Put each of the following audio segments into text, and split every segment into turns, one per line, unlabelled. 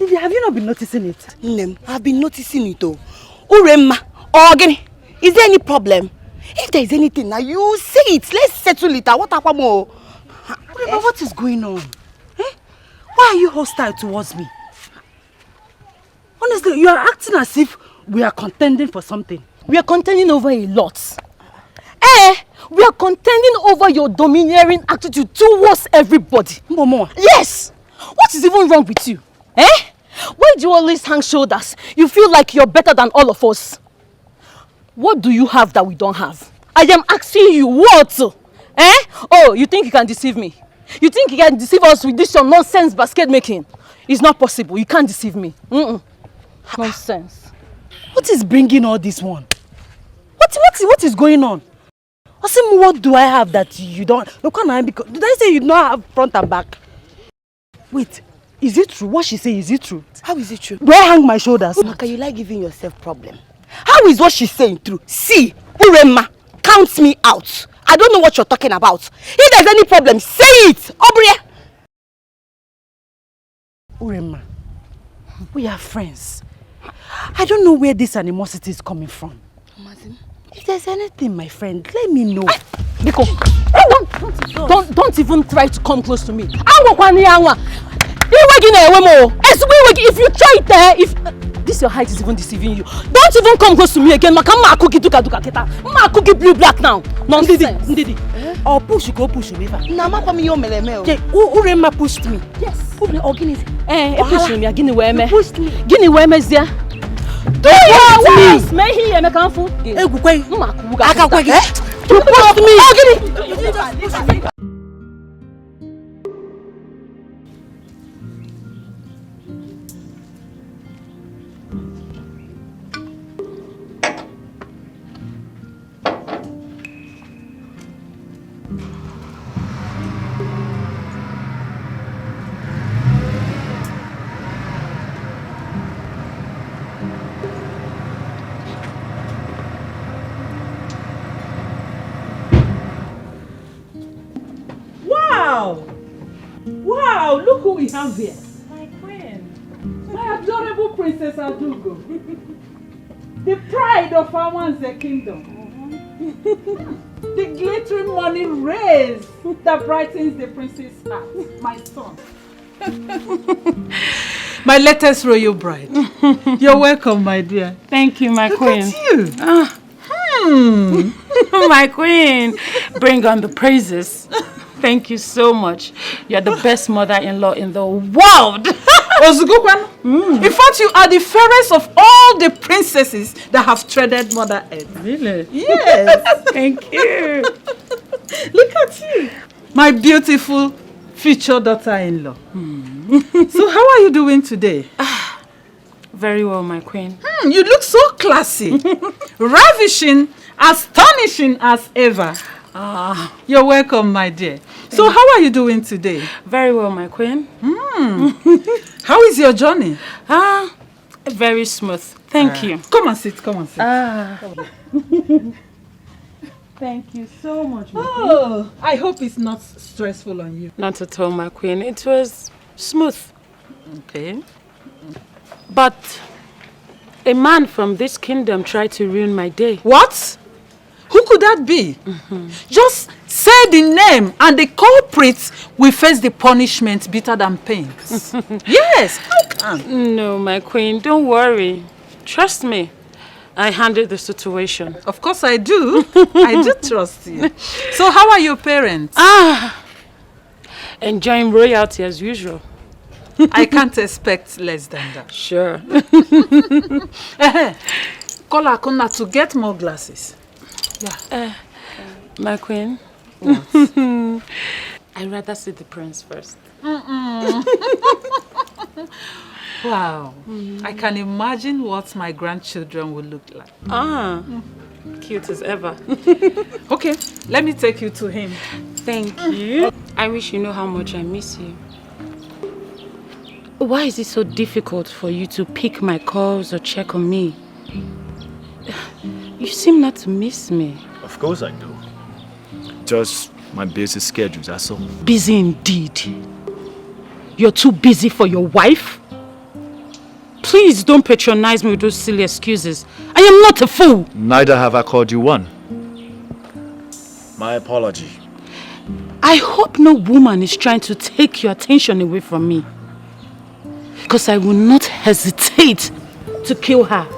Ndidi, have you not been noticing it?
Nem, I've been noticing it though. Uremma, Ogini, is there any problem? If there is anything, now you say it. Let's settle it. What happened more?
But what is going on? Eh? Why are you hostile towards me? Honestly, you are acting as if we are contending for something.
We are contending over a lot. We are contending over your domineering attitude towards everybody.
Momo.
Yes! What is even wrong with you? Why do you always hang shoulders? You feel like you're better than all of us. What do you have that we don't have? I am asking you, what? Oh, you think you can deceive me? You think you can deceive us with this your nonsense basket making? It's not possible. You can't deceive me. Nonsense.
What is bringing all this one? What is going on? What do I have that you don't? Look, did I say you don't have front and back? Wait, is it true? What she say, is it true?
How is it true?
Do I hang my shoulders?
Maka, you like giving yourself problem. How is what she's saying true? See, Uremma, count me out. I don't know what you're talking about. If there's any problem, say it. Obria.
Uremma, we are friends. I don't know where this animosity is coming from. If there's anything, my friend, let me know.
Biko, don't even try to come close to me. If you try it, if this your height is even deceiving you, don't even come close to me again. Ma cookie blue black now. Nonsense.
Ndidi. Or push you go push me.
Nama me yo meleme.
Uremma pushed me.
Yes.
Push
me. Gini weme.
Pushed me.
Gini weme zia. Do you may he and a canfu?
You pushed me. Wow, look who we have here.
My queen.
My adorable Princess Adugo. The pride of Awanze kingdom. The glittering money rays that brightens the prince's heart. My son. My latest royal bride. You're welcome, my dear.
Thank you, my queen.
Look at you.
My queen. Bring on the praises. Thank you so much. You're the best mother-in-law in the world.
In fact, you are the fairest of all the princesses that have treaded Mother Earth.
Really?
Yes.
Thank you.
Look at you. My beautiful future daughter-in-law. So how are you doing today?
Very well, my queen.
You look so classy. Ravishing, astonishing as ever. You're welcome, my dear. So how are you doing today?
Very well, my queen.
How is your journey?
Very smooth. Thank you.
Come and sit, come and sit.
Thank you so much, my
queen. I hope it's not stressful on you.
Not at all, my queen. It was smooth.
Okay.
But a man from this kingdom tried to ruin my day.
What? Who could that be? Just say the name and the culprits will face the punishment bitter than pains. Yes, how can?
No, my queen, don't worry. Trust me. I handled the situation.
Of course I do. I do trust you. So how are your parents?
Enjoying royalty as usual.
I can't expect less than that.
Sure.
Call Akuna to get more glasses.
Yeah. My queen.
What?
I'd rather see the prince first.
Wow. I can imagine what my grandchildren will look like.
Cute as ever.
Okay, let me take you to him.
Thank you. I wish you know how much I miss you. Why is it so difficult for you to pick my calls or check on me? You seem not to miss me.
Of course I do. Just my busy schedule, that's all.
Busy indeed. You're too busy for your wife?
Please don't patronize me with those silly excuses. I am not a fool.
Neither have I called you one. My apology.
I hope no woman is trying to take your attention away from me. Because I will not hesitate to kill her.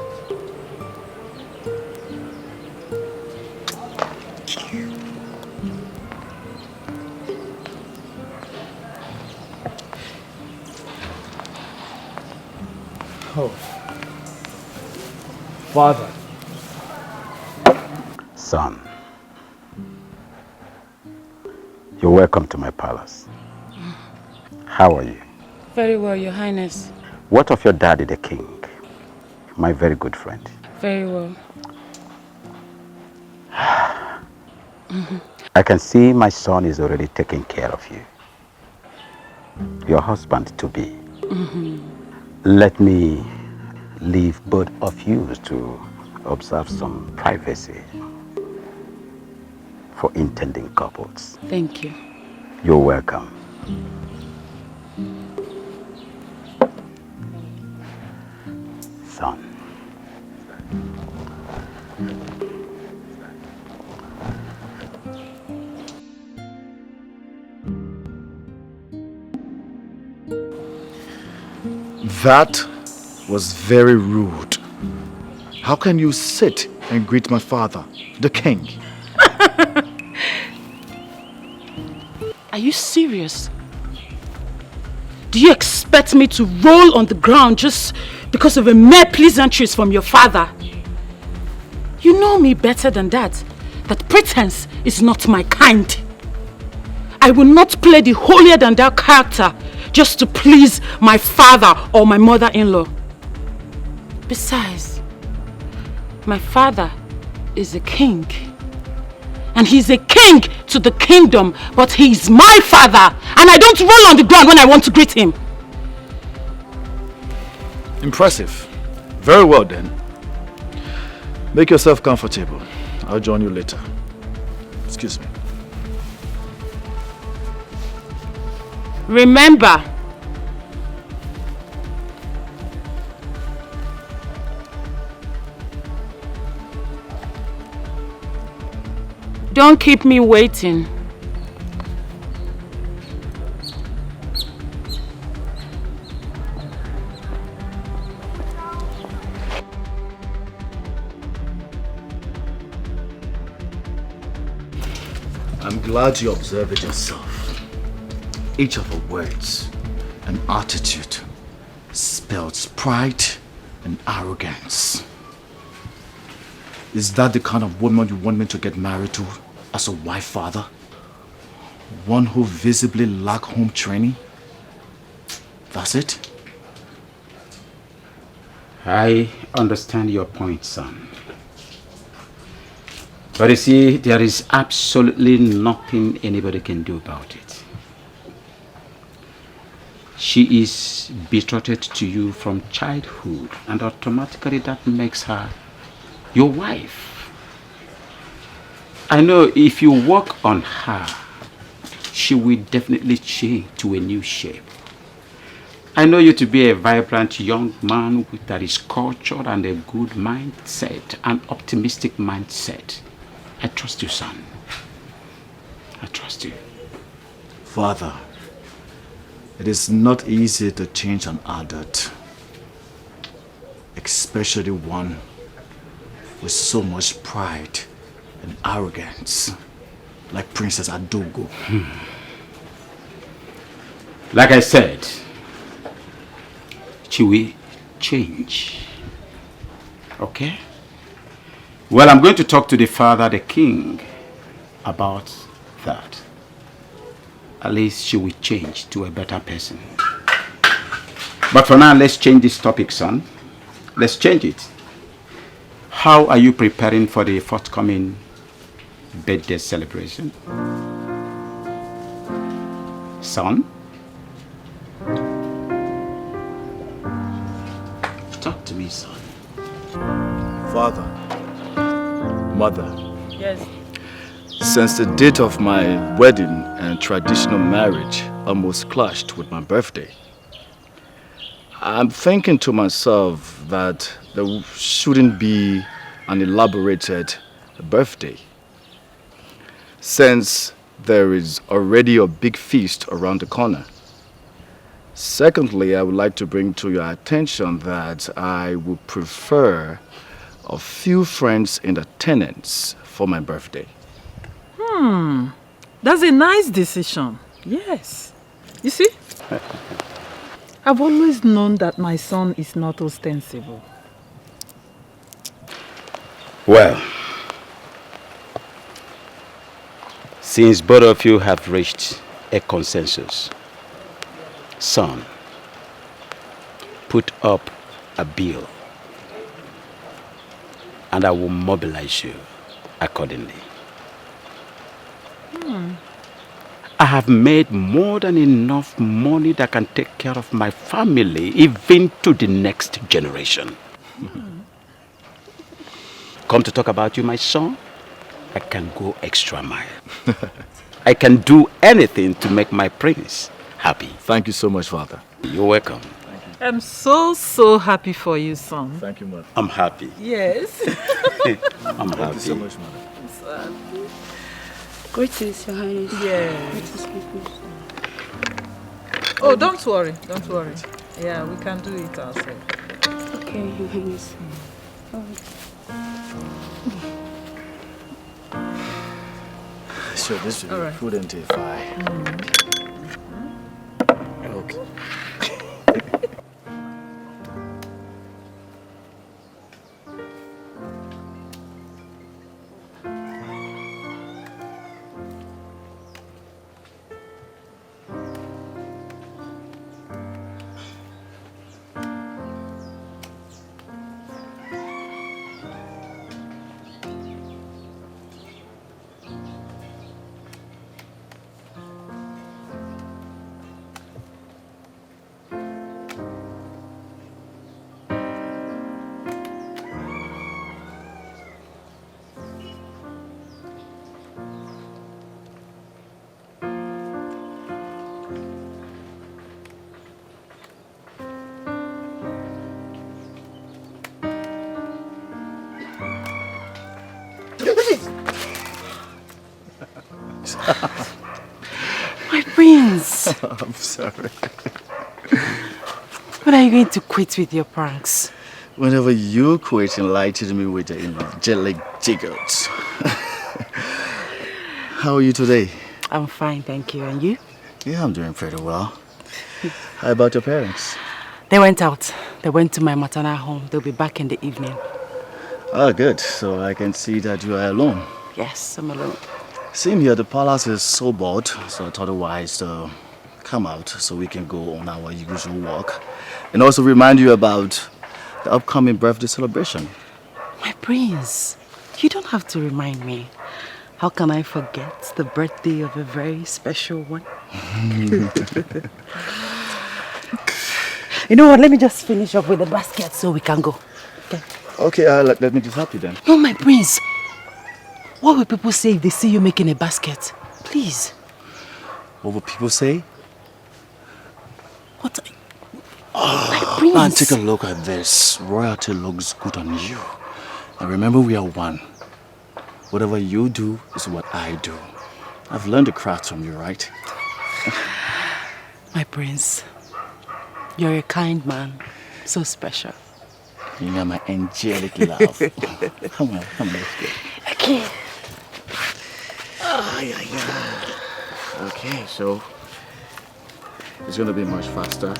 Oh. Father.
Son, you're welcome to my palace. How are you?
Very well, Your Highness.
What of your daddy, the king? My very good friend.
Very well.
I can see my son is already taking care of you. Your husband to be. Let me leave both of you to observe some privacy for intending couples.
Thank you.
You're welcome. Son.
That was very rude. How can you sit and greet my father, the king?
Are you serious? Do you expect me to roll on the ground just because of a mere pleasantries from your father? You know me better than that. That pretense is not my kind. I will not play the holier than thou character just to please my father or my mother-in-law. Besides, my father is a king. And he's a king to the kingdom, but he's my father. And I don't roll on the ground when I want to greet him.
Impressive. Very well then. Make yourself comfortable. I'll join you later. Excuse me.
Remember, don't keep me waiting.
I'm glad you observe it yourself. Each of her words and attitude spells pride and arrogance. Is that the kind of woman you want me to get married to as a wife, father? One who visibly lacks home training? That's it?
I understand your point, son. But you see, there is absolutely nothing anybody can do about it. She is betrothed to you from childhood, and automatically that makes her your wife. I know if you work on her, she will definitely change to a new shape. I know you to be a vibrant young man that is cultured and a good mindset, an optimistic mindset. I trust you, son. I trust you.
Father, it is not easy to change an adult, especially one with so much pride and arrogance, like Princess Adogo.
Like I said, she will change. Okay? Well, I'm going to talk to the father, the king, about that. At least she will change to a better person. But for now, let's change this topic, son. Let's change it. How are you preparing for the forthcoming birthday celebration? Son? Talk to me, son.
Father, mother,
yes.
since the date of my wedding and traditional marriage almost clashed with my birthday, I'm thinking to myself that there shouldn't be an elaborated birthday, since there is already a big feast around the corner. Secondly, I would like to bring to your attention that I would prefer a few friends in attendance for my birthday.
That's a nice decision. Yes. You see? I've always known that my son is not ostensible.
Well, since both of you have reached a consensus, son, put up a bill and I will mobilize you accordingly. I have made more than enough money that can take care of my family, even to the next generation. Come to talk about you, my son, I can go extra mile. I can do anything to make my prince happy.
Thank you so much, Father.
You're welcome.
I'm so happy for you, son.
Thank you, Mother.
I'm happy.
Yes.
I'm happy.
Thank you so much, Mother.
Greetings, Your Highness.
Yes. Oh, don't worry. Don't worry. Yeah, we can do it ourselves.
Okay, Your Highness.
Sure, this should be prudent if I... Okay.
My prince.
I'm sorry.
When are you going to quit with your pranks?
Whenever you quit, enlighten me with the angelic jiggles. How are you today?
I'm fine, thank you. And you?
Yeah, I'm doing pretty well. How about your parents?
They went out. They went to my maternal home. They'll be back in the evening.
Oh, good. So I can see that you are alone.
Yes, I'm alone.
Same here, the palace is so bored, so I thought it wise to come out so we can go on our usual walk. And also remind you about the upcoming birthday celebration.
My prince, you don't have to remind me. How can I forget the birthday of a very special one? You know what, let me just finish up with the basket so we can go. Okay?
Okay, let me just help you then.
No, my prince. What will people say if they see you making a basket? Please.
What will people say?
What?
Oh,
my prince.
Man, take a look at this. Royalty looks good on you. And remember, we are one. Whatever you do is what I do. I've learned the craft from you, right?
My prince, you're a kind man. So special.
You are my angelic love. Come on, let's go.
Okay.
Oh, yeah. Okay, so it's gonna be much faster.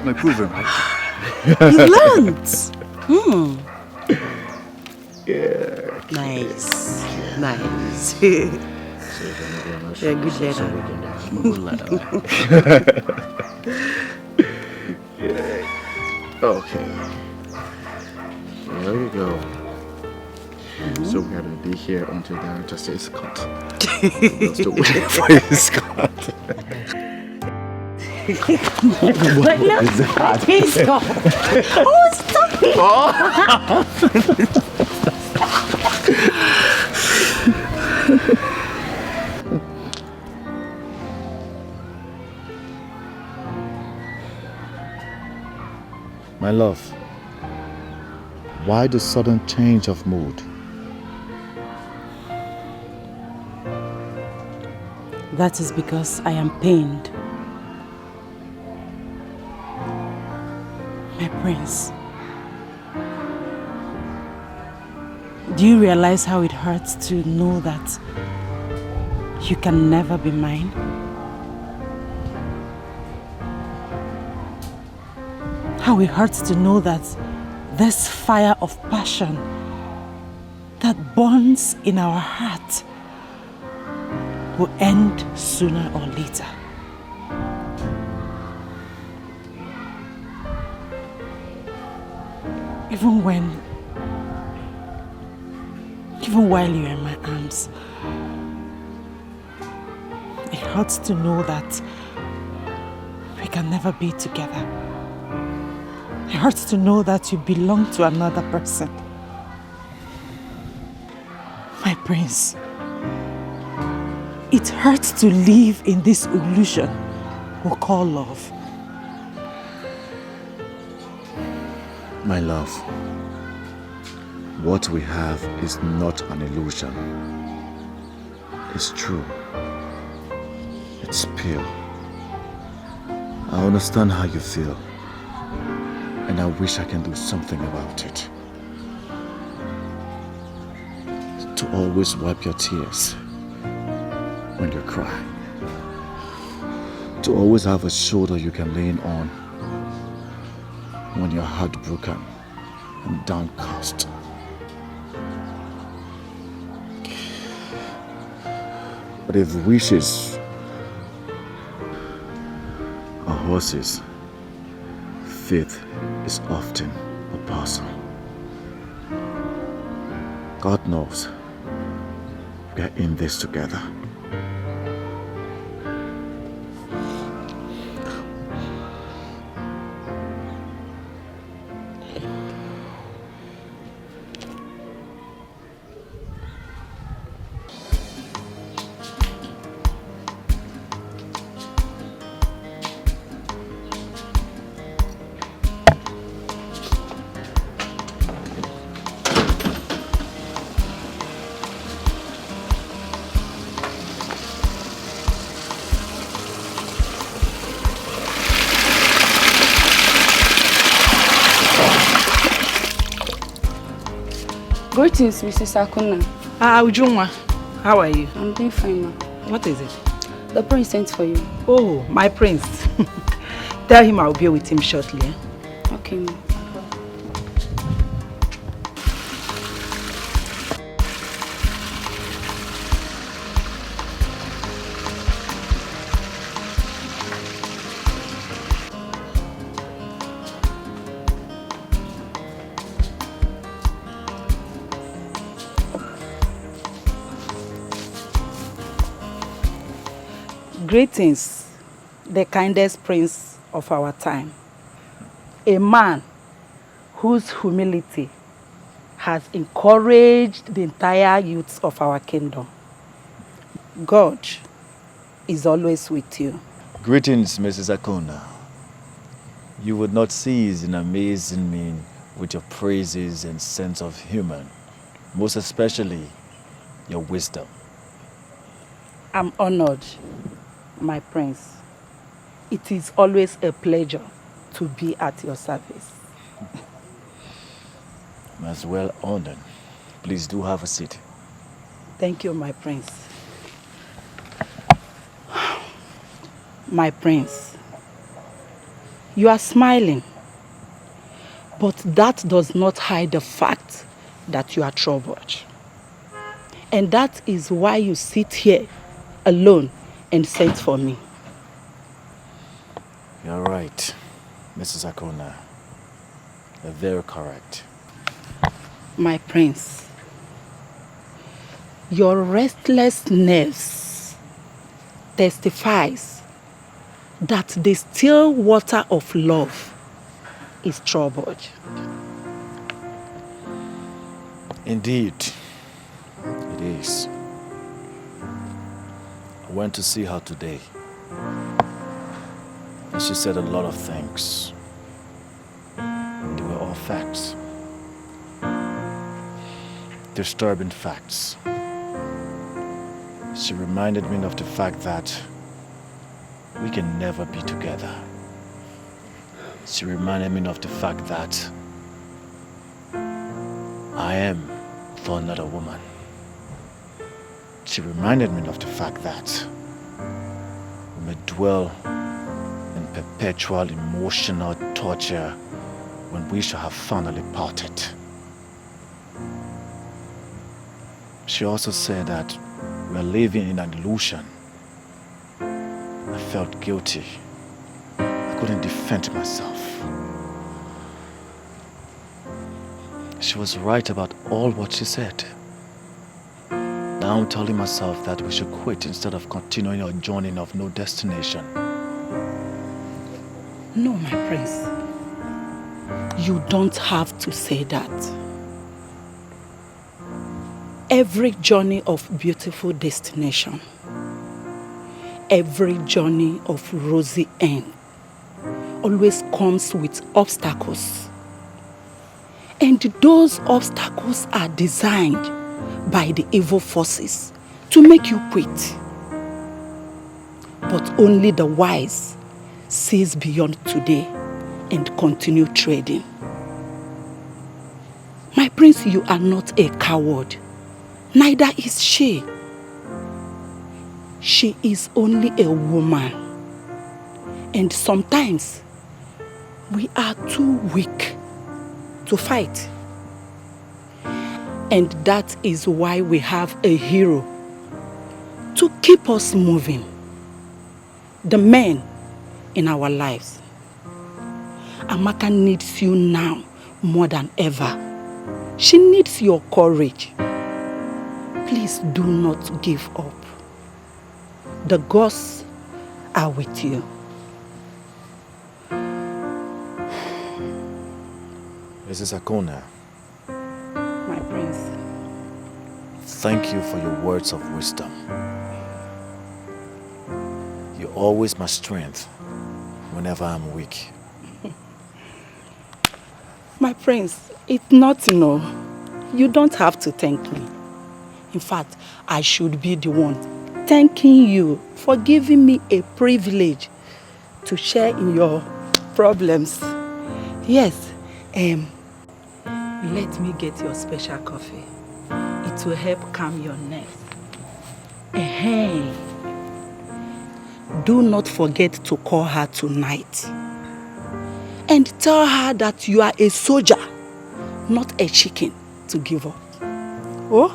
My proven, right?
You learned.
Yeah.
Nice. Nice. You're a good leader.
I'm a good leader. Yeah. Okay. There you go. So we're gonna be here until the director says cut. We're still waiting for his cut. What is that?
Please go. Oh, stop it.
My love, why the sudden change of mood?
That is because I am pained. My prince, do you realize how it hurts to know that you can never be mine? How it hurts to know that this fire of passion that burns in our heart will end sooner or later. Even while you're in my arms, it hurts to know that we can never be together. It hurts to know that you belong to another person. My prince, it hurts to live in this illusion we call love.
My love, what we have is not an illusion. It's true. It's pure. I understand how you feel, and I wish I can do something about it. To always wipe your tears when you cry. To always have a shoulder you can lean on when you're heartbroken and downcast. But if wishes are horses, faith is often a parcel. God knows we are in this together.
Greetings, Mrs. Akuna.
Ujunwa, how are you?
I'm doing fine, ma.
What is it?
The prince sent for you.
Oh, my prince. Tell him I'll be with him shortly. Eh?
Okay, ma.
Greetings, the kindest prince of our time. A man whose humility has encouraged the entire youth of our kingdom. God is always with you.
Greetings, Mrs. Akuna. You would not cease in amazing me with your praises and sense of humor, most especially your wisdom.
I'm honored, my prince. It is always a pleasure to be at your service.
I'm as well honored. Please do have a seat.
Thank you, my prince. My prince, you are smiling, but that does not hide the fact that you are troubled. And that is why you sit here alone and sent for me.
You're right, Mrs. Akuna. You're very correct.
My prince, your restless nerves testifies that the still water of love is troubled.
Indeed, it is. I went to see her today, and she said a lot of things. facts. Disturbing facts. She reminded me of the fact that we can never be together. She reminded me of the fact that I am for another woman. She reminded me of the fact that we may dwell in perpetual emotional torture when we shall have finally parted. She also said that we are living in an illusion. I felt guilty. I couldn't defend myself. She was right about all what she said. Now I'm telling myself that we should quit instead of continuing our journey of no destination.
No, my prince. You don't have to say that. Every journey of beautiful destination, every journey of rosy end, always comes with obstacles. And those obstacles are designed by the evil forces to make you quit. But only the wise sees beyond today and continue trading. My prince, you are not a coward. Neither is she. She is only a woman. And sometimes we are too weak to fight. And that is why we have a hero to keep us moving. The men in our lives. Amaka needs you now more than ever. She needs your courage. Please do not give up. The gods are with you.
Mrs. Akona,
My prince.
thank you for your words of wisdom. You're always my strength whenever I'm weak.
My prince, it's not no. You don't have to thank me. In fact, I should be the one thanking you for giving me a privilege to share in your problems. Yes, let me get your special coffee. It will help calm your nerves. Do not forget to call her tonight. And tell her that you are a soldier, not a chicken to give up. Oh,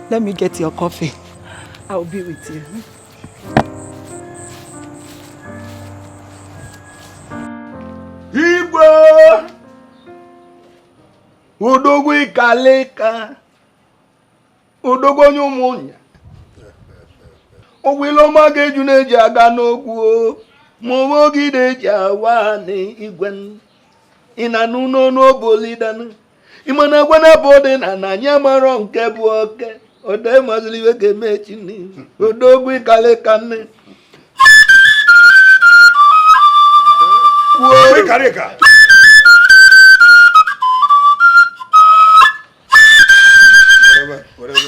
let me get your coffee. I'll be with you.
Igbo Odogwu ikaleka Odogwu onye ụmụnya Ogwiloma ga-eju na-eji aga n'ogwu ma ogide eji awa n'igwe ina n'ụlọ n'obolidan imana gwana bode na nanya maro nke bụ oke ode mazili we ga-eme chini Odogwu ikaleka nne
Wo ikaleka whatever.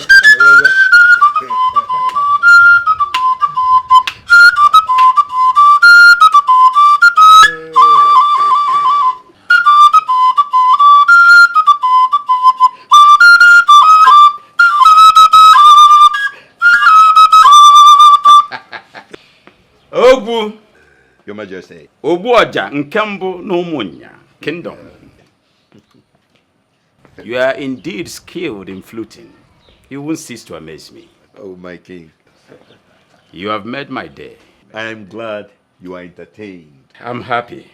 Ogbu,
Your Majesty.
Ogbu Oja nke mbụ n'Ụmụnya Kingdom. You are indeed skilled in fluting. You won't cease to amaze me.
Oh, my king.
You have made my day.
I am glad you are entertained.
I'm happy.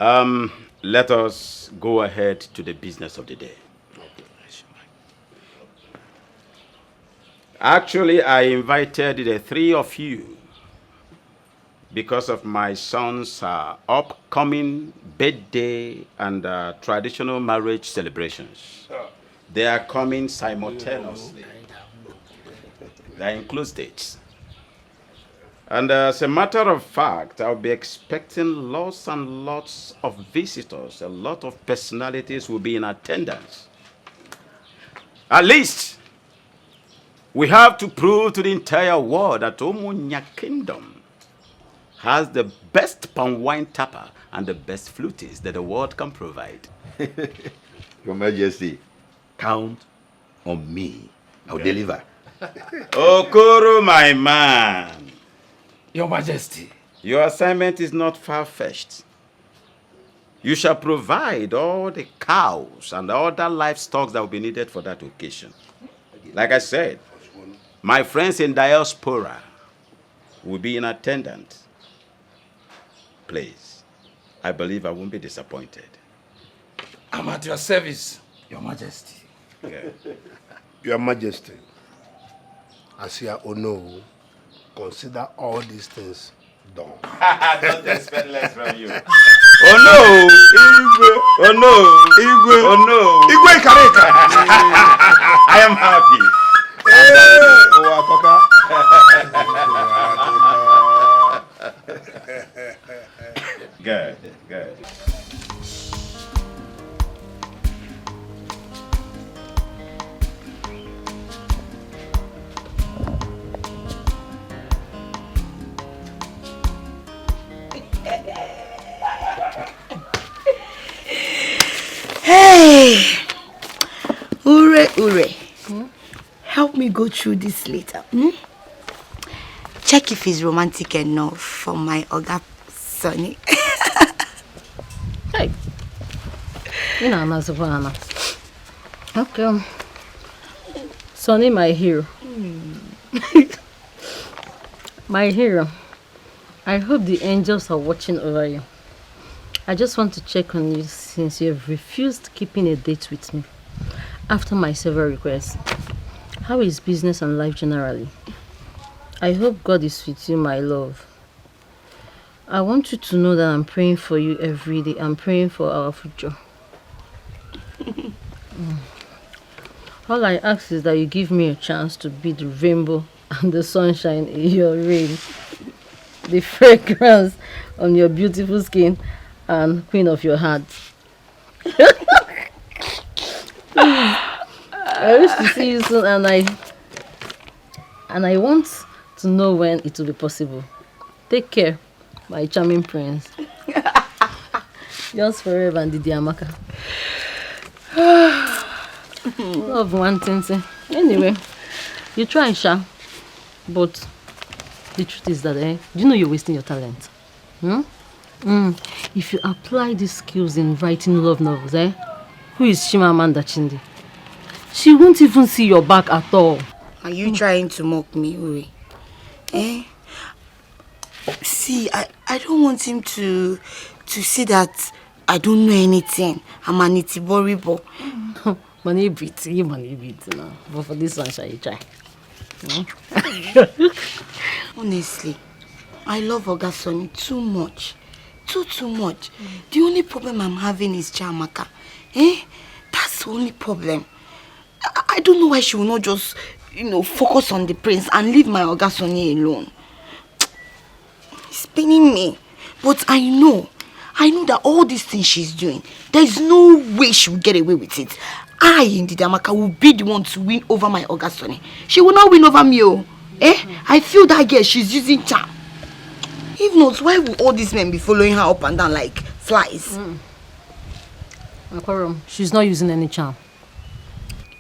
Let us go ahead to the business of the day. Actually, I invited the three of you because of my son's upcoming birthday and traditional marriage celebrations. They are coming simultaneously. They include dates. And as a matter of fact, I'll be expecting lots and lots of visitors. A lot of personalities will be in attendance. At least, we have to prove to the entire world that Omunya Kingdom has the best palm wine tapper and the best flutist that the world can provide.
Your Majesty, count on me. I'll deliver.
Okoro, my man.
Your Majesty.
Your assignment is not far-fetched. You shall provide all the cows and other livestock that will be needed for that occasion. Like I said, my friends in diaspora will be in attendance. Please, I believe I won't be disappointed.
I'm at your service, Your Majesty.
Okay.
Your Majesty, as you know, consider all these things done.
Don't expect less from you. Oh no! Igwe! Oh no! Igwe! Oh no!
Igwe Kareka!
I am happy. Good, good.
Hey! Ure, Ure. Help me go through this later. Check if he's romantic enough for my Oga Sonny.
Hey. You know, Anna. Okay. Sonny, my hero. My hero. I hope the angels are watching over you. I just want to check on you since you have refused keeping a date with me after my several requests. How is business and life generally? I hope God is with you, my love. I want you to know that I'm praying for you every day. I'm praying for our future. All I ask is that you give me a chance to be the rainbow and the sunshine in your rain, the fragrance on your beautiful skin, and queen of your heart. I wish to see you soon, and I want to know when it will be possible. Take care, my charming prince. Yours forever, Ndidi Amaka. Love one thing. Anyway, you try, Sha. But the truth is that, do you know you're wasting your talent? If you apply these skills in writing love novels, who is Chimamanda Chindi? She won't even see your back at all.
Are you trying to mock me, Uri? See, I don't want him to see that I don't know anything. I'm an itiboribo.
Money pretty now. But for this one, shall you try?
Honestly, I love Oga Sonny too much. Too much. The only problem I'm having is Chiamaka. That's the only problem. I don't know why she will not just, focus on the prince and leave my Oga Sonny alone. It's paining me. But I know that all these things she's doing, there's no way she will get away with it. I, Ndidi Amaka, will be the one to win over my Oga Sonny. She will not win over me, I feel that girl, she's using charm. If not, why will all these men be following her up and down like flies?
Akorom, she's not using any charm.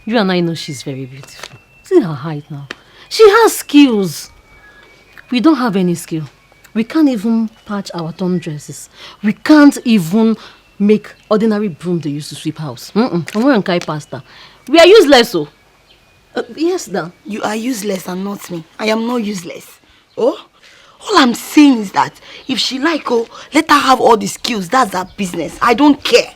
You and I know she's very beautiful. See her height now. She has skills. We don't have any skill. We can't even patch our torn dresses. We can't even make ordinary broom they used to sweep house. And we're on Kai pasta. We are useless, so. Yes, Dan.
You are useless and not me. I am not useless. Oh? All I'm saying is that if she let her have all the skills. That's her business. I don't care.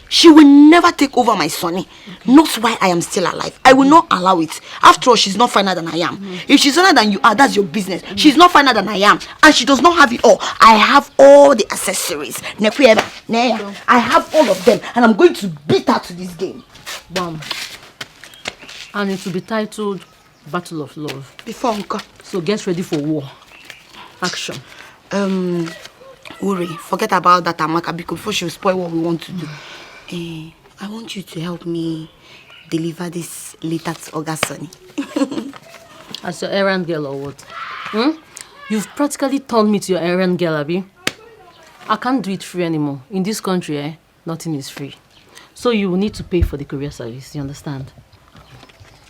She will never take over my Sonny. Not while I am still alive. I will not allow it. After all, she's not finer than I am. If she's finer than you are, that's your business. She's not finer than I am. And she does not have it all. I have all the accessories. I have all of them. And I'm going to beat her to this game.
Bam. And it will be titled Battle of Love.
Before Uncle.
So get ready for war. Action.
Uri, forget about that Amaka because before she will spoil what we want to do. I want you to help me deliver this letter to Oga Sonny.
As your errand girl or what? You've practically turned me to your errand girl, Abi. I can't do it free anymore. In this country, nothing is free. So you will need to pay for the courier service, you understand?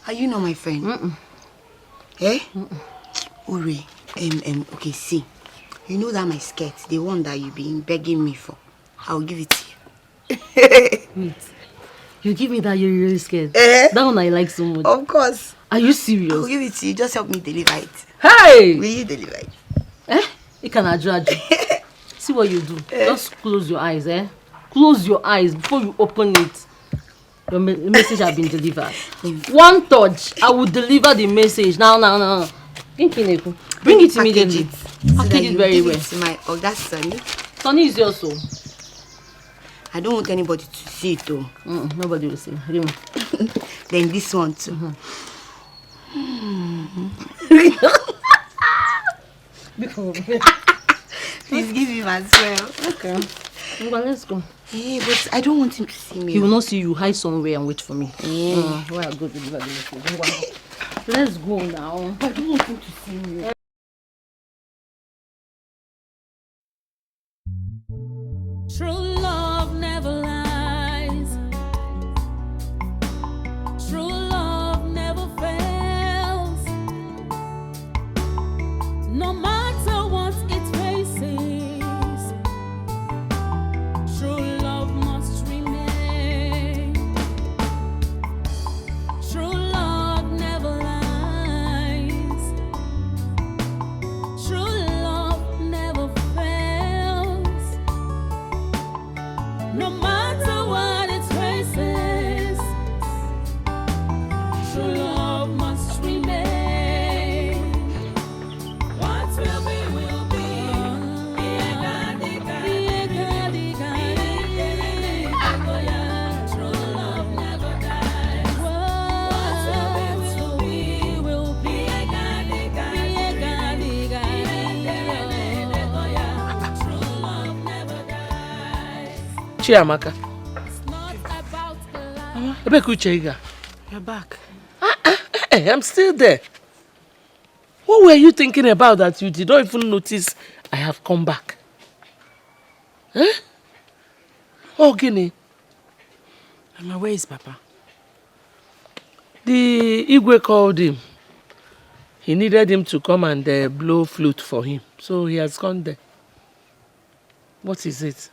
Are you not my friend? Uri, okay, see. You know that my skirt, the one that you've been begging me for, I'll give it to you.
Wait. You give me that you're really scared? That one I like so much.
Of course.
Are you serious?
I'll give it to you. Just help me deliver it.
Hey!
Will you deliver it?
You can judge. See what you do. Just close your eyes, Close your eyes before you open it. Your message has been delivered. One touch, I will deliver the message. Now. Bring it immediately. Package it very well.
To my Oga Sonny.
Sonny is yours, so.
I don't want anybody to see it, though.
Nobody will see.
Then this one, too. Please give him as well.
Okay. Well, let's go.
Hey, but I don't want him to see me.
He will not see you. Hide somewhere and wait for me. Where I go to deliver the message. Let's go now.
I don't want him to see me.
True love never lies. True love never fails. No matter what it faces, true love must remain. True love never lies. True love never fails. No matter what it faces, true love must remain. What will be, will be. True love never dies. What will be, will be. True love never dies.
Chiamaka.
You're back.
Hey, I'm still there. What were you thinking about that you did not even notice I have come back? Oh, Guinea.
Mama, where is Papa?
The Igwe called him. He needed him to come and blow flute for him. So he has gone there. What is it?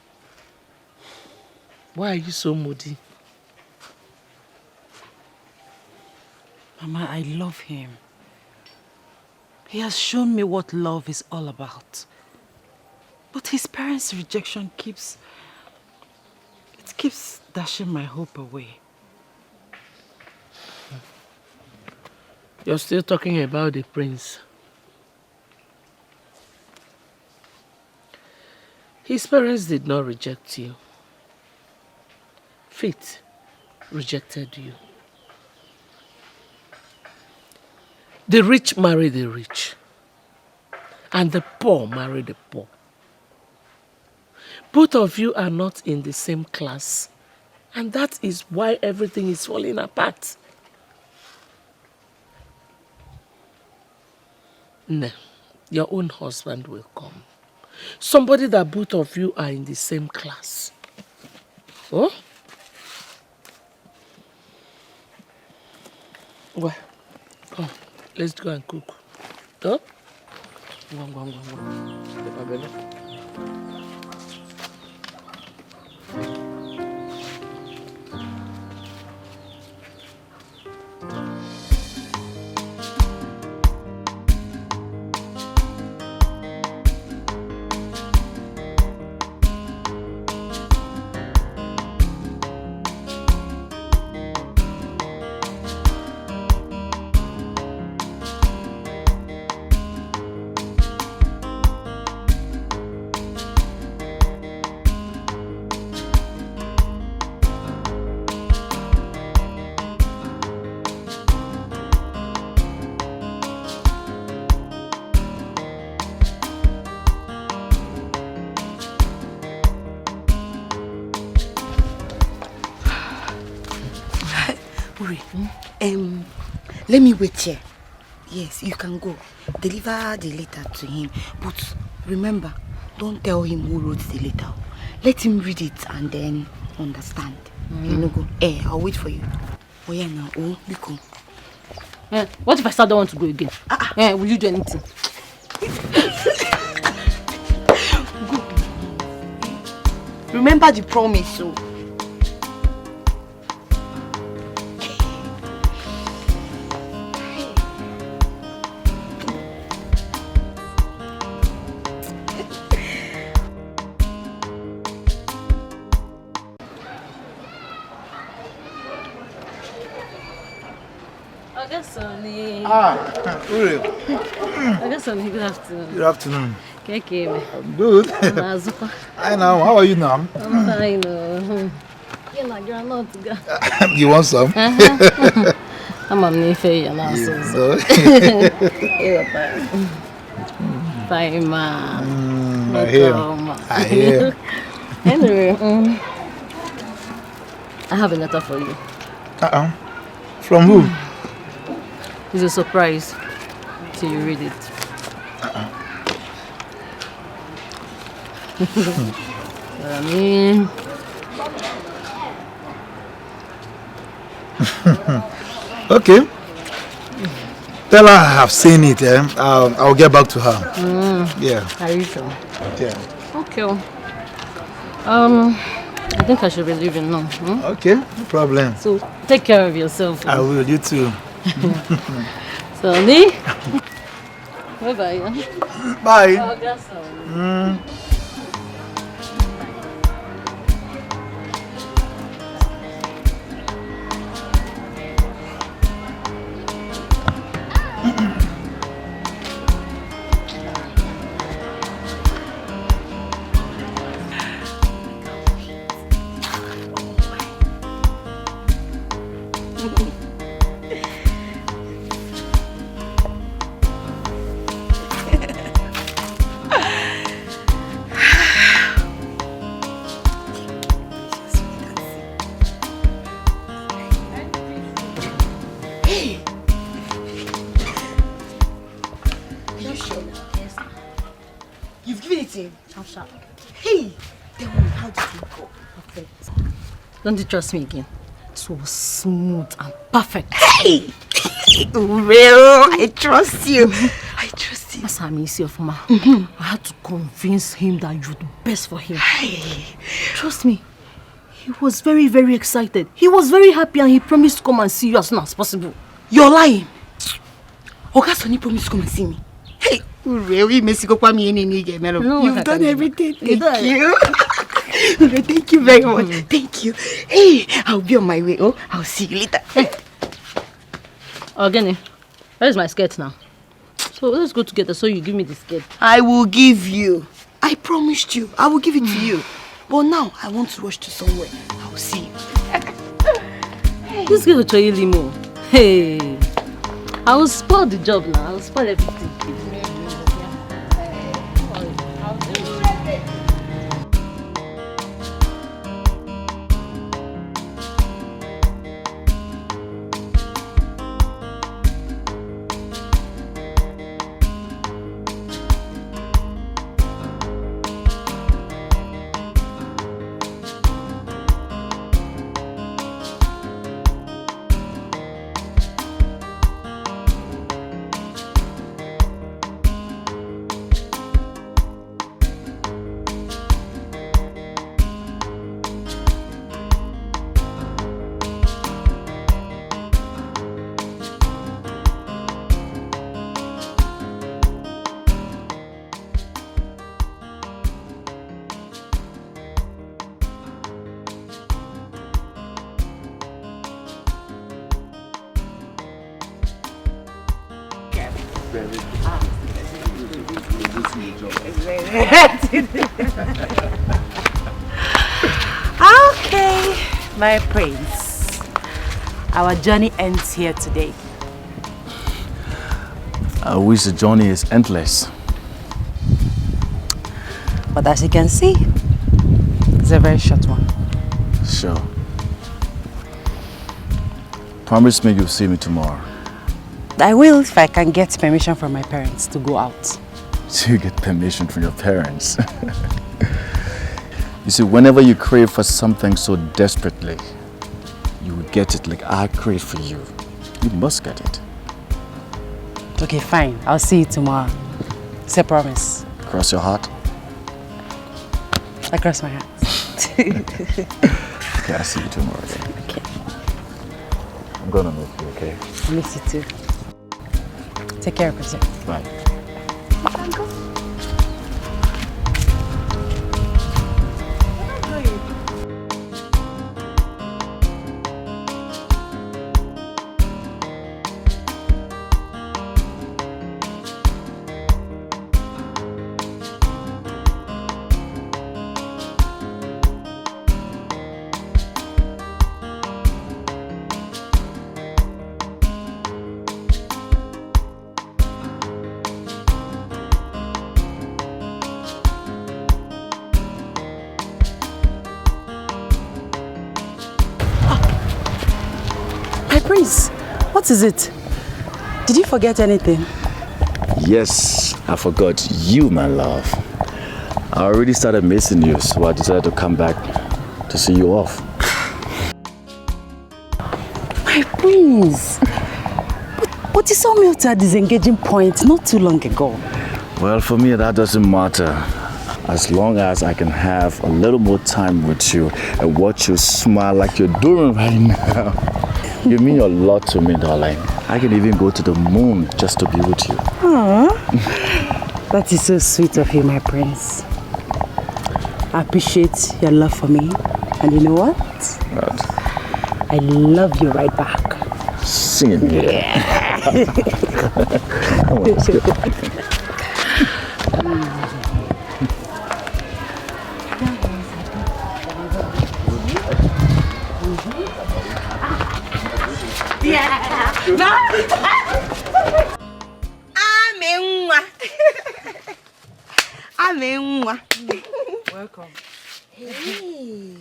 Why are you so moody?
Mama, I love him. He has shown me what love is all about. But his parents' rejection keeps dashing my hope away.
You're still talking about the prince. His parents did not reject you. Fate rejected you. The rich marry the rich, and the poor marry the poor. Both of you are not in the same class, and that is why everything is falling apart. No, your own husband will come. Somebody that both of you are in the same class. Oh? Well, come. Let's go and cook. Huh? Go.
Uri, let me wait here. Yes, you can go. Deliver the letter to him. But remember, don't tell him who wrote the letter. Let him read it and then understand. You know, go. I'll wait for you. Oh yeah, now. Oh, Biko.
What if I still don't want to go again? Will you do anything?
Remember the promise, so.
Uri.
Good afternoon.
Good afternoon.
Okay.
I'm good. Hi now, how are you now?
I'm fine. You're not good.
You want some?
I'm on Nife, you're not so. Fine, man.
I hear.
Anyway, I have a letter for you.
From who?
It's a surprise till you read it.
Okay. Tell her I have seen it. I'll get back to her. Yeah.
Are you sure?
Yeah.
Okay. I think I should be leaving now.
Okay, no problem.
So take care of yourself.
I will. You too.
Sonny. Bye-bye.
Bye.
You've given it to him?
I'm sharp.
Hey! Tell me, how did it go?
Perfect. Don't you trust me again? It was smooth and perfect.
Hey! Well, I trust you. I trust you.
As I'm easy of ma. I had to convince him that you're the best for him.
Hey.
Trust me. He was very, very excited. He was very happy and he promised to come and see you as soon as possible.
You're lying. Oga Sonny promised to come and see me. Hey, really, Mexico
No,
you've done everything. Thank you. Thank you very much. Thank you. Hey, I'll be on my way. Oh, I'll see you later.
Hey. Ogene, where's my skirt now? So let's go together so you give me the skirt.
I will give you. I promised you. I will give it to you. But now, I want to rush to somewhere. I'll see you.
This girl will try you limo. Hey, I will spoil the job now. I will spoil everything.
Okay, my prince. Our journey ends here today.
I wish the journey is endless.
But as you can see, it's a very short one.
Sure. Promise me you'll see me tomorrow.
I will if I can get permission from my parents to go out.
So you get permission from your parents. You see, whenever you crave for something so desperately, you will get it like I crave for you. You must get it.
Okay, fine. I'll see you tomorrow. It's a promise.
Cross your heart?
I cross my heart.
Okay, I'll see you tomorrow then.
Okay.
I'm gonna miss you, okay?
I miss you too. Take care of yourself.
Bye.
Prince, what is it? Did you forget anything?
Yes, I forgot you, my love. I already started missing you, so I decided to come back to see you off.
My prince! But you saw me at a disengaging point not too long ago.
Well, for me, that doesn't matter. As long as I can have a little more time with you and watch you smile like you're doing right now. You mean a lot to me, darling. I can even go to the moon just to be with you.
Aww. That is so sweet of you, my prince. I appreciate your love for me. And you know what?
What?
I love you right back.
Sing it.
Yeah.
Come on, let's go.
Welcome. Hey.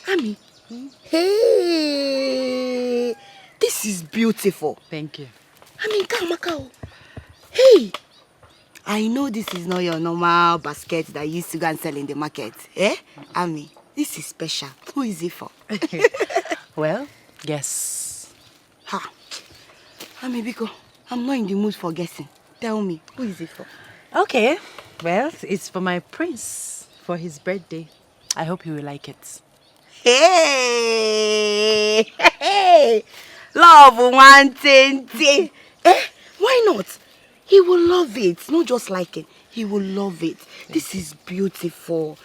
Ami. Hey. This is beautiful.
Thank you.
Kamaka. Hey. I know this is not your normal basket that you used to go and sell in the market. Eh? Ami, this is special. Who is it for?
Well, guess.
Ha. Ami, Biko, I'm not in the mood for guessing. Tell me, who is it for?
Okay. Well, it's for my prince for his birthday. I hope he will like it.
Hey! Hey! Love one thing. Eh? Why not? He will love it. Not just like it. He will love it. This is beautiful.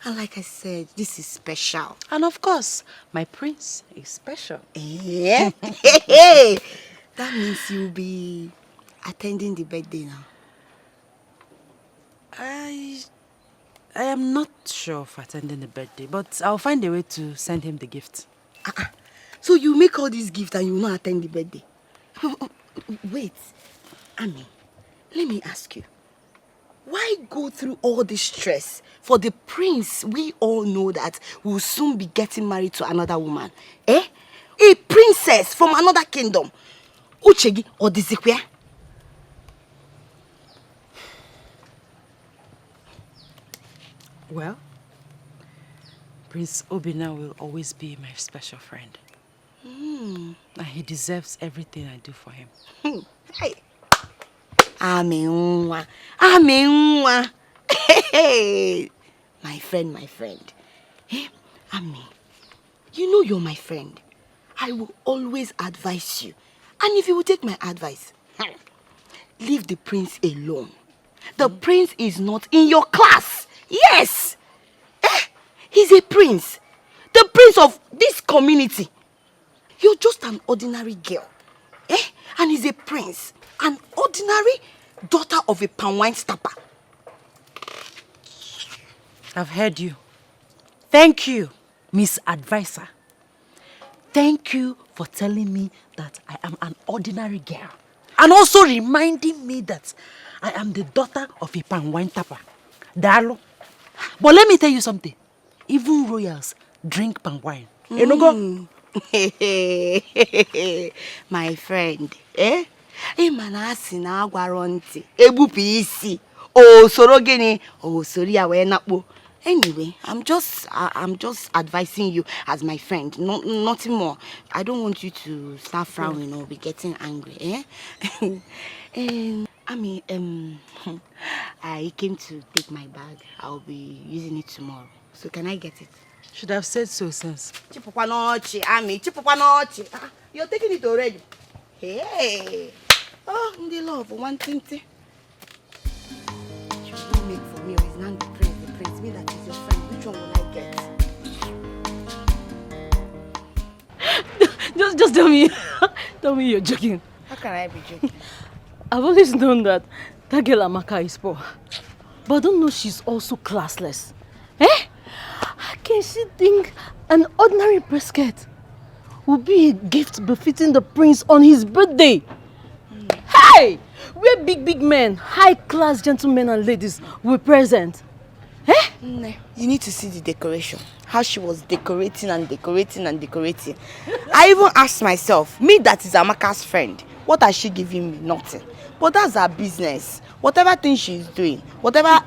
And like I said, this is special.
And of course, my prince is special.
Yeah. Hey! That means you'll be attending the birthday now.
I am not sure of attending the birthday, but I'll find a way to send him the gift.
So you make all these gifts and you will not attend the birthday? Wait, Ami, let me ask you. Why go through all this stress for the prince we all know that will soon be getting married to another woman? Eh? A princess from another kingdom. Uchegi or Dizikwe?
Well, Prince Obina will always be my special friend. And he deserves everything I do for him.
Hey. Amenwa. Amenwa. Hey. My friend. Hey, Ami, you know you're my friend. I will always advise you. And if you will take my advice, leave the prince alone. The prince is not in your class. Yes. He's a prince. The prince of this community. You're just an ordinary girl. And he's a prince. An ordinary daughter of a palm wine stopper.
I've heard you. Thank you, Miss Advisor. Thank you for telling me that I am an ordinary girl. And also reminding me that I am the daughter of a palm wine tapper. Dalo. But let me tell you something. even royals drink palm wine. You know go?
My friend, eh? Imanasi na agwaronti. Ebupu isi. Oh, soro gini. Oh, sorry ya we nakpo. Anyway, I'm just advising you as my friend. Nothing more. I don't want you to start frowning or be getting angry, eh? I came to take my bag. I'll be using it tomorrow. So can I get it?
Should have said so since.
You're taking it already. Hey. Oh, in the love, one thing. You will make for me, or is not the prince. Me that is your friend. Which one will I get?
Just tell me. Tell me you're joking.
How can I be joking?
I've always known that girl Amaka is poor. But I don't know she's also classless. Eh? How can she think an ordinary brisket would be a gift befitting the prince on his birthday? Hey! We're big men, high-class gentlemen and ladies were present. Eh?
You need to see the decoration. How she was decorating. I even asked myself, me that is Amaka's friend, what has she giving me? Nothing. But that's her business. Whatever thing she's doing,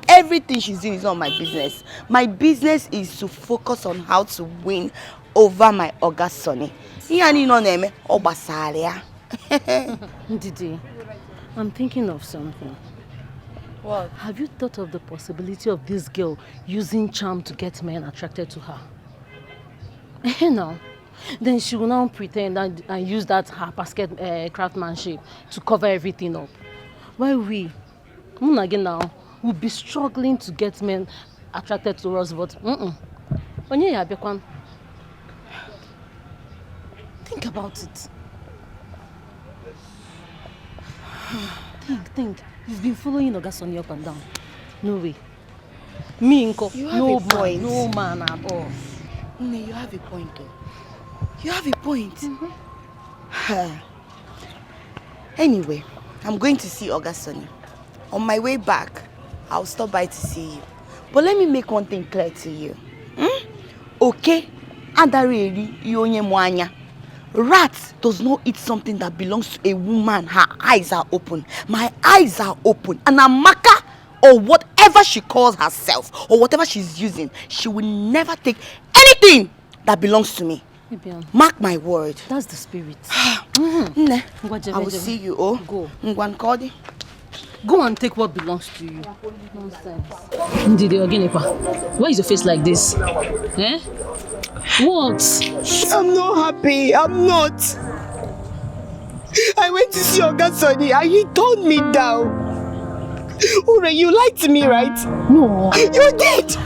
everything she's doing is not my business. My business is to focus on how to win over my Oga Sonny.
Didi, I'm thinking of something.
What?
Have you thought of the possibility of this girl using charm to get men attracted to her? No. Then she will now pretend and use that her basket craftsmanship to cover everything up. While we, again now, will be struggling to get men attracted to us, but think about it. Think. You've been following Ogasoni up and down. No way. Me, Nko, no man at all.
You have a point though. You have a point. Anyway, I'm going to see Ogasoni. On my way back, I'll stop by to see you. But let me make one thing clear to you. Okay? Adareli yonye mwanya. Rat does not eat something that belongs to a woman. Her eyes are open. My eyes are open. And Amaka, or whatever she calls herself, or whatever she's using, she will never take anything that belongs to me. Mark my word.
That's the spirit.
I will see you. Oh,
go.
Go
and take what belongs to you. Nonsense. Ndidi Oginepa, why is your face like this? Eh? What?
I'm not happy. I'm not. I went to see Ogasoni and he turned me down. Ure, you lied to me, right?
No.
You did.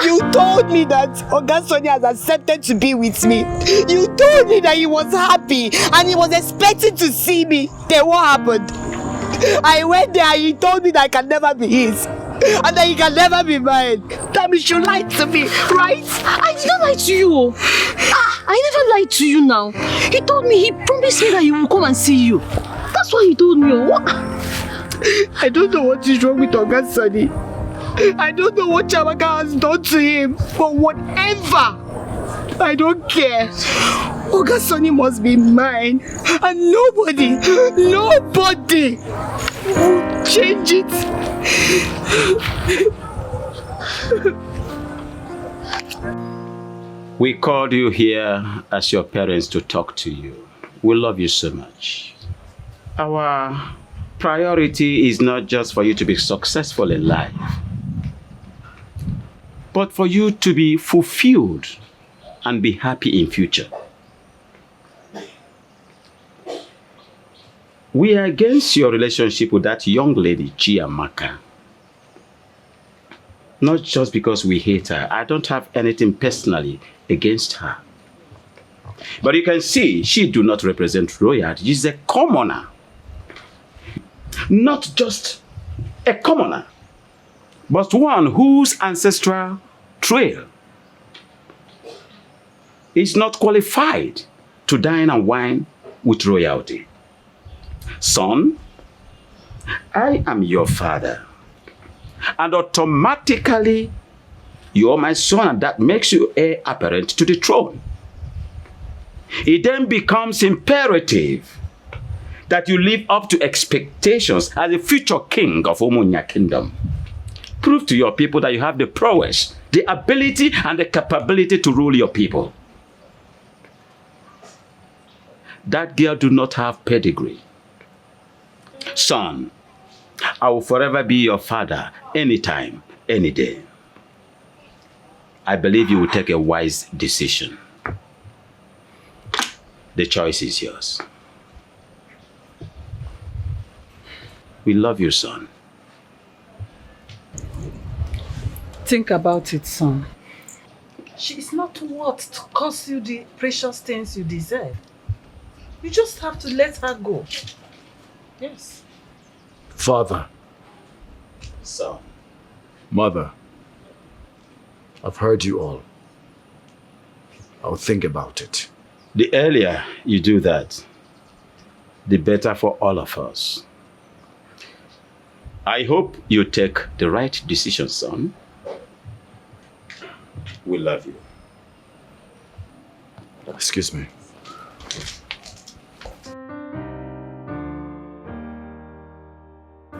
You told me that Ogasoni has accepted to be with me. You told me that he was happy and he was expecting to see me. Then what happened? I went there and he told me that I can never be his. And that he can never be mine. That means you lied to me, right?
I did not lie to you. I never lied to you now. He told me, he promised me that he will come and see you. That's why he told me. What?
I don't know what is wrong with Ogasoni. I don't know what Chamaka has done to him. But whatever, I don't care. Ogasoni must be mine. And nobody will change it.
We called you here as your parents to talk to you. We love you so much. Our priority is not just for you to be successful in life, but for you to be fulfilled and be happy in future. We are against your relationship with that young lady, Chiamaka. Not just because we hate her. I don't have anything personally against her. But you can see, she do not represent royalty. She's a commoner. Not just a commoner, but one whose ancestral trail is not qualified to dine and wine with royalty. Son, I am your father, and automatically You are my son, and that makes you heir apparent to the throne. It then becomes imperative that you live up to expectations as a future king of Umunya kingdom. Prove to your people that you have the prowess, the ability, and the capability to rule your people. That girl do not have pedigree. Son, I will forever be your father, anytime, any day. I believe you will take a wise decision. The choice is yours. We love you, son.
Think about it, son. She is not worth to cost you the precious things you deserve. You just have to let her go. Yes.
Father.
Son.
Mother. I've heard you all. I'll think about it.
The earlier you do that, the better for all of us. I hope you take the right decision, son. We love you.
Excuse me.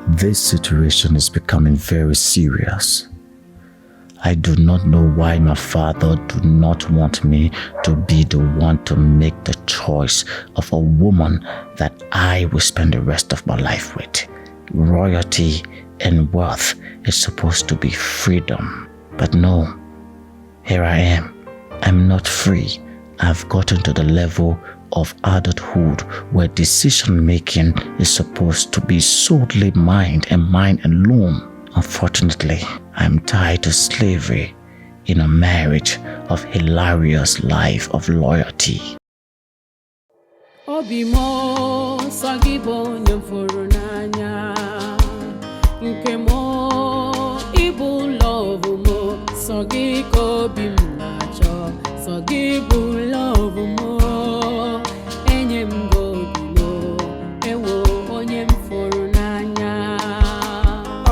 This situation is becoming very serious. I do not know why my father do not want me to be the one to make the choice of a woman that I will spend the rest of my life with. Royalty and wealth is supposed to be freedom. But no, here I am. I'm not free. I've gotten to the level of adulthood where decision making is supposed to be solely mine and mine alone. Unfortunately, I'm tied to slavery in a marriage of hilarious life of loyalty.
Obimo sagibo nyamfuru nanya nkemo ibu love mo sagiko bimnacho sagibu love mo enyem godimo ewo onyem furu nanya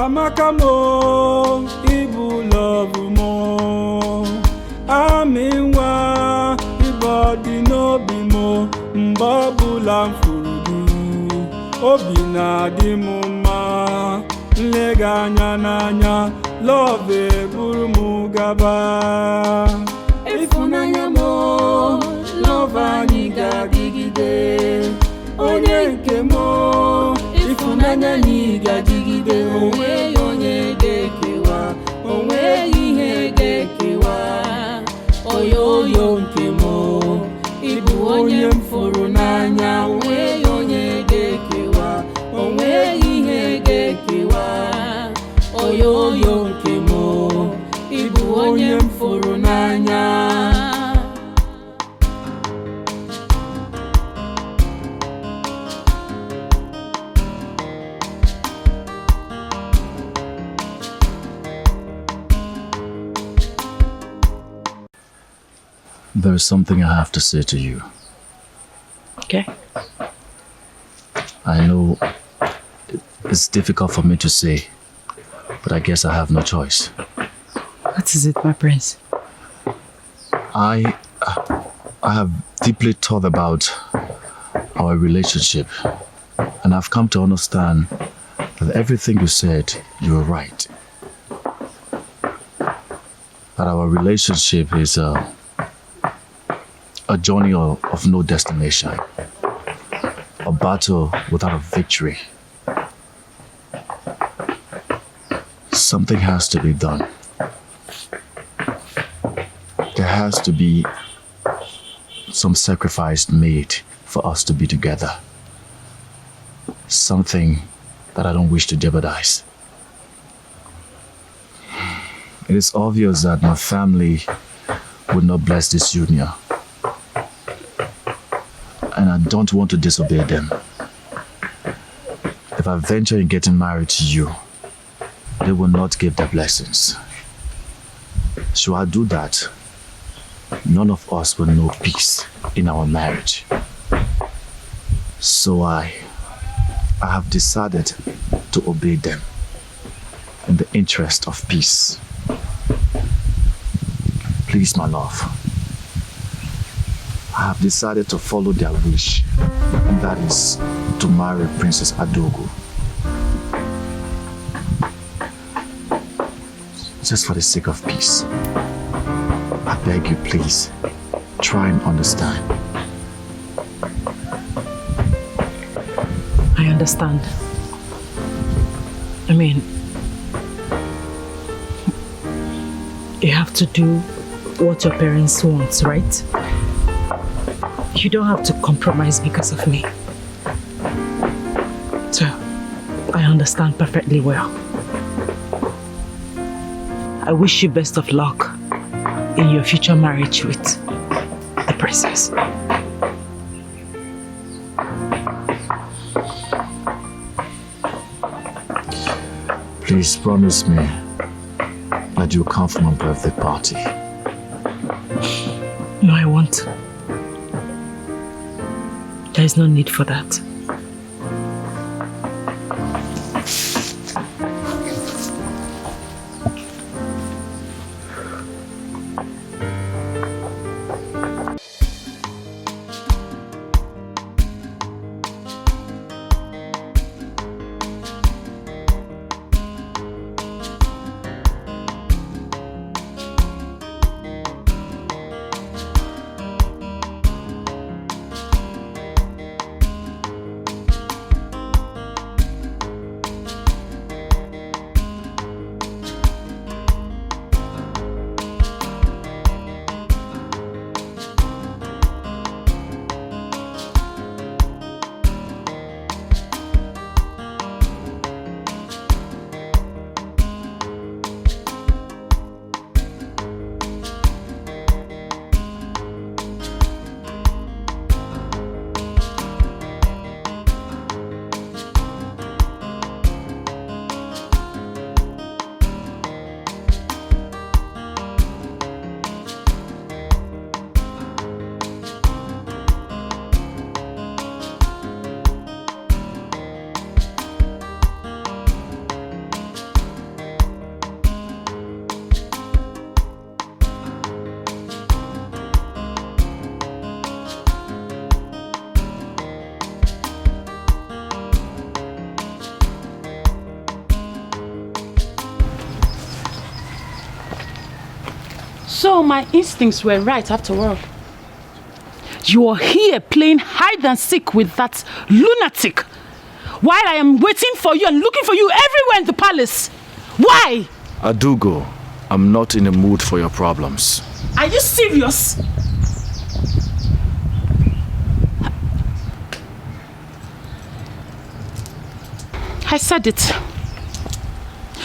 amakamo ibu love mo aminwa ibodi no bimo mbabula mfurudu obi na-adị m mma nlega anya n'anya love buru m gaba ịfụnanya m love anyị ga-adịgide onye nke m ịfụnanya anyị ga-adịgide onweghị onye ga-ekewa onweghị ihe ga-ekewa oyoyo nke m Ibu onye mfuru n'anya onweghị onye ga-ekewa onweghị ihe ga-ekewa oyoyo nke m Ibu onye mfuru n'anya
There is something I have to say to you.
Okay.
I know it's difficult for me to say, but I guess I have no choice.
What is it, my prince?
I have deeply thought about our relationship, and I've come to understand that everything you said, you were right. That our relationship is a journey of no destination, a battle without a victory. Something has to be done. There has to be some sacrifice made for us to be together. Something that I don't wish to jeopardize. It is obvious that my family would not bless this union. And I don't want to disobey them. If I venture in getting married to you, they will not give their blessings. Should I do that, none of us will know peace in our marriage. So I have decided to obey them in the interest of peace. Please, my love. I have decided to follow their wish. And that is to marry Princess Adogo. Just for the sake of peace. I beg you, please, try and understand.
I understand. I mean, you have to do what your parents want, right? You don't have to compromise because of me. So, I understand perfectly well. I wish you best of luck in your future marriage with the princess.
Please promise me that you'll come for my birthday party.
No, I won't. There is no need for that.
So my instincts were right after all. You are here playing hide and seek with that lunatic while I am waiting for you and looking for you everywhere in the palace. Why?
Adogo, I'm not in the mood for your problems.
Are you serious? I said it.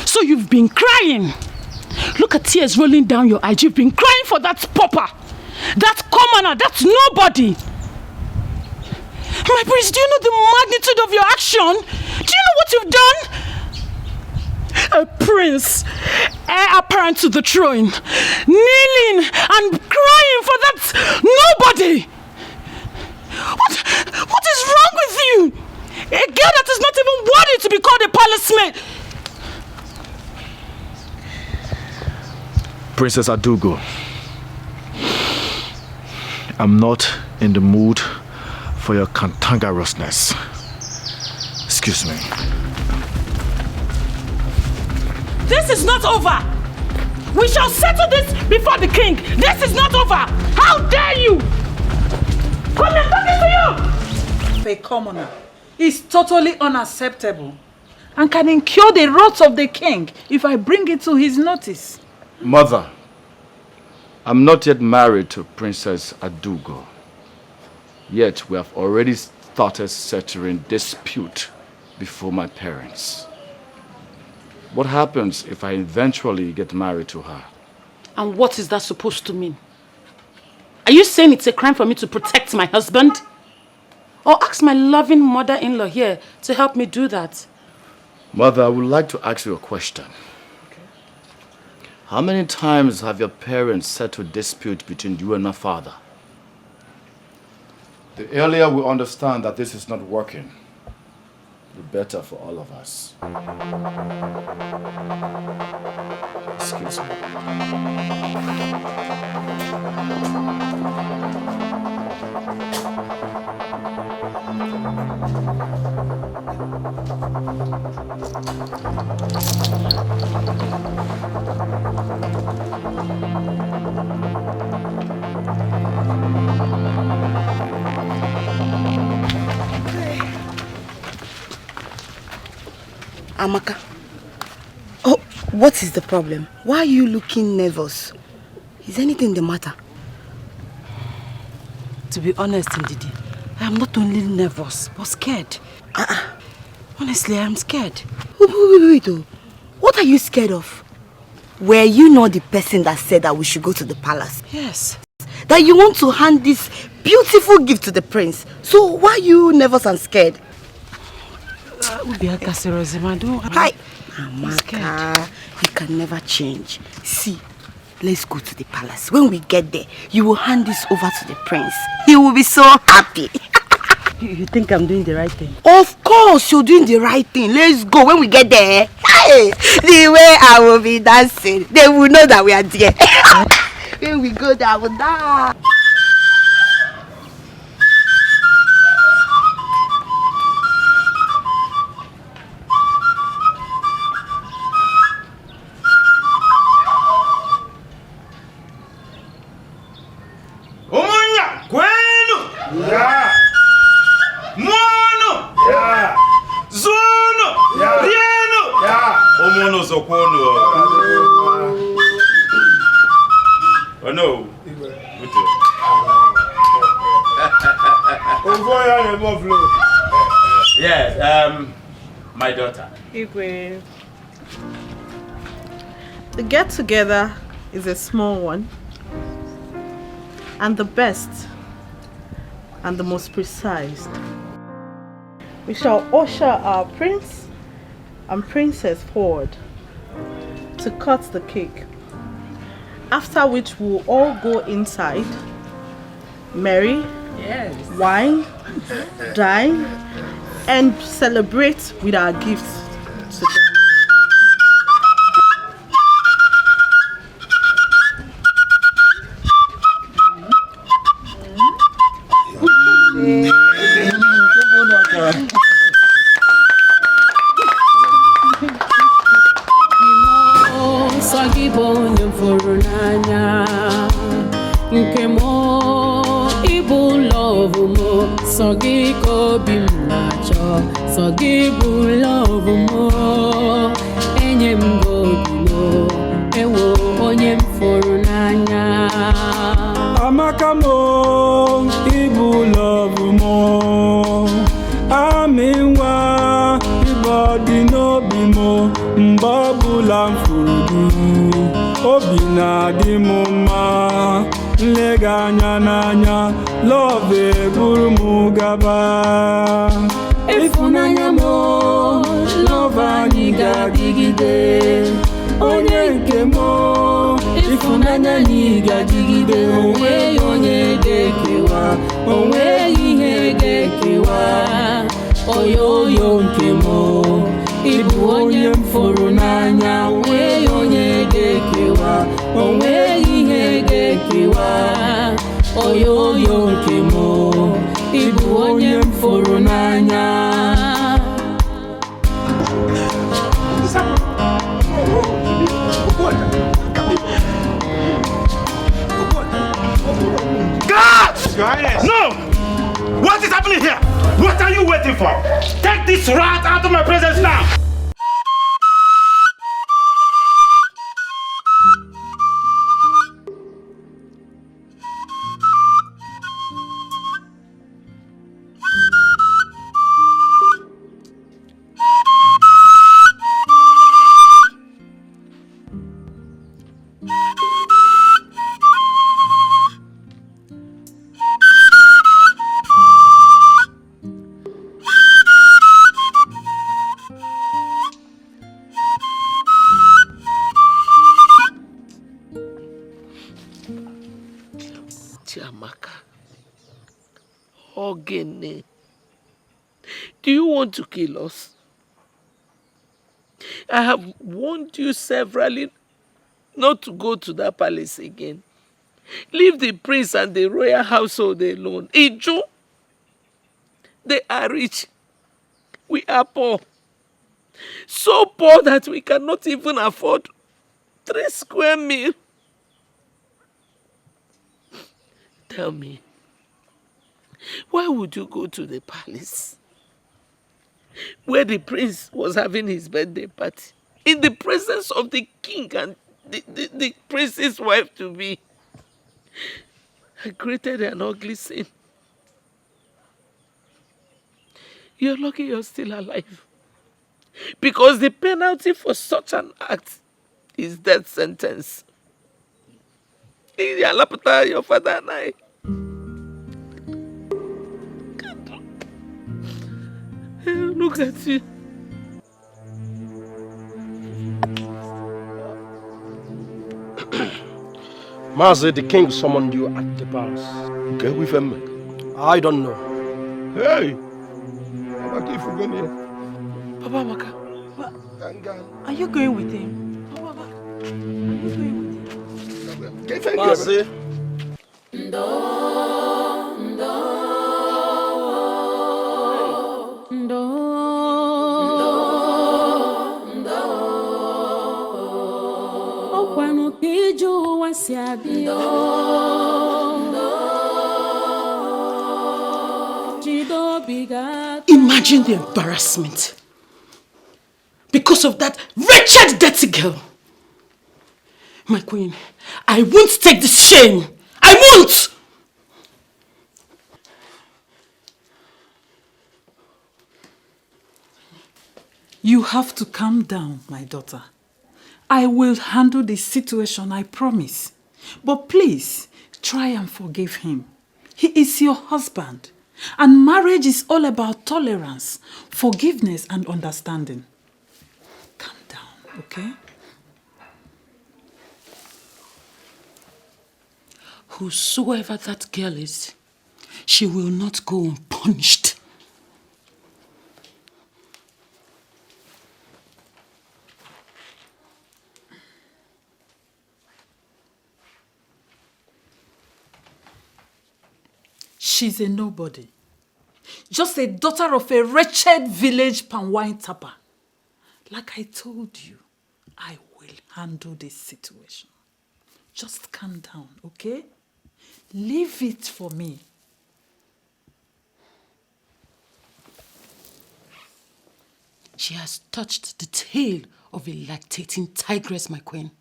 So you've been crying. Look at tears rolling down your eyes. You've been crying for that pauper, that commoner, that nobody. My prince, do you know the magnitude of your action? Do you know what you've done? A prince, heir apparent to the throne, kneeling and crying for that nobody. What is wrong with you? A girl that is not even worthy to be called a palace maid.
Princess Adogo, I'm not in the mood for your cantankerousness. Excuse me.
This is not over. We shall settle this before the king. This is not over. How dare you? Come here, talking to you.
A commoner is totally unacceptable and can incur the wrath of the king if I bring it to his notice.
Mother, I'm not yet married to Princess Adogo. Yet we have already started settling dispute before my parents. What happens if I eventually get married to her?
And what is that supposed to mean? Are you saying it's a crime for me to protect my husband? Or ask my loving mother-in-law here to help me do that?
Mother, I would like to ask you a question. How many times have your parents settled dispute between you and my father? The earlier we understand that this is not working, the better for all of us. Excuse me.
Amaka, oh, what is the problem? Why are you looking nervous? Is anything the matter?
To be honest, Ndidi, I am not only nervous, but scared. Honestly, I am scared.
Wait. What are you scared of? Were you not the person that said that we should go to the palace?
Yes.
That you want to hand this beautiful gift to the prince. So why are you nervous and scared?
Hi,
Amaka, you can never change. See, let's go to the palace. When we get there, you will hand this over to the prince. He will be so happy.
You think I'm doing the right thing?
Of course, you're doing the right thing. Let's go. When we get there, hey, the way I will be dancing, they will know that we are there. When we go there, I will dance.
Yeah. Mono. Yeah. Zono. Yeah. Rieno. Yeah. Omono zokono. Oh no. Yes, my daughter.
Igwe. The get-together is a small one, and the best and the most precise. We shall usher our prince and princess forward to cut the cake, after which we'll all go inside, marry, wine, dine, and celebrate with our gifts to them.
No! What is happening here? What are you waiting for? Take this rat out of my presence now!
Do you want to kill us? I have warned you severally not to go to that palace again. Leave the prince and the royal household alone. Iju, they are rich. We are poor. So poor that we cannot even afford 3 square meals. Tell me, why would you go to the palace where the prince was having his birthday party in the presence of the king and the prince's wife to be? I created an ugly scene. You're lucky you're still alive. Because the penalty for such an act is death sentence. Your father and I. Look at you.
Mazi, the king summoned you at the palace.
Okay, with him.
I don't know.
Hey!
Papa Maka,
Are you going with him?
Mazi.
Imagine the embarrassment because of that wretched dirty girl. My queen, I won't take this shame. I won't!
You have to calm down, my daughter. I will handle the situation, I promise. But please, try and forgive him. He is your husband. And marriage is all about tolerance, forgiveness and understanding. Calm down, okay?
Whosoever that girl is, she will not go unpunished.
She's a nobody. Just a daughter of a wretched village palm wine tapper. Like I told you, I will handle this situation. Just calm down, okay? Leave it for me.
She has touched the tail of a lactating tigress, my queen.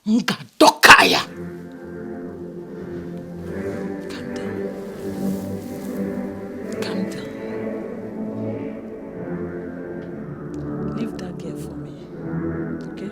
Ngadokaya!
Leave that girl for me, okay?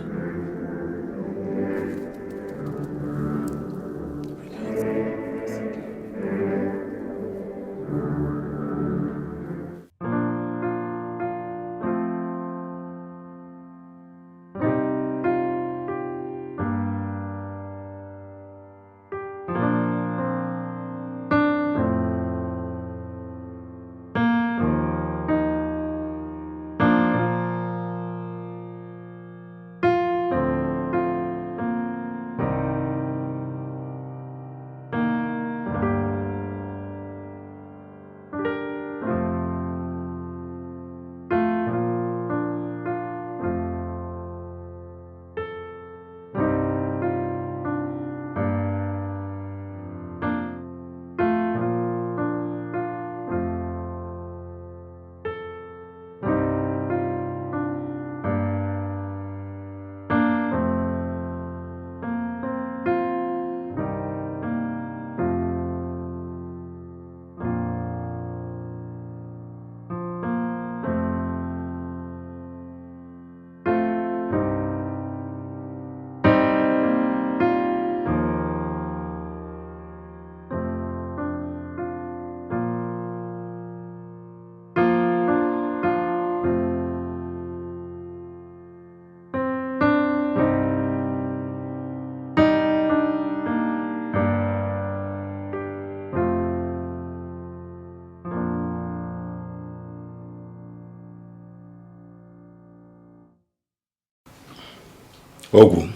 Ogu,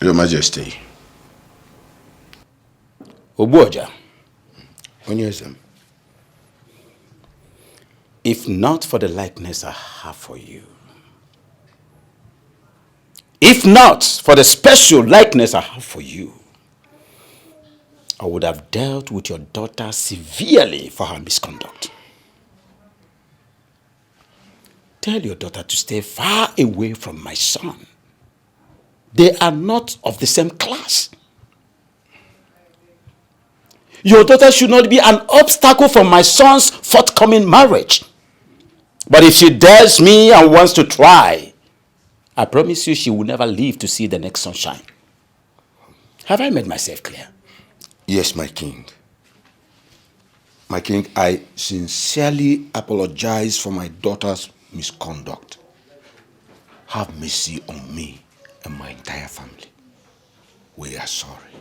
Your Majesty.
Obuoja.
Onyezem.
If not for the likeness I have for you, if not for the special likeness I have for you, I would have dealt with your daughter severely for her misconduct. Tell your daughter to stay far away from my son. They are not of the same class. Your daughter should not be an obstacle for my son's forthcoming marriage. But if she dares me and wants to try, I promise you she will never live to see the next sunshine. Have I made myself clear?
Yes, my king. My king, I sincerely apologize for my daughter's misconduct. Have mercy on me and my entire family. We are sorry.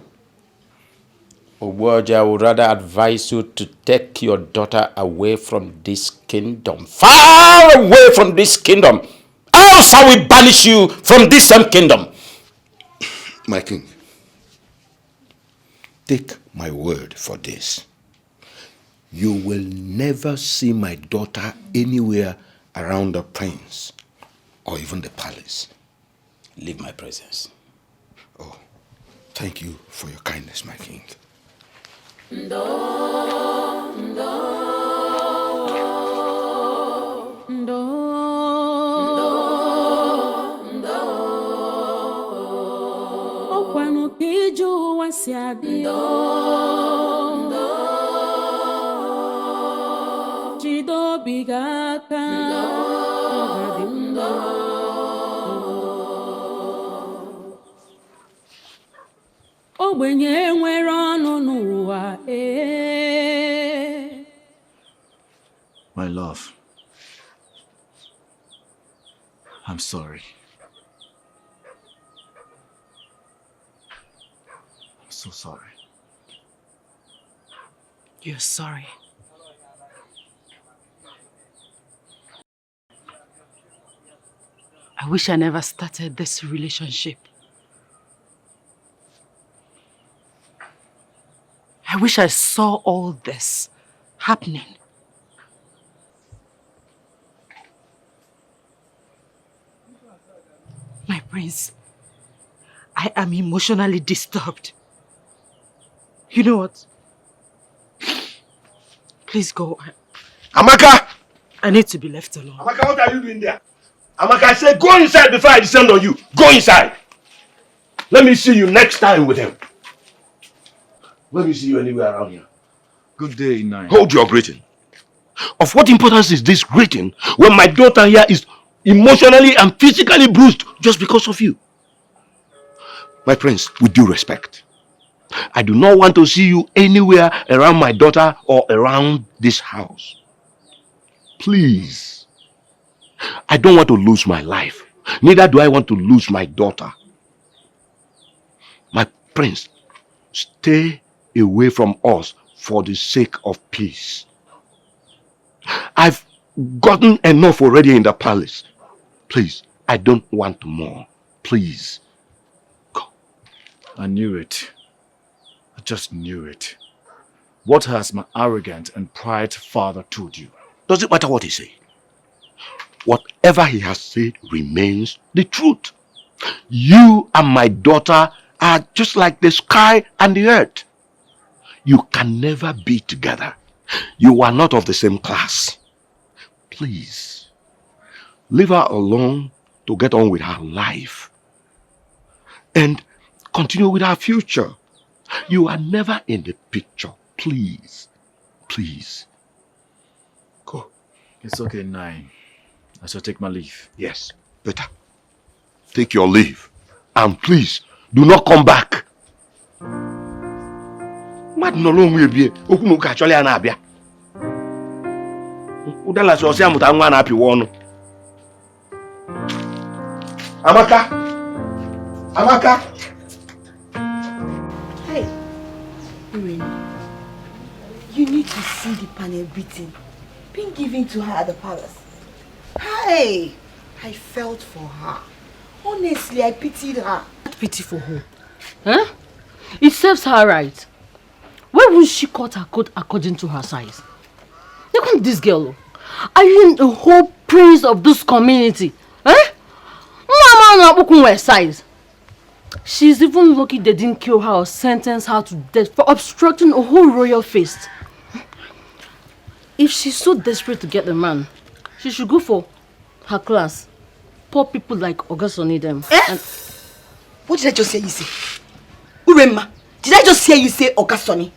Obuoja, I would rather advise you to take your daughter away from this kingdom. Far away from this kingdom. Else I will banish you from this same kingdom.
My king, take my word for this. You will never see my daughter anywhere around the prince or even the palace.
Leave my presence.
Oh, thank you for your kindness, my king.
Ogbenye nwere ọnụ n'ụwa
My love, I'm sorry. I'm so sorry.
You're sorry. I wish I never started this relationship. I wish I saw all this happening. My prince, I am emotionally disturbed. You know what? Please go.
Amaka!
I need to be left alone.
Amaka, what are you doing there? Amaka, I said go inside before I descend on you. Go inside. Let me see you next time with him. Let me see you anywhere around here.
Good day, Nine.
Hold your greeting. Of what importance is this greeting when my daughter here is emotionally and physically bruised just because of you? My prince, with due respect, I do not want to see you anywhere around my daughter or around this house. Please. I don't want to lose my life. Neither do I want to lose my daughter. My prince, stay away from us for the sake of peace. I've gotten enough already in the palace. Please, I don't want more. Please. Go.
I knew it. I just knew it. What has my arrogant and pride father told you?
Does it matter what he said? Whatever he has said remains the truth. You and my daughter are just like the sky and the earth. You can never be together. You are not of the same class. Please, leave her alone to get on with her life and continue with her future. You are never in the picture. Please, please. Go.
It's okay, Nine. I shall take my leave.
Yes, better. Take your leave. And please, do not come back. Mad no long will be. Okuno actually an abia. Udala so say amuta nwa na api wonu. Amaka. Amaka.
Hey. Irene. You need to see the panel beating being given to her at the palace. Hey, I felt for her. Honestly, I pitied her.
Pity for who? Huh? It serves her right. Why won't she cut her coat according to her size? Look at this girl. Are you in the whole prince of this community? Eh? Mama size. She's even lucky they didn't kill her or sentence her to death for obstructing a whole royal feast. If she's so desperate to get the man, she should go for her class. Poor people like Ogasoni them.
Eh? What did I just hear you say? Urema, did I just hear you say Ogasoni?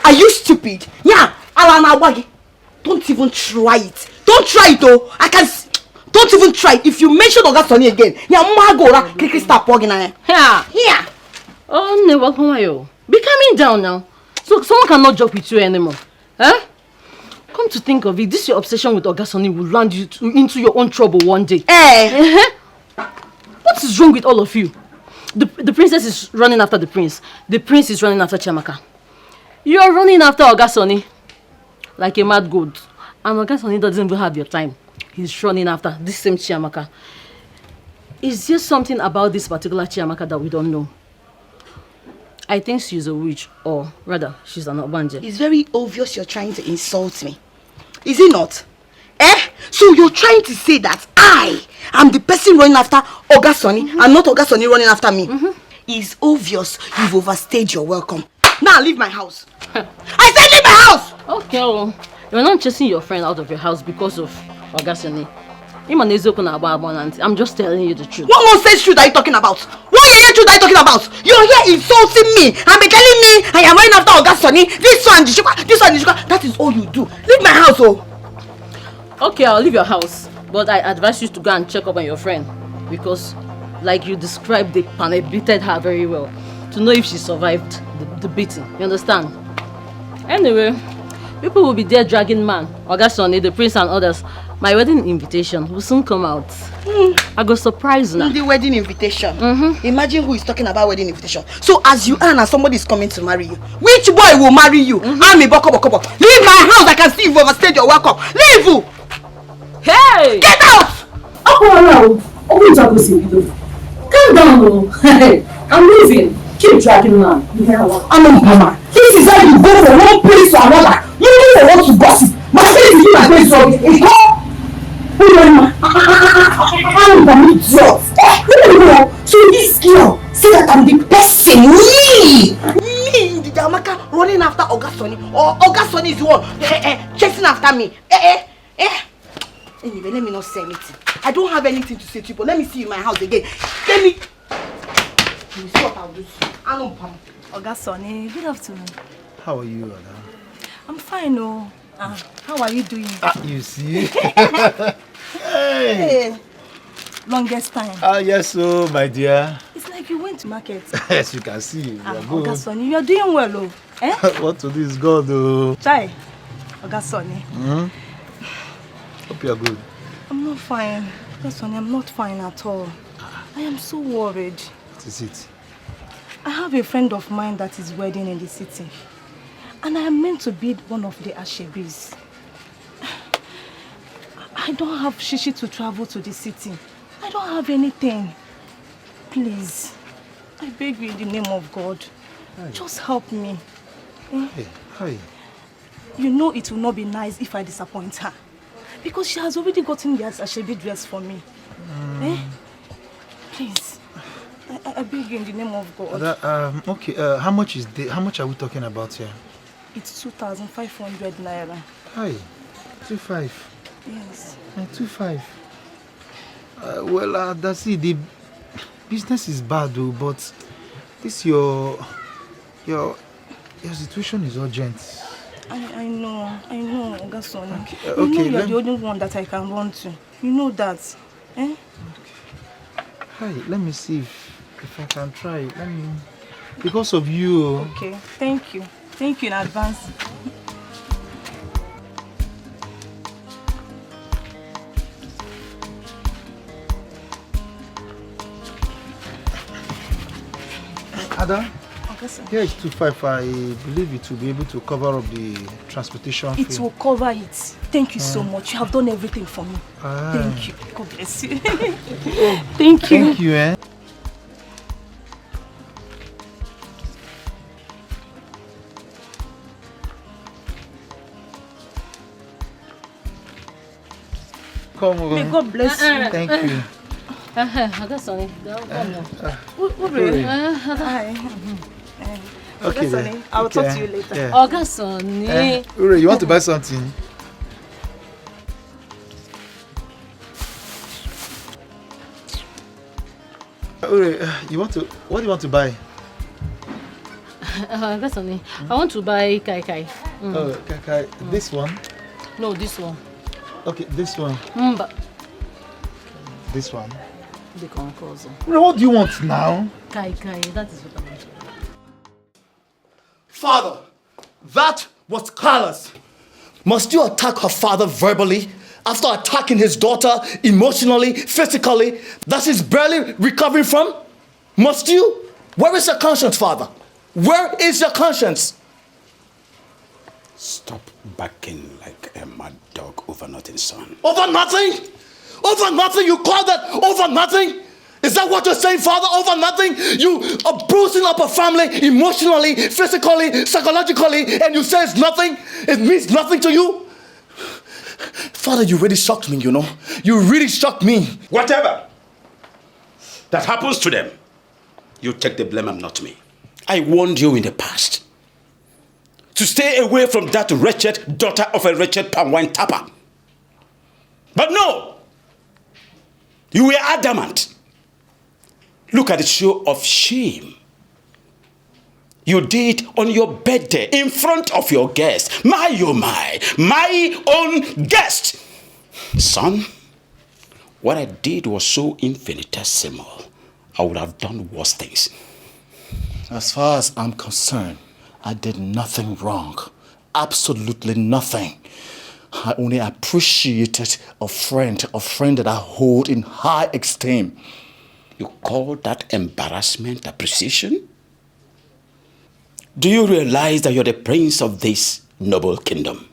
Are you stupid? Yeah, Alana Wagi. Don't even try it. Don't try it though. Don't even try. If you mention Ogasoni again, yeah, Magora, Kiki stop walking on.
Here. Oh, no, welcome you. Be calming down now. So someone cannot joke with you anymore. Huh? Come to think of it, this your obsession with Ogasoni will land you into your own trouble one day. What is wrong with all of you? The princess is running after the prince. The prince is running after Chiamaka. You are running after Ogasoni like a mad goat. And Ogasoni doesn't even have your time. He's running after this same Chiamaka. Is there something about this particular Chiamaka that we don't know? I think she's a witch, or rather, she's an Obanje.
It's very obvious you're trying to insult me. Is it not? So you're trying to say that I am the person running after Ogasoni and not Ogasoni running after me? It's obvious you've overstayed your welcome. Now leave my house. I said leave my house!
Okay, well, you're not chasing your friend out of your house because of Ogasoni. I'm just telling you the truth.
What nonsense truth are you talking about? What truth are you talking about? You're here insulting me and be telling me I am running after Ogasoni. This one, this one. That is all you do. Leave my house, oh.
Okay, I'll leave your house. But I advise you to go and check up on your friend. Because, like you described, they beated her very well. To know if she survived the beating. You understand? Anyway, people will be there dragging man, Ogasoni, the prince and others. My wedding invitation will soon come out. I go surprise now.
The wedding invitation? Imagine who is talking about wedding invitation. So as you are now, somebody is coming to marry you. Which boy will marry you? I'm a boko. Leave my house. I can see you've overstayed your welcome. Leave!
Hey!
Get out!
Calm down. I'm leaving. Keep dragging man.
This is how you go from one place to another. You don't want to gossip. My face is in my face, so it's all. I'm an idiot. So this girl say that I'm the person. Me, the Jamaica running after Ogasoni, or Ogasoni is the one chasing after me. Anyway, let me not say anything. I don't have anything to say to you, but let me see you in my house again. Let me. You see what I'll do? I don't pam.
Ogasoni, good afternoon.
How are you, Ada?
I'm fine, oh. How are you doing?
You see?
Hey. Longest time.
Yes, so my dear.
It's like you went to market.
Yes, you can see. You are good.
Ogasoni, you are doing well, oh.
What to do is God, oh.
Chai, Ogasoni.
Hope you are good.
I'm not fine. Ogasoni, I'm not fine at all. I am so worried.
What is it?
I have a friend of mine that is wedding in the city. And I am meant to be one of the ashebis. I don't have shishi to travel to the city. I don't have anything. Please, I beg you in the name of God.
Hi.
Just help me.
Hey, hi.
You know it will not be nice if I disappoint her. Because she has already gotten the ashebi dress for me. Please, I beg you in the name of God.
Okay, how much are we talking about here?
It's 2,500 naira.
Hi, 2.5.
Yes.
2.5. Well, that's it. The business is bad, though, but this your situation is urgent.
I know, Ogasoni.
Okay,
you know you're the only one that I can run to. You know that. Okay.
Hi, let me see if I can try. Because of you.
Okay, thank you. Thank you in advance.
Ada,
Okay, sir.
here is 2.5. I believe it will be able to cover up the transportation fee.
It will cover it. Thank you so much. You have done everything for me. Thank you. God bless you. Thank you.
Thank you, Come on.
May God bless you.
Thank you.
Sonny.
Okay,
Sonny. I will talk to you later.
Yeah.
Sonny.
Ure, you want to buy something? Ure, what do you want to buy?
Sonny. I want to buy kai kai.
Oh, kai kai. This one?
No, this one.
Okay, this one.
But
this one.
the concourse.
What do you want now?
Kai kai, that is what I want.
Father, that was callous. Must you attack her father verbally after attacking his daughter emotionally, physically, that she's barely recovering from? Must you? Where is your conscience, Father? Where is your conscience?
Stop barking like a mad dog over nothing, son.
Over nothing? Over nothing? You call that over nothing? Is that what you're saying, Father? Over nothing? You are bruising up a family emotionally, physically, psychologically, and you say it's nothing? It means nothing to you? Father, you really shocked me, you know. You really shocked me.
Whatever that happens to them, you take the blame and not me. I warned you in the past to stay away from that wretched daughter of a wretched palm wine tapper. But no, you were adamant. Look at the show of shame you did on your birthday in front of your guests. My own guest. Son, what I did was so infinitesimal. I would have done worse things.
As far as I'm concerned, I did nothing wrong. Absolutely nothing. I only appreciated a friend that I hold in high esteem.
You call that embarrassment appreciation? Do you realize that you're the prince of this noble kingdom?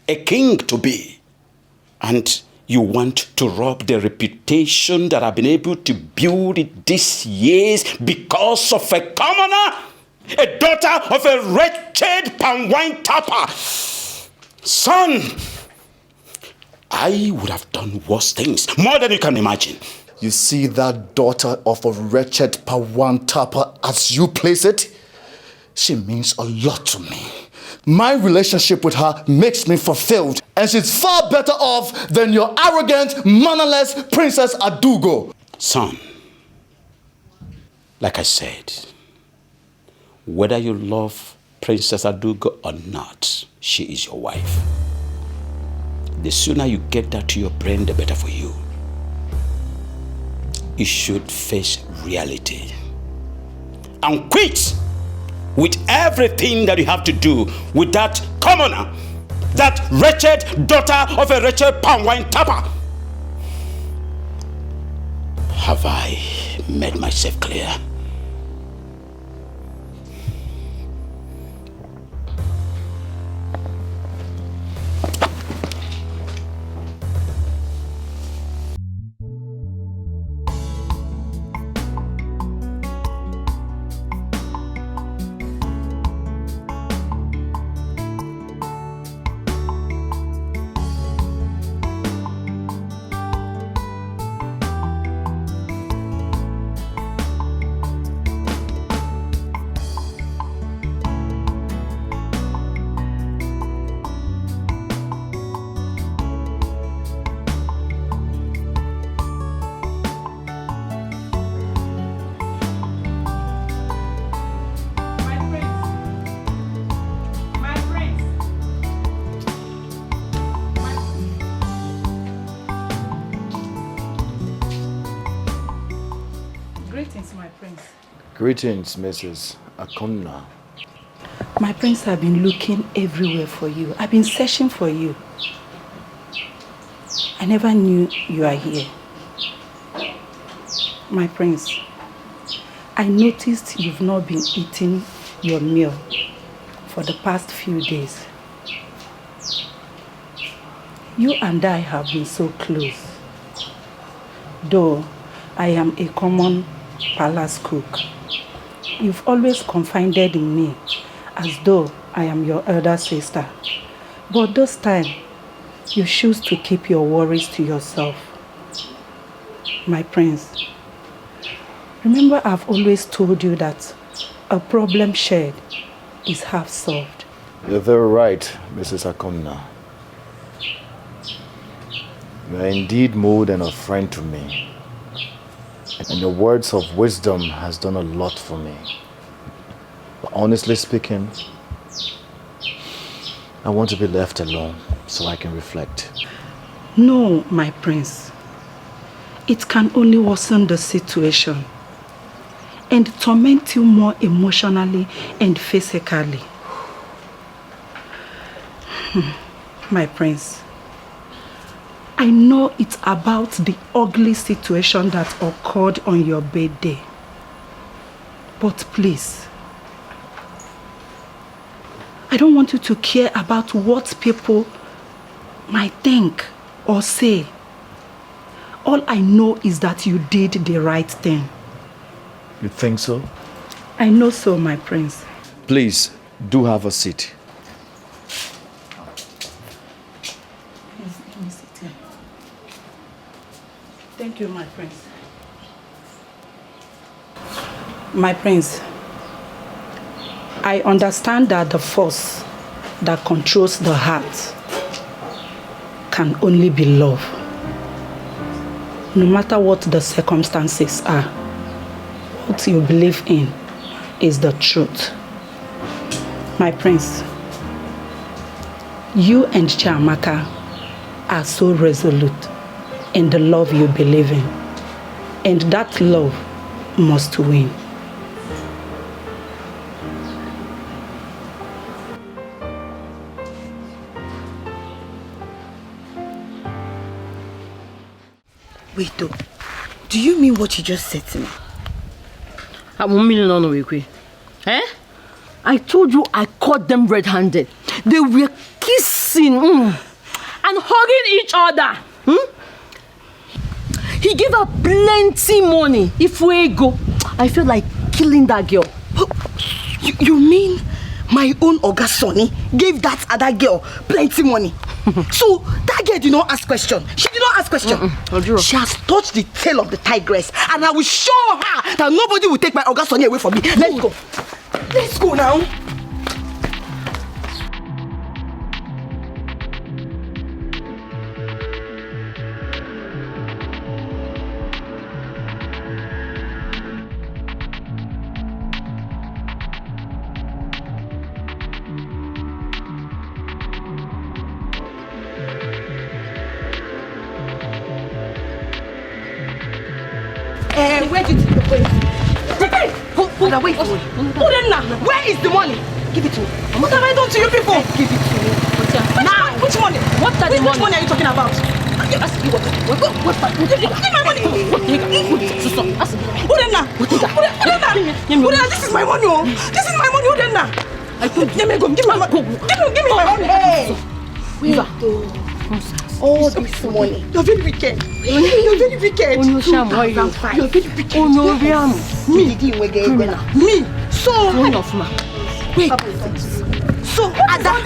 A king to be. And you want to rob the reputation that I've been able to build these years because of a commoner? A daughter of a wretched palm wine tapper? Son, I would have done worse things, more than you can imagine.
You see that daughter of a wretched palm wine tapper, as you place it? She means a lot to me. My relationship with her makes me fulfilled, and she's far better off than your arrogant, mannerless Princess Adugo.
Son, like I said, whether you love Princess Adugo or not, she is your wife. The sooner you get that to your brain, the better for you. You should face reality and quit with everything that you have to do with that commoner, that wretched daughter of a wretched palm wine tapper. Have I made myself clear?
Greetings, Mrs. Akonna.
My prince, have been looking everywhere for you. I've been searching for you. I never knew you are here. My prince, I noticed you've not been eating your meal for the past few days. You and I have been so close. Though I am a common palace cook, you've always confided in me as though I am your elder sister. But this time, you choose to keep your worries to yourself. My prince, remember I've always told you that a problem shared is half solved.
You're very right, Mrs. Akonna. You are indeed more than a friend to me. And your words of wisdom has done a lot for me. But honestly speaking, I want to be left alone so I can reflect.
No, my prince. It can only worsen the situation and torment you more emotionally and physically. My prince, I know it's about the ugly situation that occurred on your birthday. But please, I don't want you to care about what people might think or say. All I know is that you did the right thing.
You think so?
I know so, my prince.
Please, do have a seat.
Let me sit here. Thank you, my prince. My prince, I understand that the force that controls the heart can only be love. No matter what the circumstances are, what you believe in is the truth. My prince, you and Chiamaka are so resolute in the love you believe in, and that love must win.
Wait though, do you mean what you just said to me?
Eh? I told you I caught them red-handed. They were kissing and hugging each other. He gave her plenty money. If we go, I feel like killing that girl.
You mean my own Oga Sonny gave that other girl plenty money? So that girl did not ask question. She did not ask question. She has touched the tail of the tigress, and I will show her that nobody will take my Oga Sonny away from me. Let's go. Let's go now. Where did you go? Wait. Where is the money? Give it to me. What have I done to you people? Give it to me. Now, which money? What are the money? Which money are you talking about? Give my money. This is my money. This is my money. Give me my money. Hey. Wait. All this money. You're very wicked. You're very wicked. You're very wicked. Me. So wait. So at that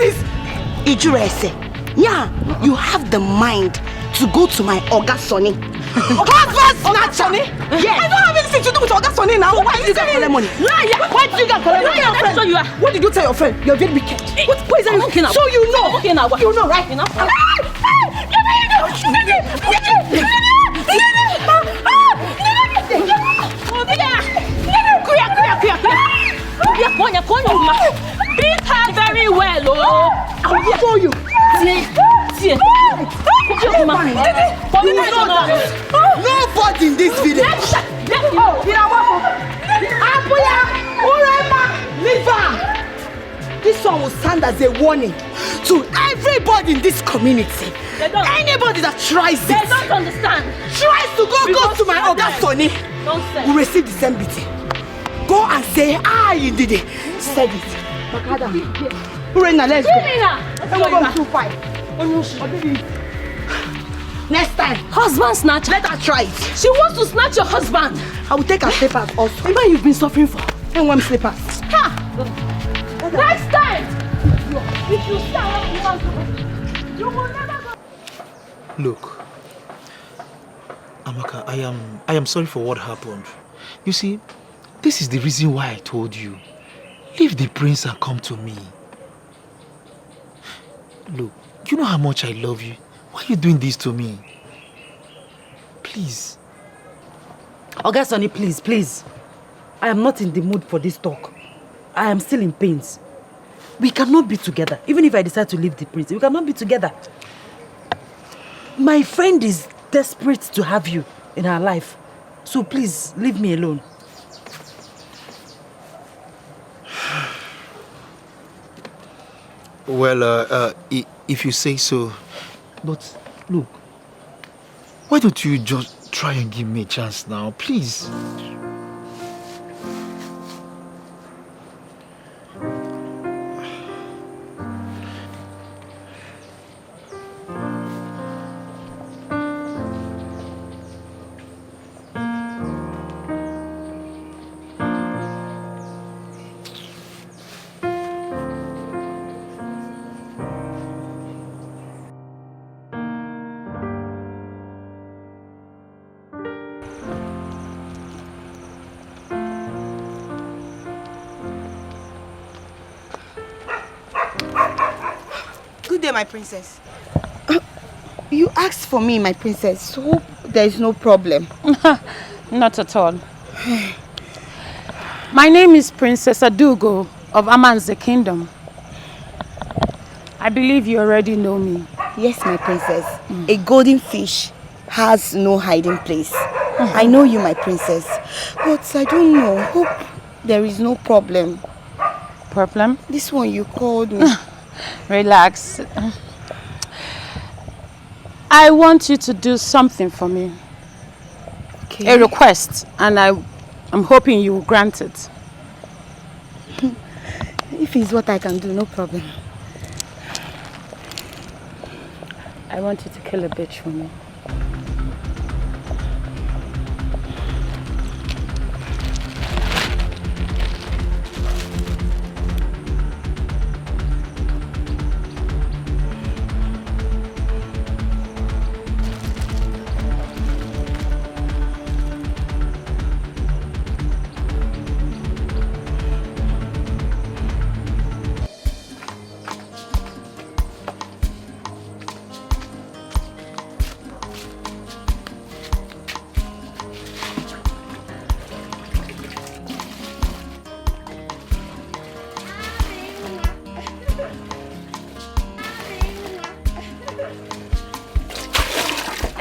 Ijurese, yeah, you have the mind to go to my Oga Sonny. Husband snatcher? Yes. I don't have anything to do with Oga Sonny now. Why did you get collect money? Liar! Why did you get collect money? What did you tell your friend? You're very wicked. What is that? So you know. You know, right?
Beat her very well, oh!
I'll show you. Nobody in this village. This one will stand as a warning to everybody in this community. Anybody that tries it,
they don't understand.
Tries to go to my Oga Sonny, will receive the same beating. Go and say, I did it. Said it. Urena, let's go. Next time,
husband snatch.
Let her try it.
She wants to snatch your husband.
I will take her slippers also.
The man you've been suffering for.
And one slippers.
Ha! Next time, if you start, you will never go.
Look, Amaka, I am sorry for what happened. You see, this is the reason why I told you. Leave the prince and come to me. Look, you know how much I love you. Why are you doing this to me? Please.
Oga Sonny, please. I am not in the mood for this talk. I am still in pains. We cannot be together. Even if I decide to leave the prince, we cannot be together. My friend is desperate to have you in her life. So please, leave me alone.
Well, if you say so. But look, why don't you just try and give me a chance now, please?
Good day, my princess. You asked for me, my princess, so there is no problem.
Not at all. My name is Princess Adugo of Amanze Kingdom. I believe you already know me.
Yes, my princess. A golden fish has no hiding place. I know you, my princess, but I don't know. Hope there is no problem.
Problem?
This one you called me.
Relax. I want you to do something for me.
Okay.
A request, and I'm hoping you will grant it.
If it's what I can do, no problem.
I want you to kill a bitch for me.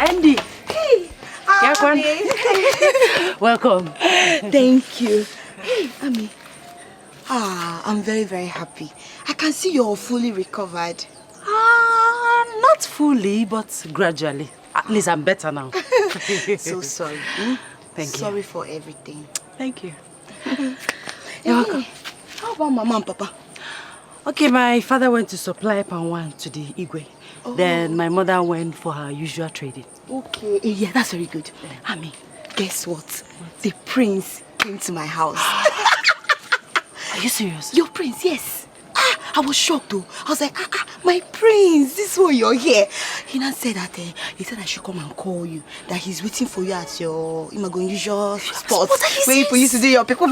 Andy!
Hey!
Welcome.
Thank you. Hey, Ami. I'm very, very happy. I can see you're fully recovered.
Not fully, but gradually. At least I'm better now.
So sorry.
Thank you.
Sorry for everything.
Thank you.
You're welcome. How about Mama and Papa?
Okay, my father went to supply palm wine to the Igwe.
Oh.
Then my mother went for her usual trading.
Okay. Yeah, that's very good. Ami, guess what? The prince came to my house.
Are you serious?
Your prince, yes. I was shocked though. I was like, my prince, this is why you're here. He now said that he said I should come and call you. That he's waiting for you at your usual spot. Waiting for you to do your peko.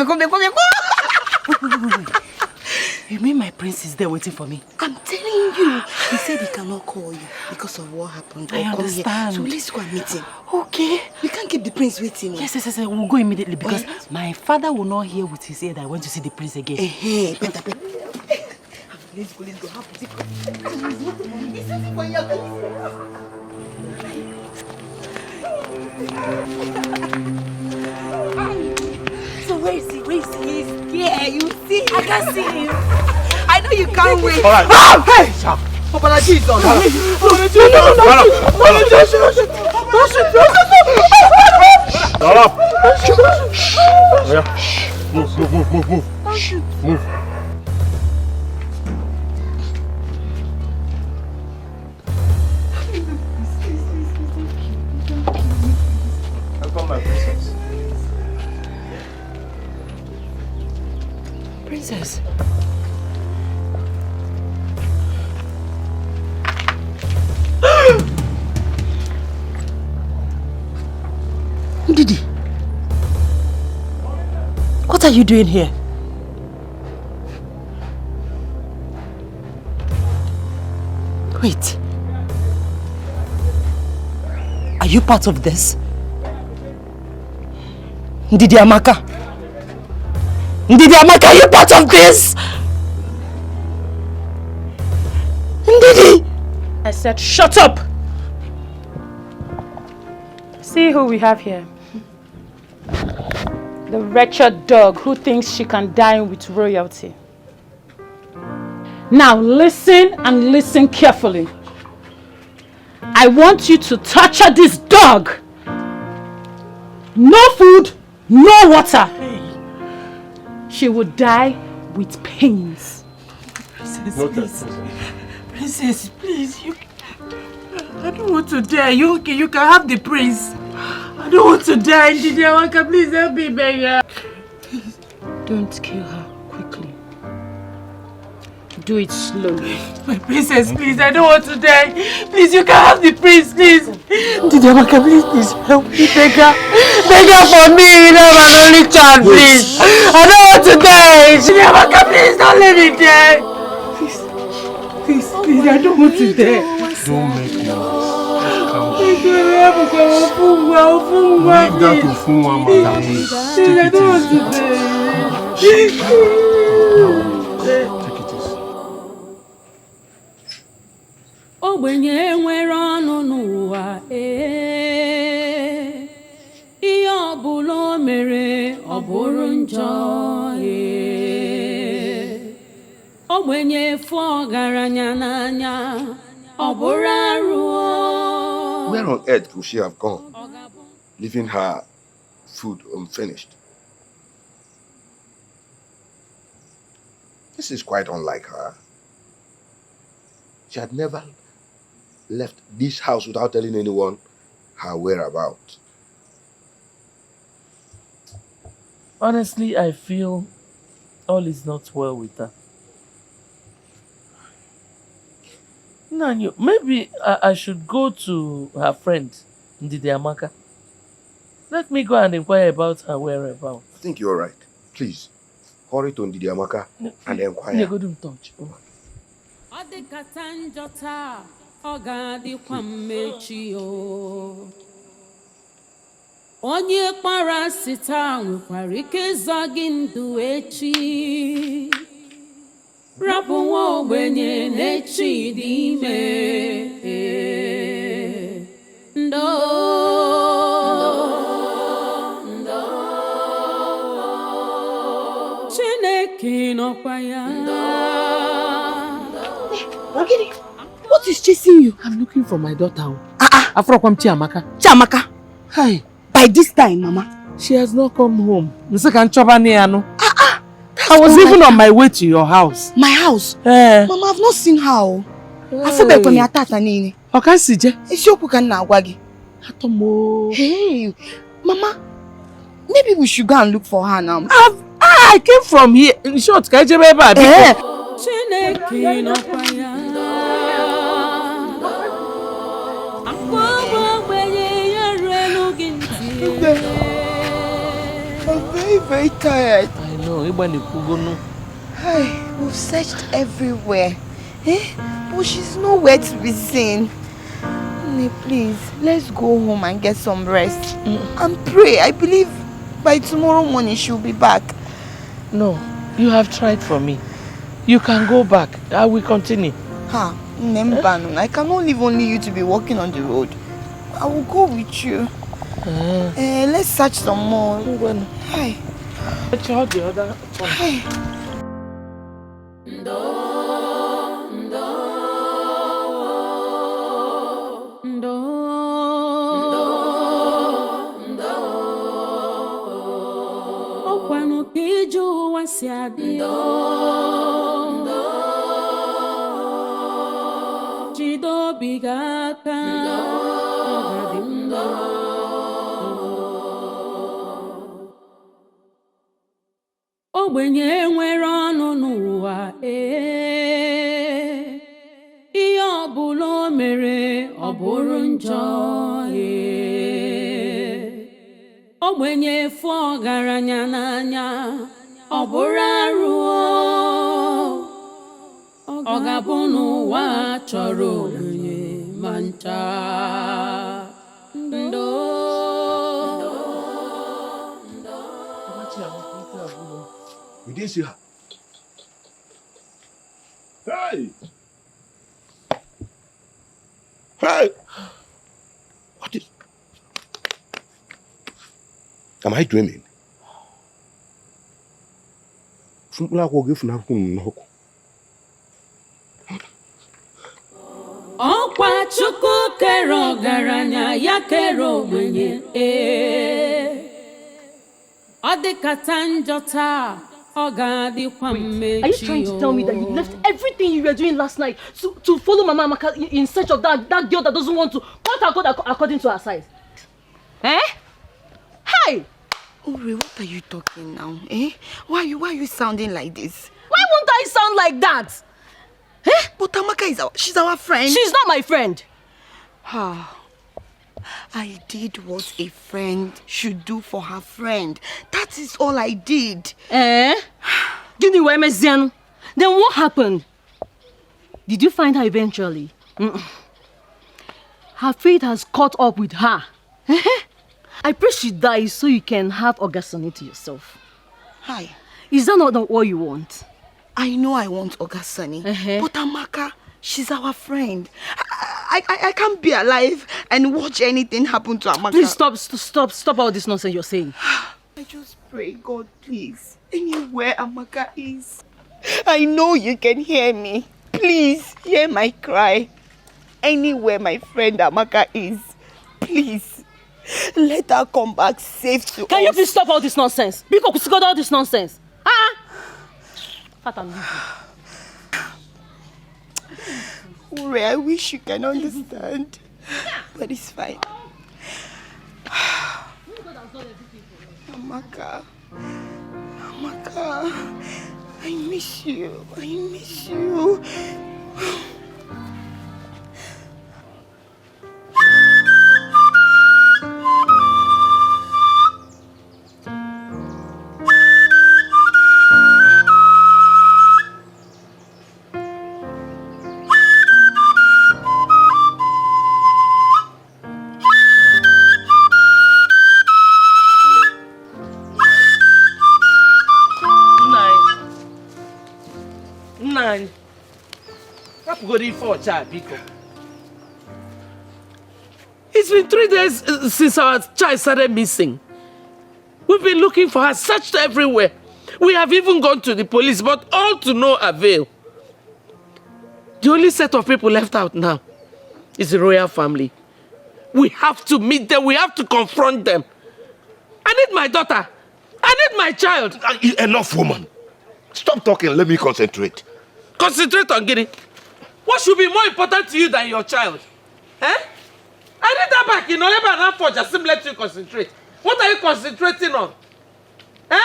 Wait. You mean my prince is there waiting for me?
I'm telling you. He said he cannot call you because of what happened.
I understand.
So let's go and meet him.
Okay.
We can't keep the prince waiting.
Yes. We'll go immediately because my father will not hear with his ear that I went to see the prince again.
Better. Let's go. So where is he? He's here. You see? I can see him. I know you can't wait.
All right.
Hey! Papa, Jesus.
Move. Welcome, my princess.
Princess. Ndidi, what are you doing here? Wait. Are you part of this? Ndidi Amaka? Ndidi Amaka, are you part of this? Ndidi!
I said shut up! See who we have here. The wretched dog who thinks she can dine with royalty. Now listen and listen carefully. I want you to torture this dog. No food, no water. She will die with pains.
Princess, please. Princess, please. I don't want to die. You can have the prince. I don't want to die. Ndidi Amaka, please help me, beggar.
Don't kill her quickly. Do it slowly.
My princess, please, I don't want to die. Please, you can have the prince, please.
Ndidi Amaka, please help me, beggar. Beggar for me, you know I'm an only child, please. I don't want to die.
Ndidi Amaka, please, don't let me die. Please, I don't want to die.
Don't make noise.
Leave that to Funwa, madam. Take it easy.
Ogbenye nwere ọnụ n'ụwa ihe ọbụla o mere ọ bụrụ njọ ogbenye fụ ọgaranya n'anya ọ bụrụ arụ.
Where on earth could she have gone, leaving her food unfinished? This is quite unlike her. She had never left this house without telling anyone her whereabouts.
Honestly, I feel all is not well with her. Nanyo, maybe I should go to her friend, Ndidi Amaka. Let me go and inquire about her whereabouts.
I think you're right. Please, hurry to Ndidi Amaka and inquire.
Go to touch.
Ọ dịkata njọ taa, ọ ga-adịkwa mmechi o. Onye kpara asị taa nwekwara ike ịzọ gị ndụ echi. Rapụ nwa ogbenye n'echi dị ime. Chineke nọkwa ya.
Ogidi, what is chasing you?
I'm looking for my daughter. Afrokwam Chiamaka.
Chiamaka?
Hi.
By this time, Mama.
She has not come home. I was even on my way to your house.
My house? Mama, I've not seen her. I feel like I'm attacking her.
Okay, Sije.
Is your cook and Nawagi? Hey, Mama. Maybe we should go and look for her now.
I came from here. In short, can you baby?
I'm very, very tired.
I know.
We've searched everywhere. But she's nowhere to be seen. Please, let's go home and get some rest. And pray. I believe by tomorrow morning she'll be back.
No, you have tried for me. You can go back. I will continue.
I cannot leave only you to be walking on the road. I will go with you. Let's search some more. Hi.
Let's hold the other one.
Hi.
Ogbenye nwere ọnụ n'ụwa ihe ọbụla o mere ọ bụrụ njọ ogbenye fụ ọgaranya n'anya ọ bụrụ arụ ọ ga-abụ n'ụwa chọrọ ogbenye ma ncha ndo.
You didn't see her? Hey! Hey! What is... Am I dreaming?
Ọkwa Chukwu kere ọgaranya ya kere ogbenye ọ dịkata njọ taa ọ ga-adịkwa mmechi.
Are you trying to tell me that you left everything you were doing last night to follow Mama Amaka in search of that girl that doesn't want to cut her code according to her size? Eh? Hey!
Uri, what are you talking now? Eh? Why are you sounding like this?
Why won't I sound like that?
Eh? But Amaka she's our friend.
She's not my friend.
I did what a friend should do for her friend. That is all I did.
Eh? Then what happened? Did you find her eventually? Her fate has caught up with her. I pray she dies so you can have Ogasoni to yourself.
Hi.
Is that not what you want?
I know I want Ogasoni, but Amaka, she's our friend. I can't be alive and watch anything happen to Amaka.
Please stop all this nonsense you're saying.
I just pray, God, please. Anywhere Amaka is, I know you can hear me. Please, hear my cry. Anywhere my friend Amaka is, please, let her come back safe to us.
Can you please stop all this nonsense? Because you got all this nonsense.
Ure, I wish you can understand, but it's fine. Amaka, I miss you.
It's been 3 days since our child started missing. We've been looking for her, searched everywhere. We have even gone to the police, but all to no avail. The only set of people left out now is the royal family. We have to meet them. We have to confront them. I need my daughter. I need my child.
Enough, woman. Stop talking. Let me concentrate.
Concentrate on getting. What should be more important to you than your child? Eh? I need that back. You know, never enough for just let you concentrate. What are you concentrating on? Eh?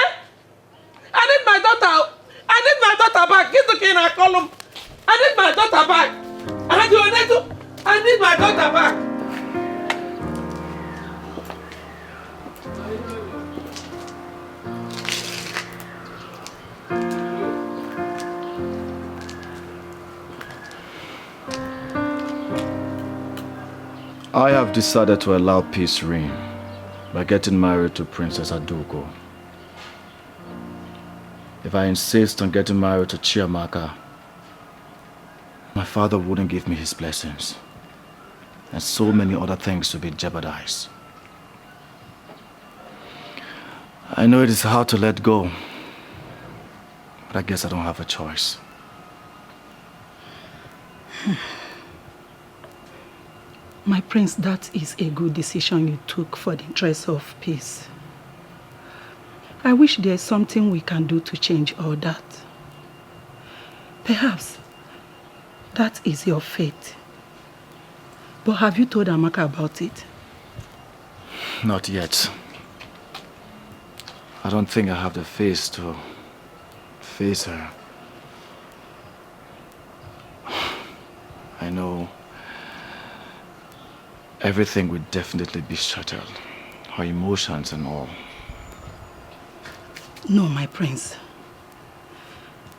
I need my daughter. I need my daughter back. Get to in a column. I need my daughter back. I need my daughter back.
I have decided to allow peace reign by getting married to Princess Adugo. If I insist on getting married to Chiamaka, my father wouldn't give me his blessings, and so many other things will be jeopardized. I know it is hard to let go, but I guess I don't have a choice.
My prince, that is a good decision you took for the interest of peace. I wish there's something we can do to change all that. Perhaps that is your fate. But have you told Amaka about it?
Not yet. I don't think I have the face to face her. I know everything will definitely be settled her emotions and all.
No, my prince.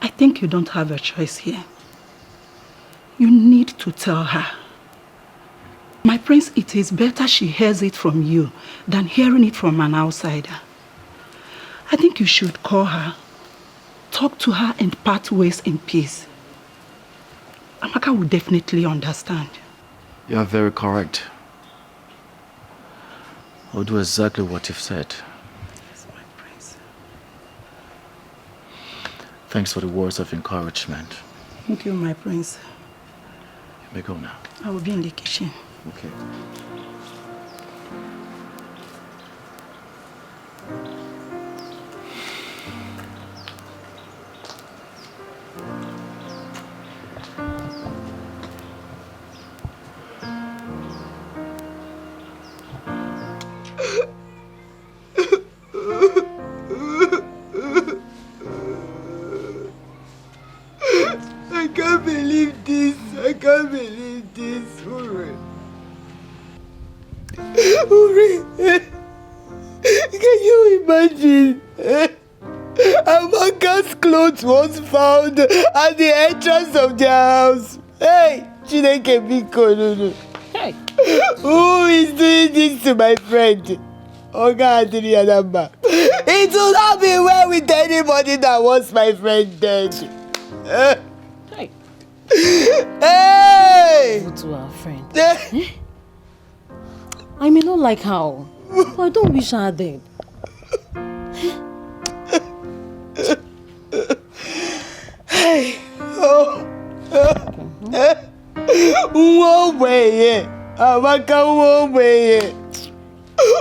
I think you don't have a choice here. You need to tell her. My prince, it is better she hears it from you than hearing it from an outsider. I think you should call her, talk to her and part ways in peace. Amaka will definitely understand.
You are very correct. I'll do exactly what you've said.
Yes, my prince.
Thanks for the words of encouragement.
Thank you, my prince.
You may go now.
I will be in the kitchen.
Okay.
I can't believe this. I can't believe this. Uri. Can you imagine? Amaka's clothes was found at the entrance of their house. Hey, Chineke Biko, no.
Hey.
Who is doing this to my friend? Oga Adrianamba. It will not be well with anybody that wants my friend dead.
Hey.
Hey!
Go to our friend. I may not like her, but I don't wish her dead.
Hey! Oh! One way, Amaka, one way.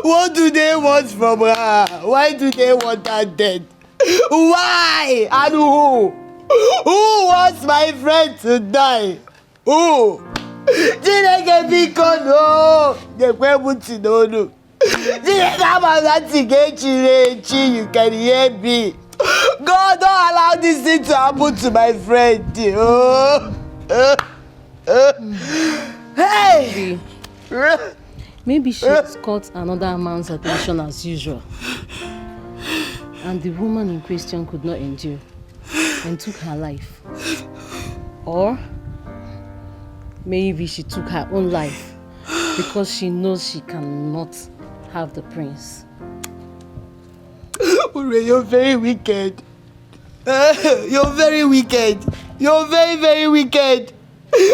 What do they want from her? Why do they want her dead? Why? And who? Who wants my friend to die? Who? Chineke biko no. Gekwebuti no no. Chineke amagati gechirechi. You can hear me. God, don't allow this thing to happen to my friend. Hey!
Maybe she has caught another man's attention as usual. And the woman in question could not endure and took her life. Or maybe she took her own life because she knows she cannot have the prince.
Ure, you're very wicked. You're very wicked. You're very, very wicked.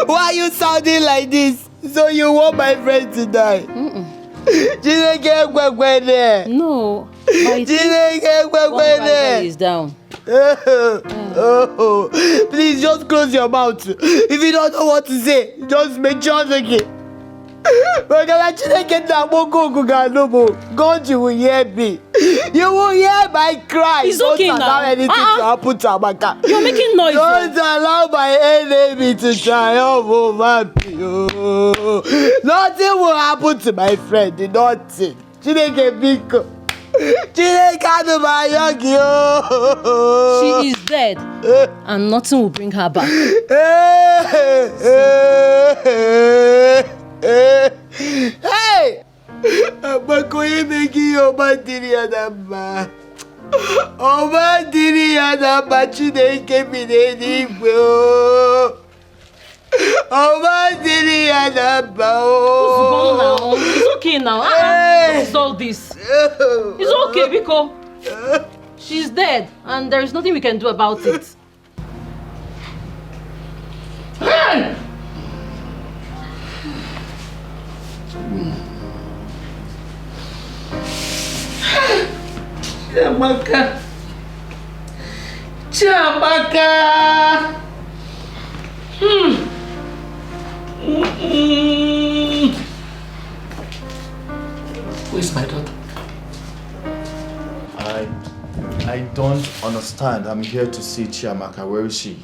Why are you sounding like this? So you want my friend to die?
No.
One
rivalry is down.
Please just close your mouth. If you don't know what to say, just make sure again. God, you will hear me. You will hear my cry.
It's okay
don't allow anything to happen to Amaka.
You're making noise.
Don't allow my enemy to triumph over me. Nothing will happen to my friend. Nothing. Chineke Biko.
She is dead, and nothing will bring her back.
Hey! Abakoye meki obadiri adamba. Obadiri adamba Chineke bineni igwe o. Obadiri adamba o.
It's okay now. What's all this? It's okay because she's dead and there's nothing we can do about it.
Chiamaka. Where's my daughter?
I don't understand. I'm here to see Chiamaka. Where is she?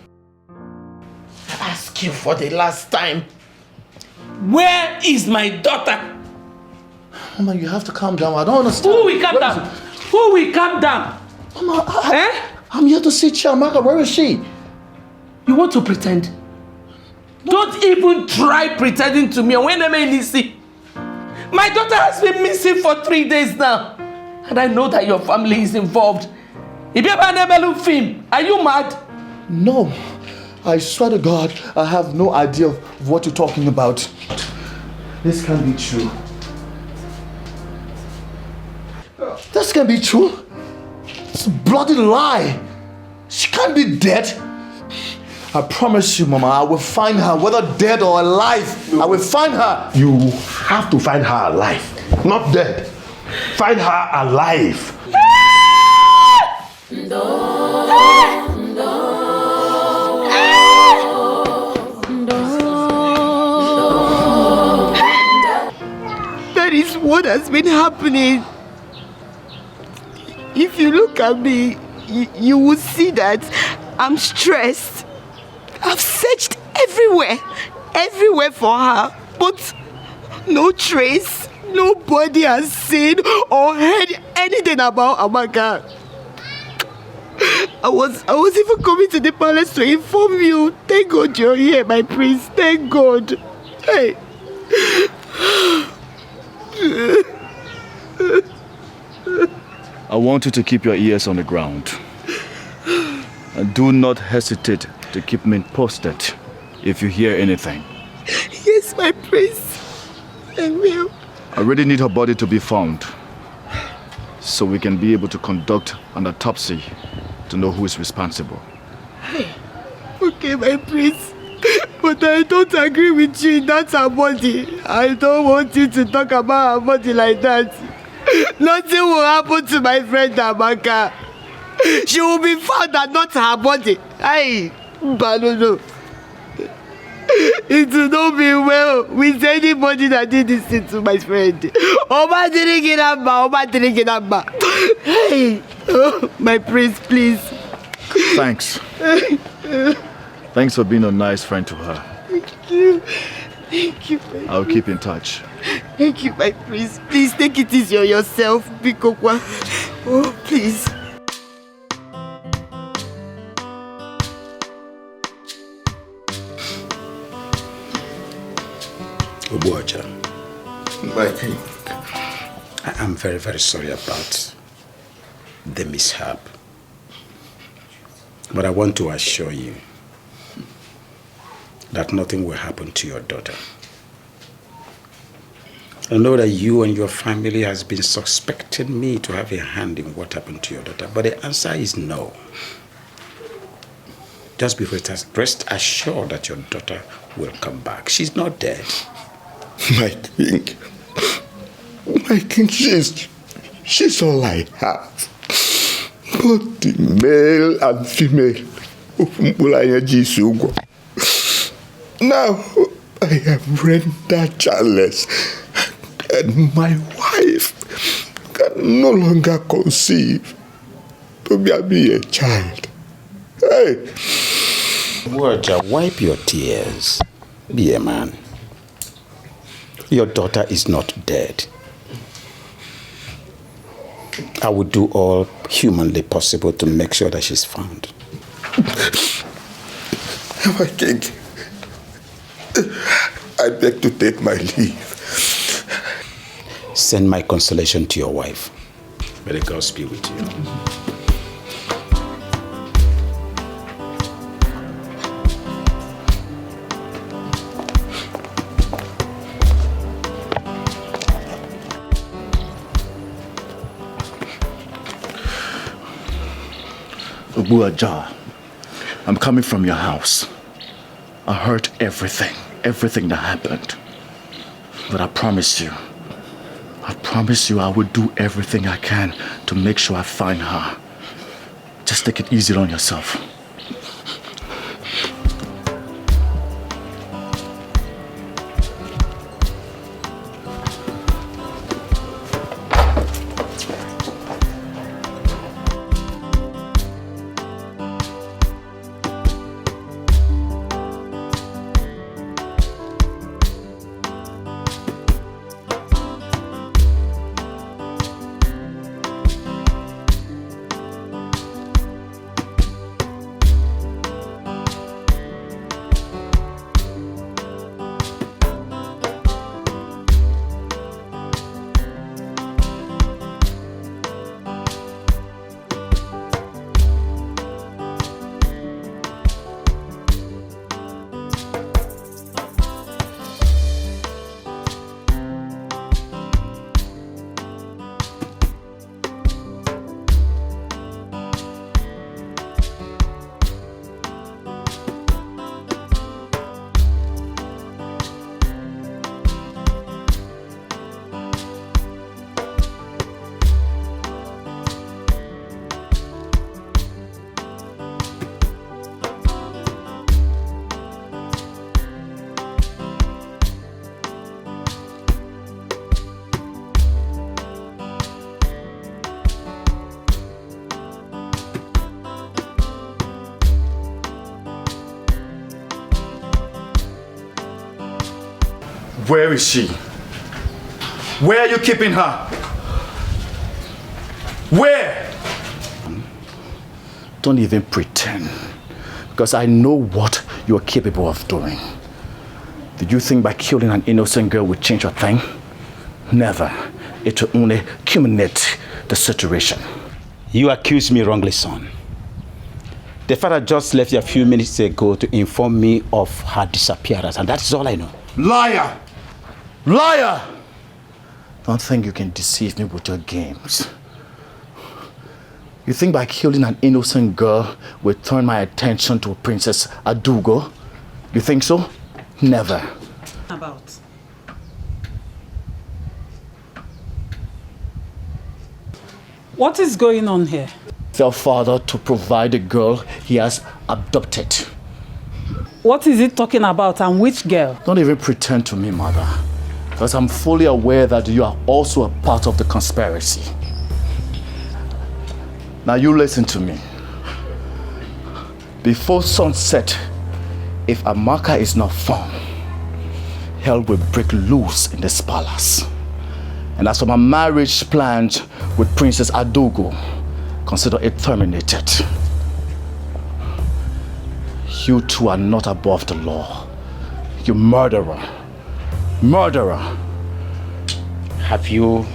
I ask you for the last time. Where is my daughter?
Mama, you have to calm down. I don't understand.
Who will calm down? Who will calm down?
Mama, I'm here to see Chiamaka. Where is she?
You want to pretend? Don't even try pretending to me. When am I see? My daughter has been missing for 3 days now. And I know that your family is involved. Are you mad?
No. I swear to God, I have no idea of what you're talking about. This can't be true. This can't be true. It's a bloody lie. She can't be dead. I promise you, Mama, I will find her, whether dead or alive. I will find her.
You have to find her alive, not dead. Find her alive.
That is what has been happening. If you look at me, you will see that I'm stressed. I've searched everywhere for her, but no trace. Nobody has seen or heard anything about Amaka. I was even coming to the palace to inform you. Thank God you're here, my prince. Thank God. Hey.
I want you to keep your ears on the ground. And do not hesitate to keep me posted if you hear anything.
Yes, my prince. I will.
I really need her body to be found, so we can be able to conduct an autopsy to know who is responsible.
Okay, my prince. But I don't agree with you. That's her body. I don't want you to talk about her body like that. Nothing will happen to my friend Amaka. She will be found and not her body. Aye, but no. It will not be well with anybody that did this thing to my friend. Oma didn't get up. Hey, oh, my prince, please.
Thanks. Thanks for being a nice friend to her.
Thank you. Thank you.
I'll keep in touch.
Thank you, my prince. Please take it easy on yourself, Bikokwa. Oh, please.
Obuaja,
My king.
I am very, very sorry about the mishap. But I want to assure you that nothing will happen to your daughter. I know that you and your family has been suspecting me to have a hand in what happened to your daughter, but the answer is no. Just before it has, rest assured that your daughter will come back. She's not dead.
My king, she's all I have. Both the male and female. Now I have rendered childless, and my wife can no longer conceive to be a child. Hey!
Waja, wipe your tears. Be a man. Your daughter is not dead. I will do all humanly possible to make sure that she's found.
My king, I beg to take my leave.
Send my consolation to your wife. May the gods be with you.
Obuaja, I'm coming from your house. I heard everything that happened. But I promise you I will do everything I can to make sure I find her. Just take it easy on yourself. Where is she? Where are you keeping her? Where? Don't even pretend, because I know what you're capable of doing. Did you think by killing an innocent girl would change a thing? Never. It will only culminate the situation.
You accuse me wrongly, son. The father just left here a few minutes ago to inform me of her disappearance, and that's all I know.
Liar! Liar! Don't think you can deceive me with your games. You think by killing an innocent girl will turn my attention to Princess Adugo? You think so? Never.
About. What is going on here?
Tell father to provide the girl he has abducted.
What is it talking about, and which girl?
Don't even pretend to me, mother. Because I'm fully aware that you are also a part of the conspiracy. Now you listen to me. Before sunset, if Amaka is not found, hell will break loose in this palace. And as for my marriage plans with Princess Adugo, consider it terminated. You two are not above the law. You murderer. Murderer.
Have you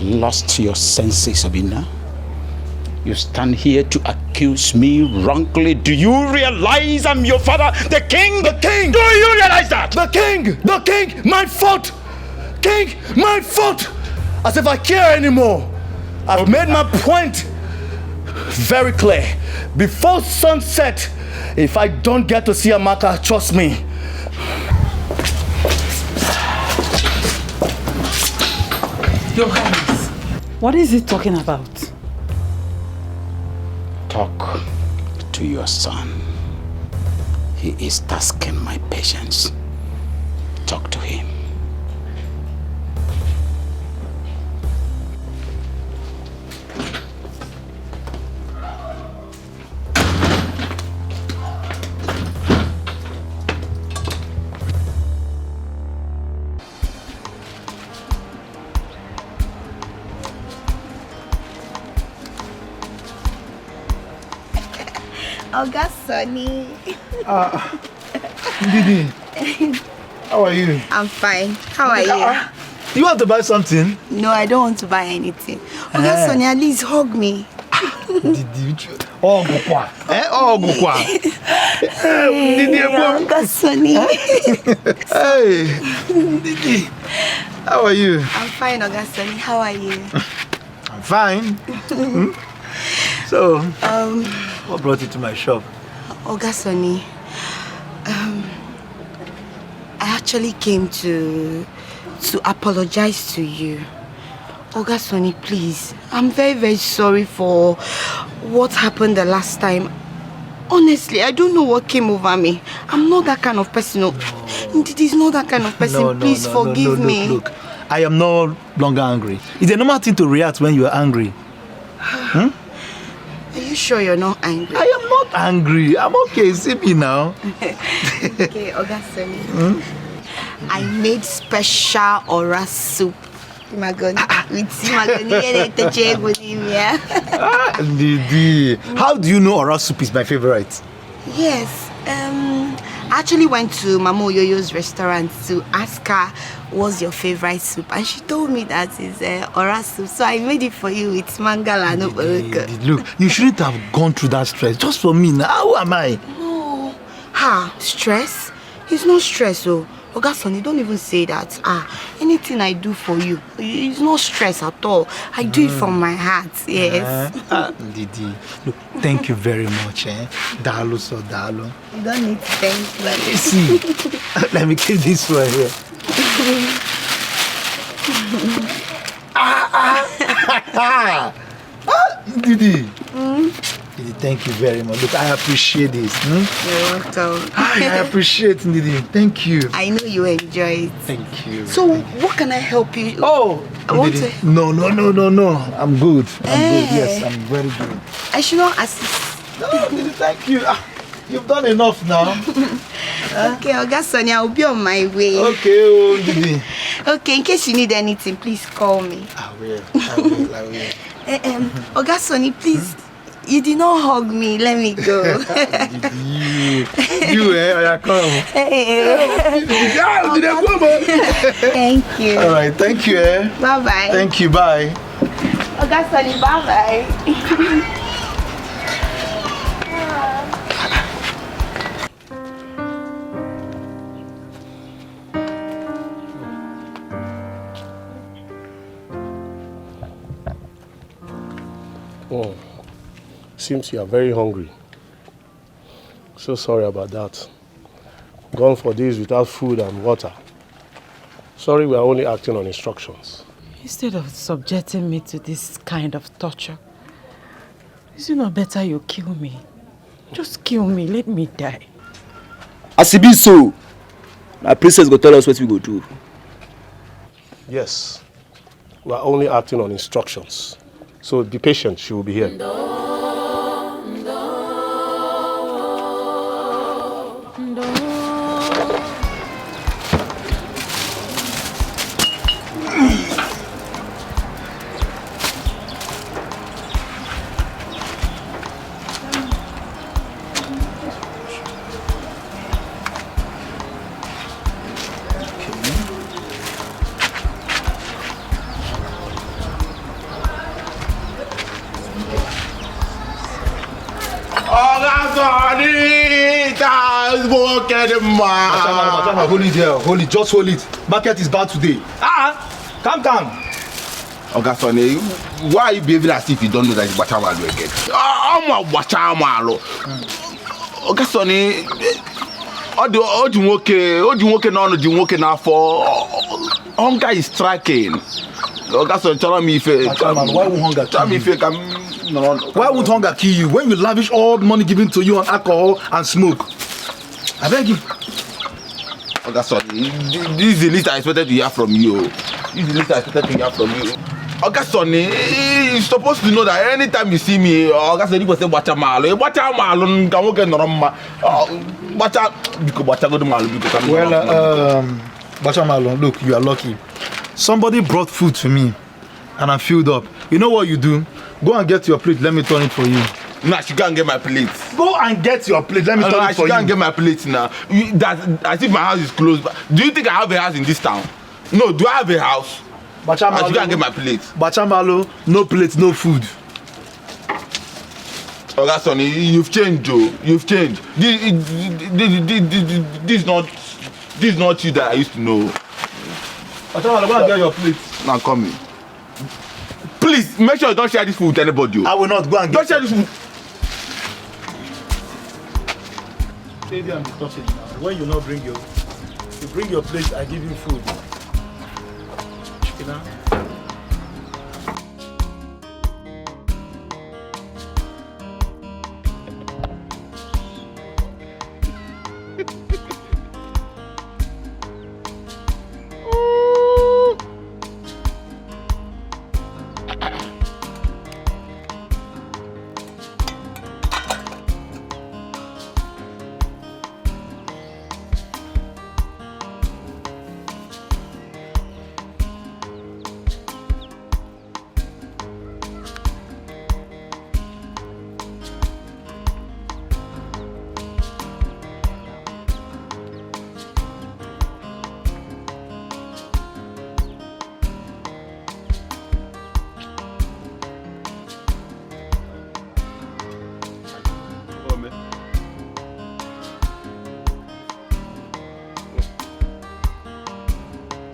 lost your senses, Obina? You stand here to accuse me wrongly. Do you realize I'm your father, the king?
The king!
Do you realize that?
The king! The king! My fault! King! My fault! As if I care anymore. I've made my point very clear. Before sunset, if I don't get to see Amaka, trust me.
Your Highness, what is he talking about?
Talk to your son. He is tasking my patience. Talk to him.
Oga Sonny.
Didi, how are you?
I'm fine. How are you?
Do you want to buy something?
No, I don't want to buy anything. Oga Sonny, at least hug me.
Didi, oh, Gukwa. Oh, Gukwa.
Hey, Oga Sonny.
Hey, Didi, how are you?
I'm fine, Oga Sonny. How are you?
I'm fine. So, what brought you to my shop?
Oga Sonny, I actually came to apologize to you. Oga Sonny, please. I'm very, very sorry for what happened the last time. Honestly, I don't know what came over me. I'm not that kind of person. It is not that kind of person. Please forgive me.
Look, I am no longer angry. It's a normal thing to react when you are angry.
Are you sure you're not angry?
I am not angry. I'm okay. See me now.
Okay, Oga Sonny. I made special Ora soup.
Didi, how do you know Ora soup is my favorite?
Yes. I actually went to Mama Yoyo's restaurant to ask her what's your favorite soup, and she told me that it's Ora soup. So I made it for you with mangala.
Look, you shouldn't have gone through that stress just for me. Now, how am I?
No. Stress? It's not stress, oh. Oga Sonny, don't even say that. Anything I do for you, it's not stress at all. I do it from my heart, yes.
Didi, look, thank you very much. Dalu so dalu.
You don't need to thank me.
Let me see. Let me keep this one here. Didi. Didi, thank you very much. Look, I appreciate this.
You're welcome.
I appreciate it, Didi. Thank you.
I know you enjoy it.
Thank you.
So, what can I help you?
Oh, Didi. No. I'm good. I'm good. Yes, I'm very good.
I should not assist.
No, Didi, thank you. You've done enough now.
Okay, Oga Sonny, I'll be on my way.
Okay, oh, Didi.
Okay, in case you need anything, please call me.
I will.
Oga Sonny, please. You did not hug me. Let me go.
you, come.
Thank you.
All right, thank you,
Bye-bye.
Thank you, bye.
Oga Sonny, bye-bye.
Oh, seems you are very hungry. So sorry about that. Gone for days without food and water. Sorry, we are only acting on instructions.
Instead of subjecting me to this kind of torture, is it not better you kill me? Just kill me, let me die.
As it be so, my princess go tell us what we go do.
Yes, we are only acting on instructions. So be patient, she will be here.
Hold it there, hold it, just hold it. Market is bad today. Calm down.
Oga Sonny, why are you behaving as if you don't know that it's Bachamalu again? I'm a Bachamalu. Oga Sonny, all the working now for hunger is striking. Oga Sonny, tell me if
why would hunger
tell me if you can.
Why would hunger kill you when you lavish all the money given to you on alcohol and smoke? I beg you.
Oga Sonny, this is the least I expected to hear from you. This is the least I expected to hear from you. Oga Sonny, you're supposed to know that anytime you see me, Oga Sonny will say, Bachamalu, come get normal.
Bachamalu, look, you are lucky. Somebody brought food to me and I filled up. You know what you do? Go and get your plate, let me turn it for you.
Nah, she can't get my plate.
Go and get your plate, let me turn it for you.
She can't get my plate now. As if my house is closed. Do you think I have a house in this town? No, do I have a house?
Bachamalu,
she can't get my plate.
Bachamalu, no plate, no food.
Oga Sonny, you've changed, Joe. You've changed. This is not you that I used to know.
Bachamalu, go and get your plate.
Now come in. Please, make sure you don't share this food with anybody.
I will not go and
don't share this food.
Stay there and be talking now. When you bring your plate, I give you food. You know?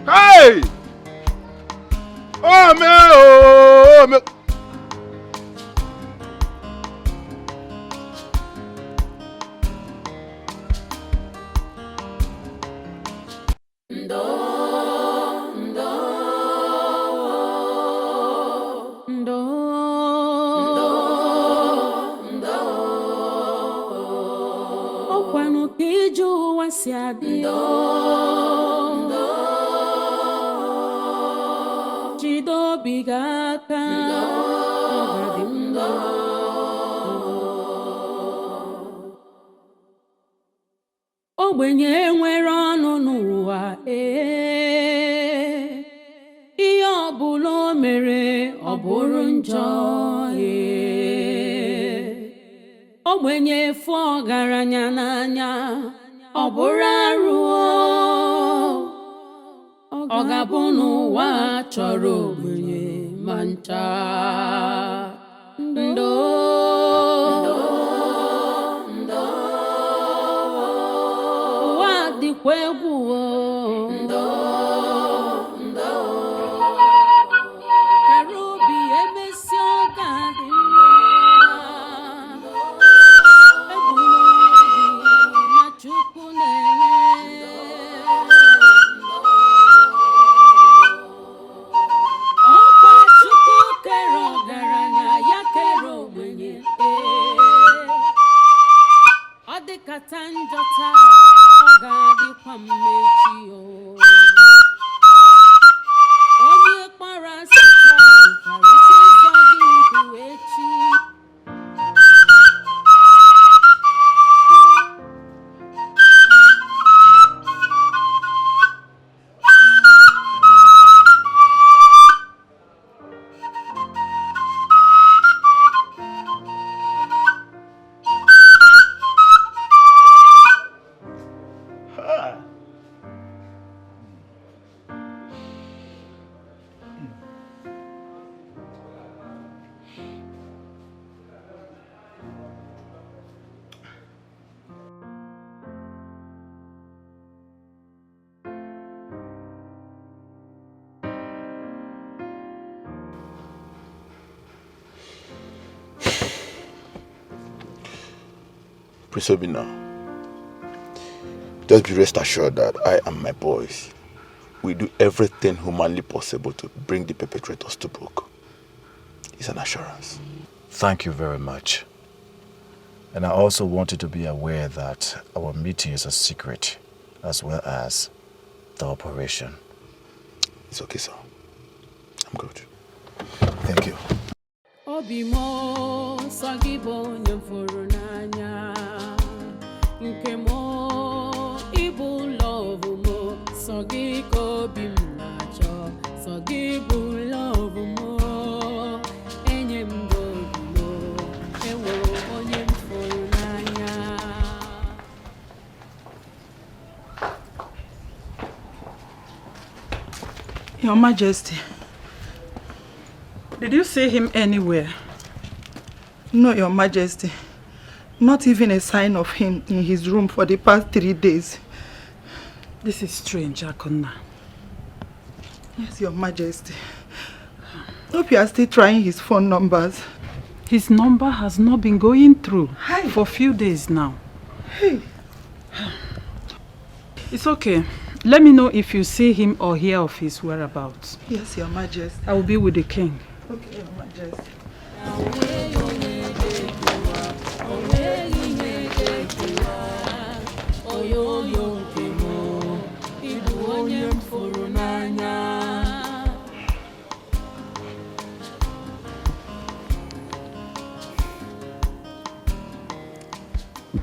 Hey! Oh, man! Oh, man!
ogbenye nwere ọnụ n'ụwa ihe ọbụla o mere ọ bụrụ njọ ogbenye fụ ọgaranya n'anya ọ bụrụ arụ ọ ga-abụ n'ụwa chọrọ ogbenye ma ncha ndo ụwa dịkwa egwu kara obi emesi ọ ga-adị Chukwu na-ele ọkwa Chukwu kere ọgaranya ya kere ogbenye ọ dịkata njọ taa ọ ga-adịkwa mmechi onye kpara asị taa nwekwara ike ịzọ gị ndụ echi
Prince Obina, just be rest assured that I and my boys will do everything humanly possible to bring the perpetrators to book. It's an assurance.
Thank you very much. And I also want you to be aware that our meeting is a secret, as well as the operation.
It's okay, sir. I'm good.
Thank you.
Obimo sagibo nyemfuru n'anya nke mo ibu love mo sagi ko bim nacho sagi bu love mo enyem go mo ewo onyem furu n'anya.
Your Majesty,
did you see him anywhere?
No, Your Majesty. Not even a sign of him in his room for the past 3 days.
This is strange, Akonna.
Yes, Your Majesty. Hope you are still trying his phone numbers.
His number has not been going through for a few days now.
Hey.
It's okay. Let me know if you see him or hear of his whereabouts.
Yes, Your Majesty.
I will be with the king.
Okay, Your Majesty.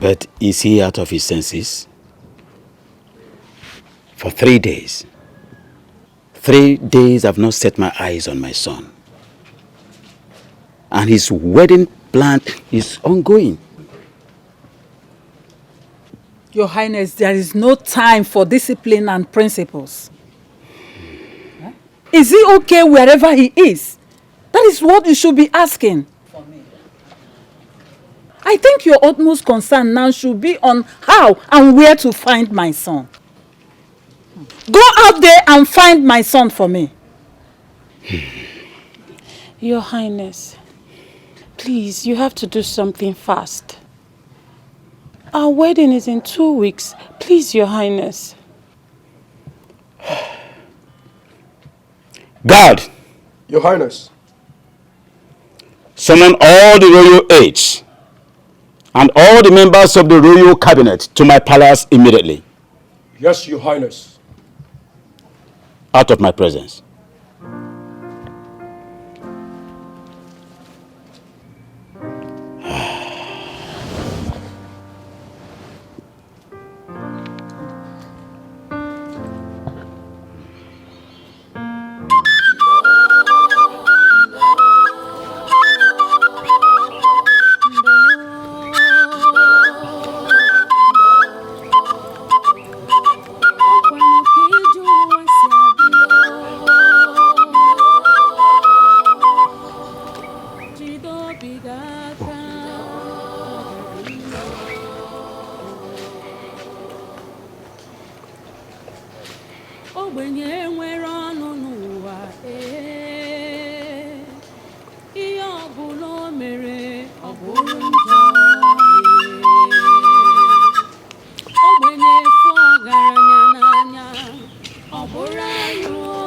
But is he out of his senses? For 3 days. 3 days I've not set my eyes on my son. And his wedding plan is ongoing.
Your Highness, there is no time for discipline and principles. Is he okay wherever he is? That is what you should be asking. I think your utmost concern now should be on how and where to find my son. Go out there and find my son for me.
Your Highness, please, you have to do something fast. Our wedding is in 2 weeks. Please, Your Highness.
Guard!
Your Highness.
Summon all the royal aides and all the members of the royal cabinet to my palace immediately.
Yes, Your Highness.
Out of my presence.
ogbenye nwere ọnụ n'ụwa ihe ọbụla o mere ọ bụrụ njọ ogbenye fụ ọgaranya n'anya ọ bụrụ ayụ ọ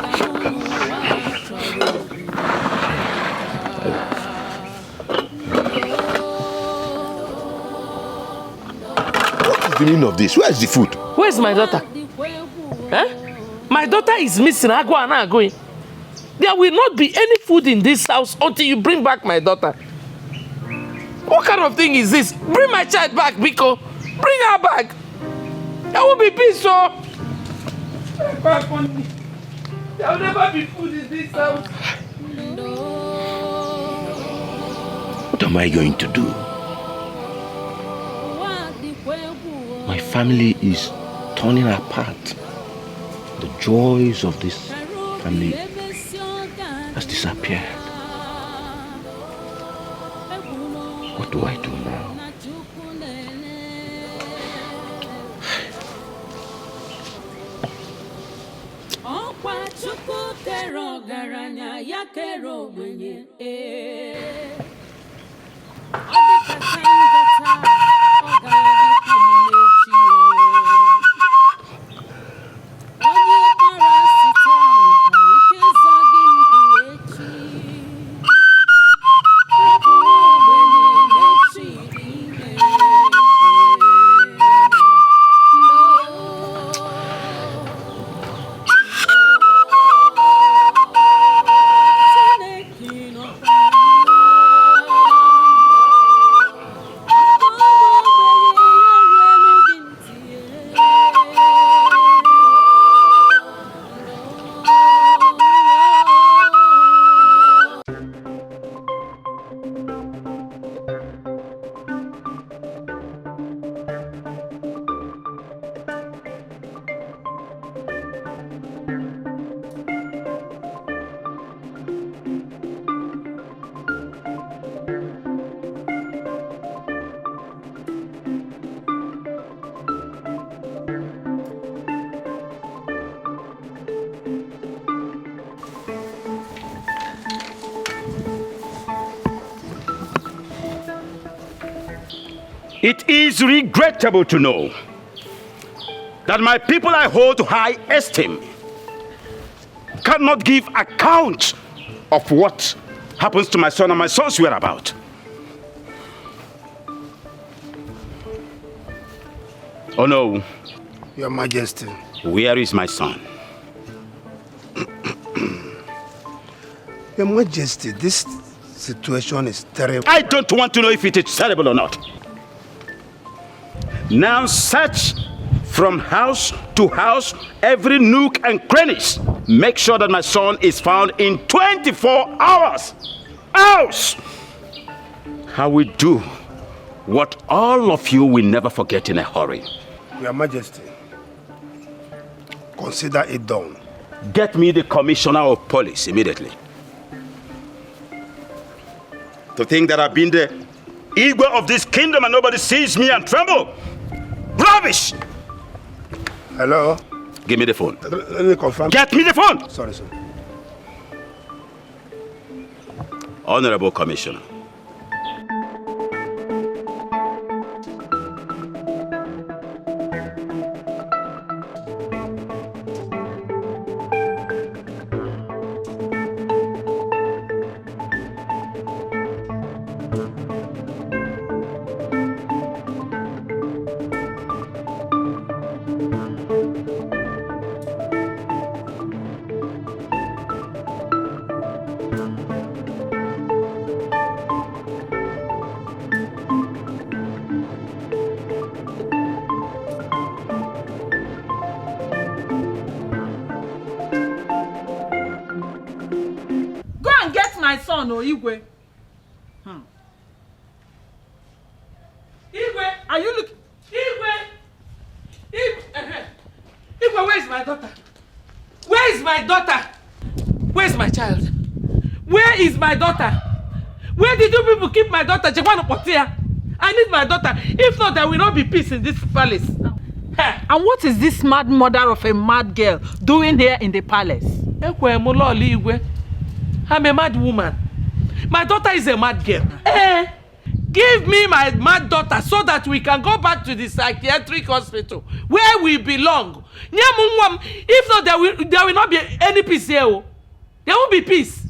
ga-ahụ n'ụwa chọrọ
What is the meaning of this? Where is the food?
Where's my daughter? My daughter is missing. I go and I go. There will not be any food in this house until you bring back my daughter. What kind of thing is this? Bring my child back, Biko. Bring her back. There will be peace, so. There will never be food in this house.
What am I going to do? My family is turning apart. The joys of this family has disappeared. What do I do now?
It is regrettable to know that my people I hold to high esteem cannot give account of what happens to my son and my son's whereabouts. Oh no.
Your Majesty.
Where is my son?
Your Majesty, this situation is terrible.
I don't want to know if it is terrible or not. Now search from house to house, every nook and crannies. Make sure that my son is found in 24 hours. Else, I will do what all of you will never forget in a hurry.
Your Majesty, consider it done.
Get me the Commissioner of Police immediately. To think that I've been the Igwe of this kingdom and nobody sees me and tremble. Rubbish!
Hello?
Give me the phone.
Let me confirm.
Get me the phone!
Sorry, sir.
Honorable Commissioner.
No, Igwe. Igwe, are you looking? Igwe, where is my daughter? Where is my daughter? Where is my child? Where is my daughter? Where did you people keep my daughter? I need my daughter. If not, there will not be peace in this palace.
And what is this mad mother of a mad girl doing here in the palace?
I'm a mad woman. My daughter is a mad girl. Give me my mad daughter so that we can go back to the psychiatric hospital where we belong. If not, there will not be any peace here. There won't be peace.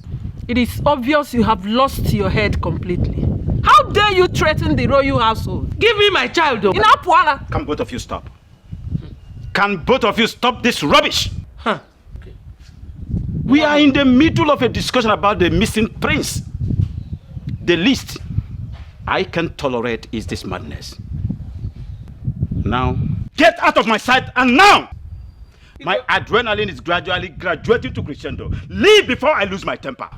It is obvious you have lost your head completely. How dare you threaten the royal household?
Give me my child.
Can both of you stop? Can both of you stop this rubbish? We are in the middle of a discussion about the missing prince. The least I can tolerate is this madness. Now, get out of my sight, and now! My adrenaline is gradually graduating to crescendo. Leave before I lose my temper.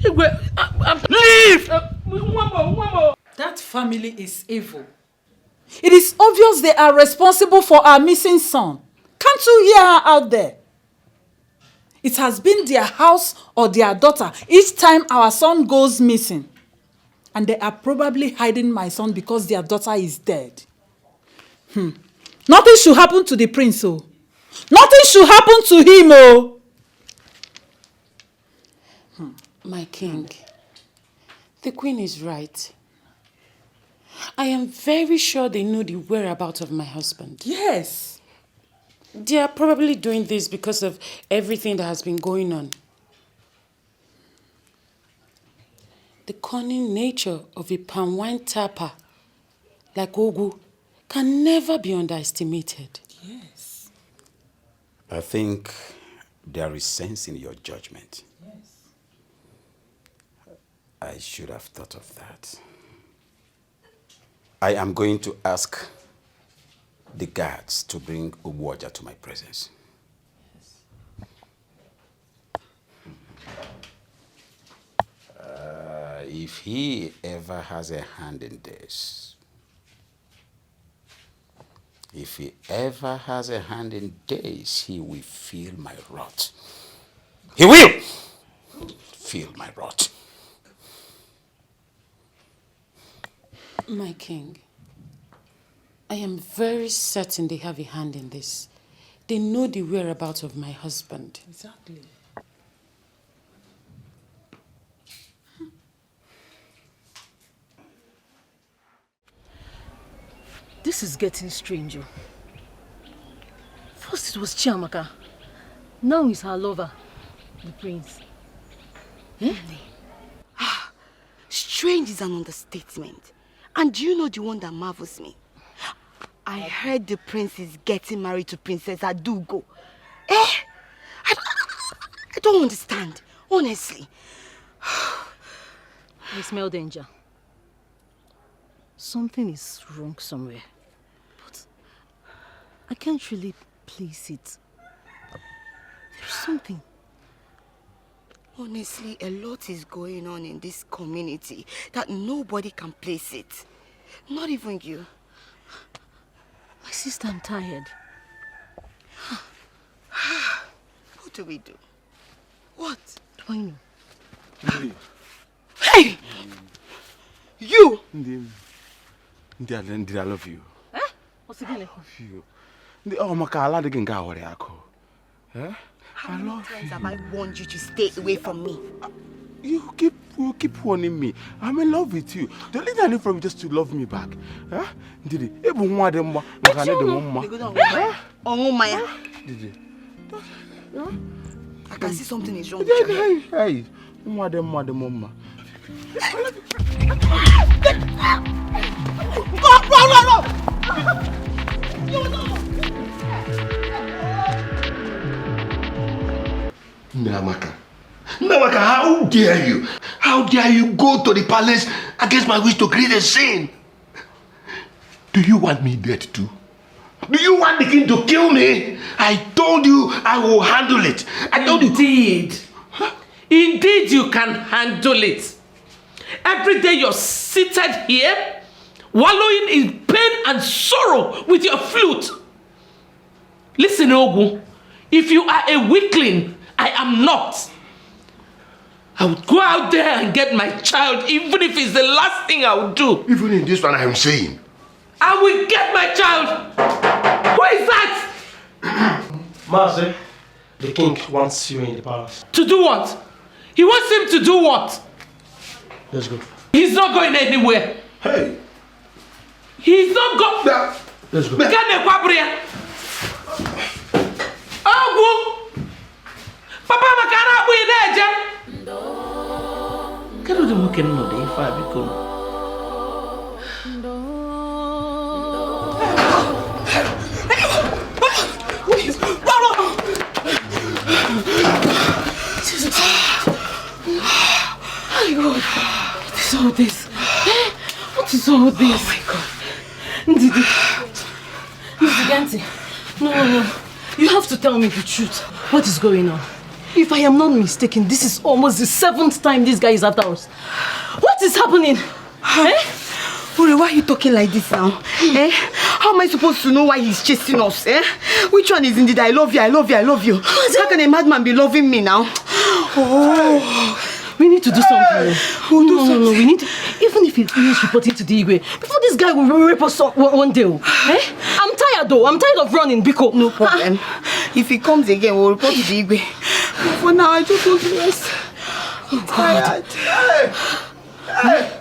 Leave!
That family is evil. It is obvious they are responsible for our missing son. Can't you hear her out there? It has been their house or their daughter each time our son goes missing. And they are probably hiding my son because their daughter is dead. Nothing should happen to the prince, oh. Nothing should happen to him, oh.
My king, the queen is right. I am very sure they know the whereabouts of my husband.
Yes.
They are probably doing this because of everything that has been going on. The cunning nature of a palm wine tapper like Ogu can never be underestimated.
Yes.
I think there is sense in your judgment.
Yes.
I should have thought of that. I am going to ask the guards to bring Ubuoja to my presence. If he ever has a hand in this, he will feel my wrath. He will feel my wrath.
My king, I am very certain they have a hand in this. They know the whereabouts of my husband.
Exactly.
This is getting stranger. First it was Chiamaka. Now it's her lover, the prince.
Strange is an understatement. And do you know the one that marvels me? I heard the prince is getting married to Princess Adugo. I don't understand, honestly.
I smell danger. Something is wrong somewhere. But I can't really place it. There's something.
Honestly, a lot is going on in this community that nobody can place it. Not even you.
My sister, I'm tired.
What do we do? What?
Do I know?
Hey! You!
I love you.
What's it gonna?
Oh, Makala didn't go away.
How many times have I warned you to stay away from me?
You keep warning me. I'm in love with you. The only thing I need from you just to love me back. Did it? I
can see something is wrong with you.
Hey,
Go!
Namaka, how dare you? How dare you go to the palace against my wish to create a scene? Do you want me dead too? Do you want the king to kill me? I told you I will handle it. I told
you. Indeed you can handle it. Every day you're seated here, wallowing in pain and sorrow with your flute. Listen, Ogu, if you are a weakling, I am not. I would go out there and get my child, even if it's the last thing I would do.
Even in this one I am saying.
I will get my child. Who is that?
Master, the king wants you in the palace.
To do what? He wants him to do what?
Let's go.
He's not going anywhere.
Hey!
He's not going.
Let's go.
Papa makana abu ideje. Kero de muke no de ifa biko.
What is all this? What is all this? Oh my God. Ndidi. No. You have to tell me the truth. What is going on? If I am not mistaken, this is almost the 7th time this guy is at us. What is happening?
Uri, why are you talking like this now? How am I supposed to know why he's chasing us? Which one is indeed I love you? How can a madman be loving me now?
We need to do something. No. We need to, even if he finishes reporting to the Igwe, before this guy will rape us one day. I'm tired though. I'm tired of running, Biko.
No problem. If he comes again, we'll report to the Igwe. But for now, I just want to rest. I'm tired.
Hey!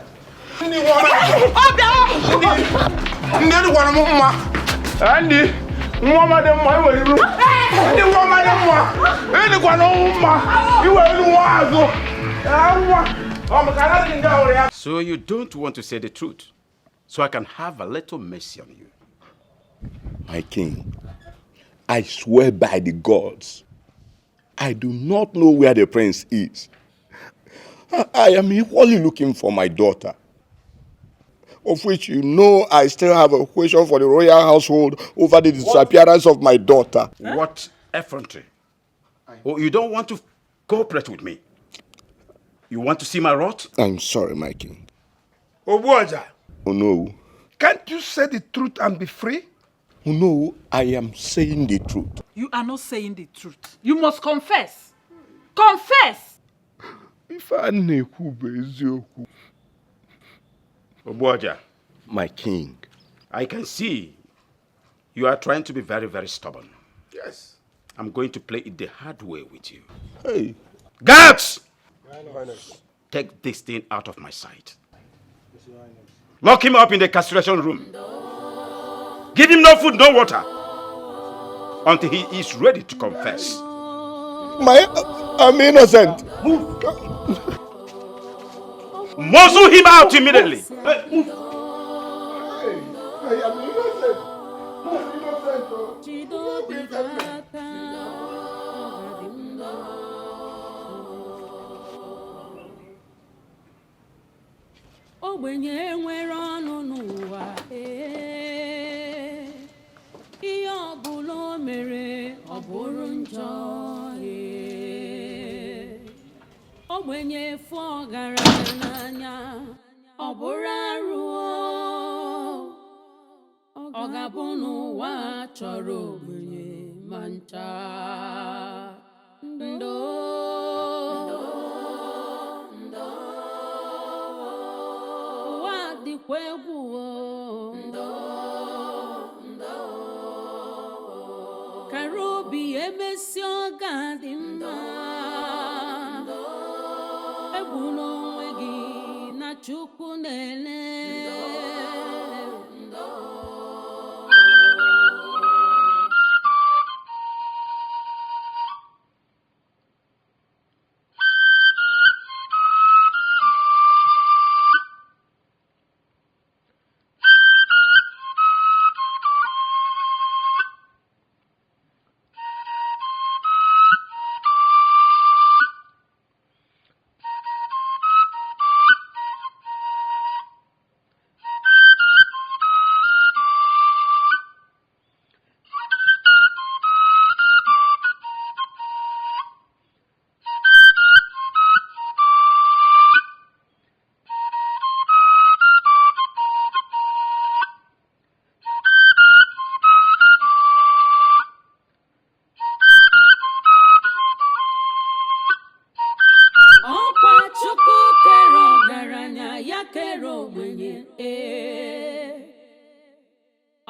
So you don't want to say the truth, so I can have a little mercy on you.
My king, I swear by the gods, I do not know where the prince is. I am equally looking for my daughter, of which you know I still have a question for the royal household over the disappearance of my daughter.
What effrontery? Oh, you don't want to cooperate with me? You want to see my wrath?
I'm sorry, my king.
Obuaja.
Oh no.
Can't you say the truth and be free?
Oh no, I am saying the truth.
You are not saying the truth. You must confess. Confess!
Obuaja.
My king.
I can see you are trying to be very, very stubborn.
Yes.
I'm going to play it the hard way with you.
Hey.
Guards! Take this thing out of my sight. Lock him up in the castration room. Give him no food, no water. Until he is ready to confess.
I'm innocent.
Muzzle him out immediately.
I am innocent.
Ogbenye nwere ọnụ n'ụwa ihe ọbụla o mere ọ bụrụ njọ ogbenye fụ ọgaranya n'anya ọ bụrụ arụ ọ ga-abụ n'ụwa chọrọ ogbenye ma ncha Karobi emesi ọga dị mma egbuna onwe gị na Chukwu na-ele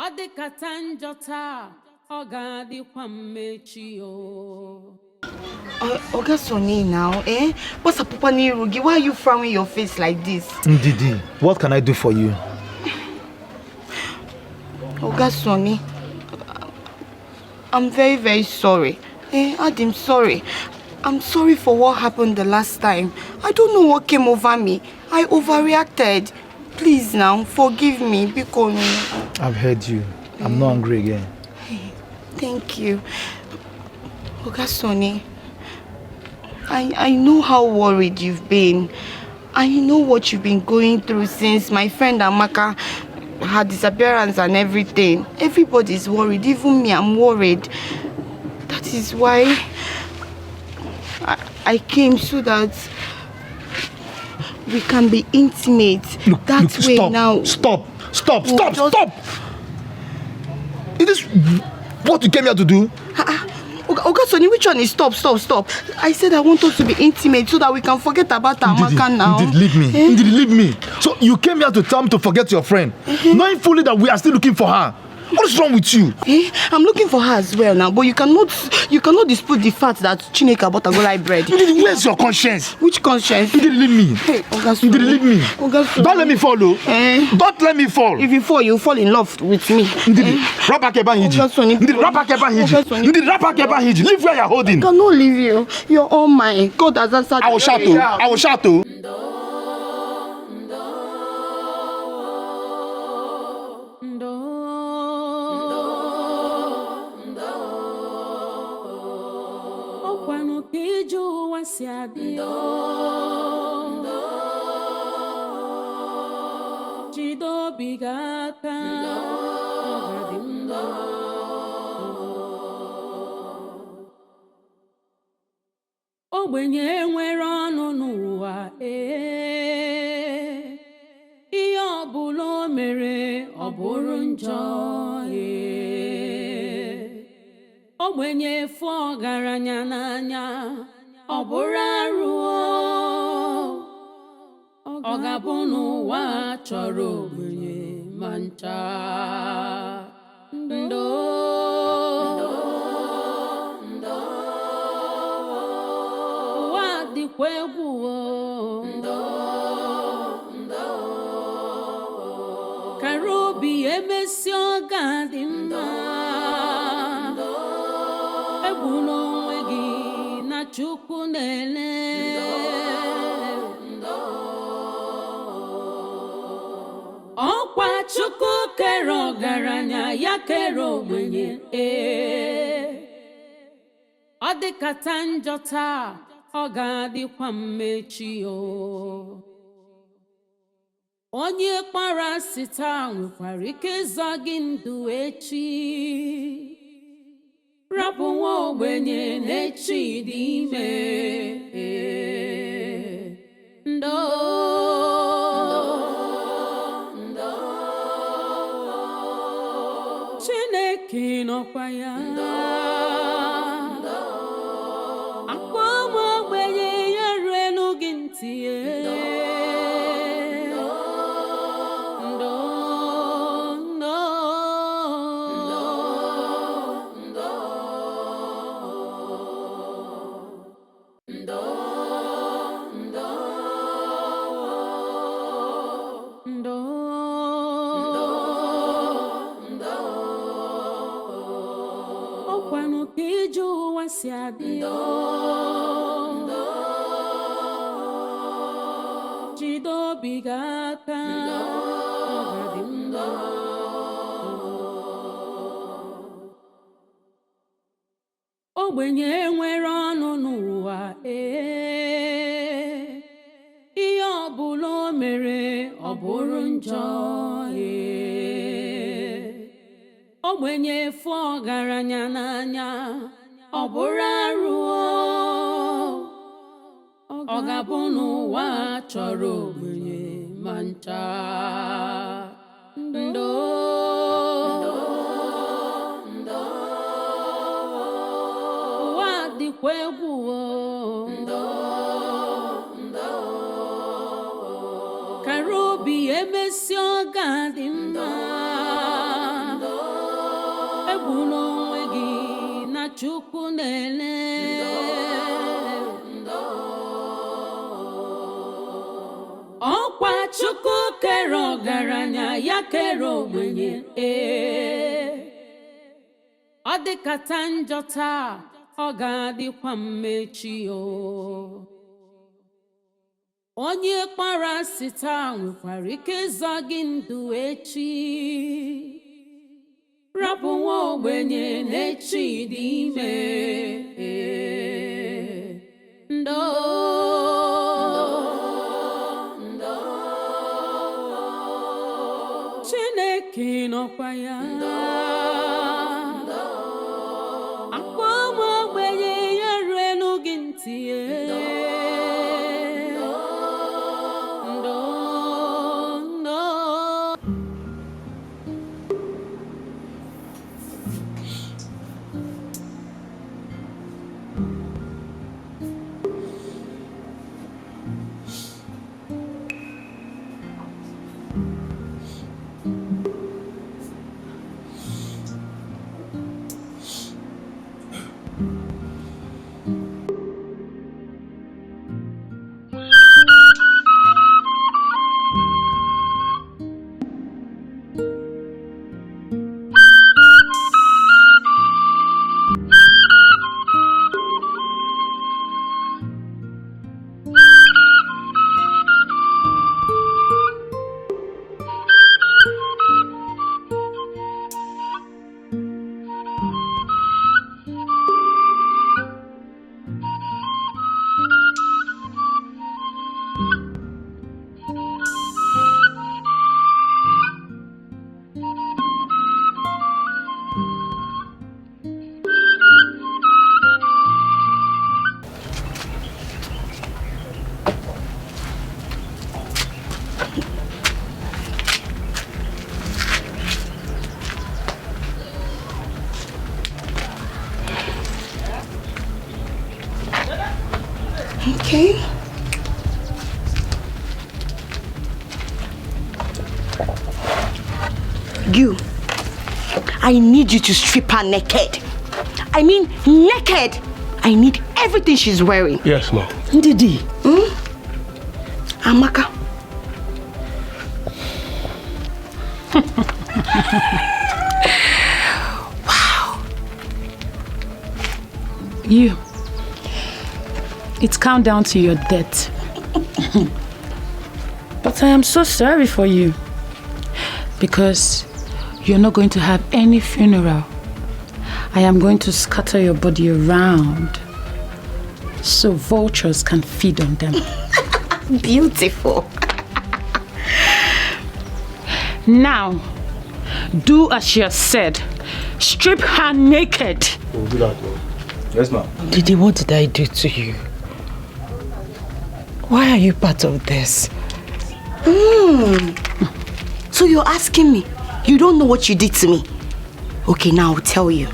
ọ dịkata njọ taa
Oga Sonny now, eh? What's up, Papa Nirugi? Why are you frowning your face like this?
Ndidi, what can I do for you?
Oga Sonny, I'm very, very sorry. I'm sorry. I'm sorry for what happened the last time. I don't know what came over me. I overreacted. Please now, forgive me. Because
I've heard you. I'm not angry again.
Thank you. Oga Sonny, I know how worried you've been. I know what you've been going through since my friend Amaka, her disappearance and everything. Everybody's worried. Even me, I'm worried. That is why I came so that we can be intimate. That way
stop,
now.
Stop! Is this what you came here to do?
Oga Sonny, which one is stop? I said I want us to be intimate so that we can forget about Amaka now.
Leave me. So you came here to tell me to forget your friend, knowing fully that we are still looking for her. What is wrong with you?
I'm looking for her as well now, but you cannot dispute the fact that Chineke bought a golai bread.
Where's your conscience?
Which conscience?
You didn't leave me.
Hey, Oga Sonny.
You didn't leave me. Don't let me fall, though. Don't let me fall.
If you fall, you fall in love with me.
Leave where you're holding.
I cannot leave you. You're all mine. God has answered.
I will shout.
Ogbenye nwere ọnụ n'ụwa ihe ọbụla o mere ọ bụrụ njọ ogbenye fụ ọgaranya n'anya ọ bụrụ arụ ọ ga-abụ n'ụwa chọrọ ogbenye ma ncha Karobi emesi ọga dị mma egwu n'onwe gị na Chukwu na-ele ọkwa Chukwu kere ọgaranya ya kere ogbenye ọ dịkata njọ taa ọ ga-adịkwa mmechi onye kpara asị taa nwekwara ike ịzọ gị ndụ echi rapụ nwa ogbenye n'echi dị ime Chineke nọkwa ya akwa nwa ogbenye ya ruelu gị ntị ogbenye nwere ọnụ n'ụwa ihe ọbụla o mere ọ bụrụ njọ ogbenye fụ ọgaranya n'anya ọ bụrụ arụ ọ ga-abụ n'ụwa chọrọ ogbenye ma ncha ụwa dịkwa egwu kara obi emesi ọ ga-adị mma egwu n'onwe chukunele Okwa chuku kero garanya ya kero mwenye Odikata njota ogadikwa mmechi o Onye kpara sita nwekwara ike ịzọ gị ndụ echi Rapụ nwa ogbenye n'echi dị ime Ndo Chineke nọkwa ya Akwa ụmụ ogbenye ya ruelu gị ntị
Okay. You, I need you to strip her naked. I mean naked. I need everything she's wearing.
Yes, ma'am.
Ndidi. Amaka.
Wow. You. It's countdown to your death. But I am so sorry for you. Because you're not going to have any funeral. I am going to scatter your body around so vultures can feed on them.
Beautiful.
Now, do as she has said. Strip her naked.
We'll do that, ma'am.
Yes, ma'am.
Didi, what did I do to you? Why are you part of this?
So you're asking me? You don't know what you did to me? Okay, now I'll tell you.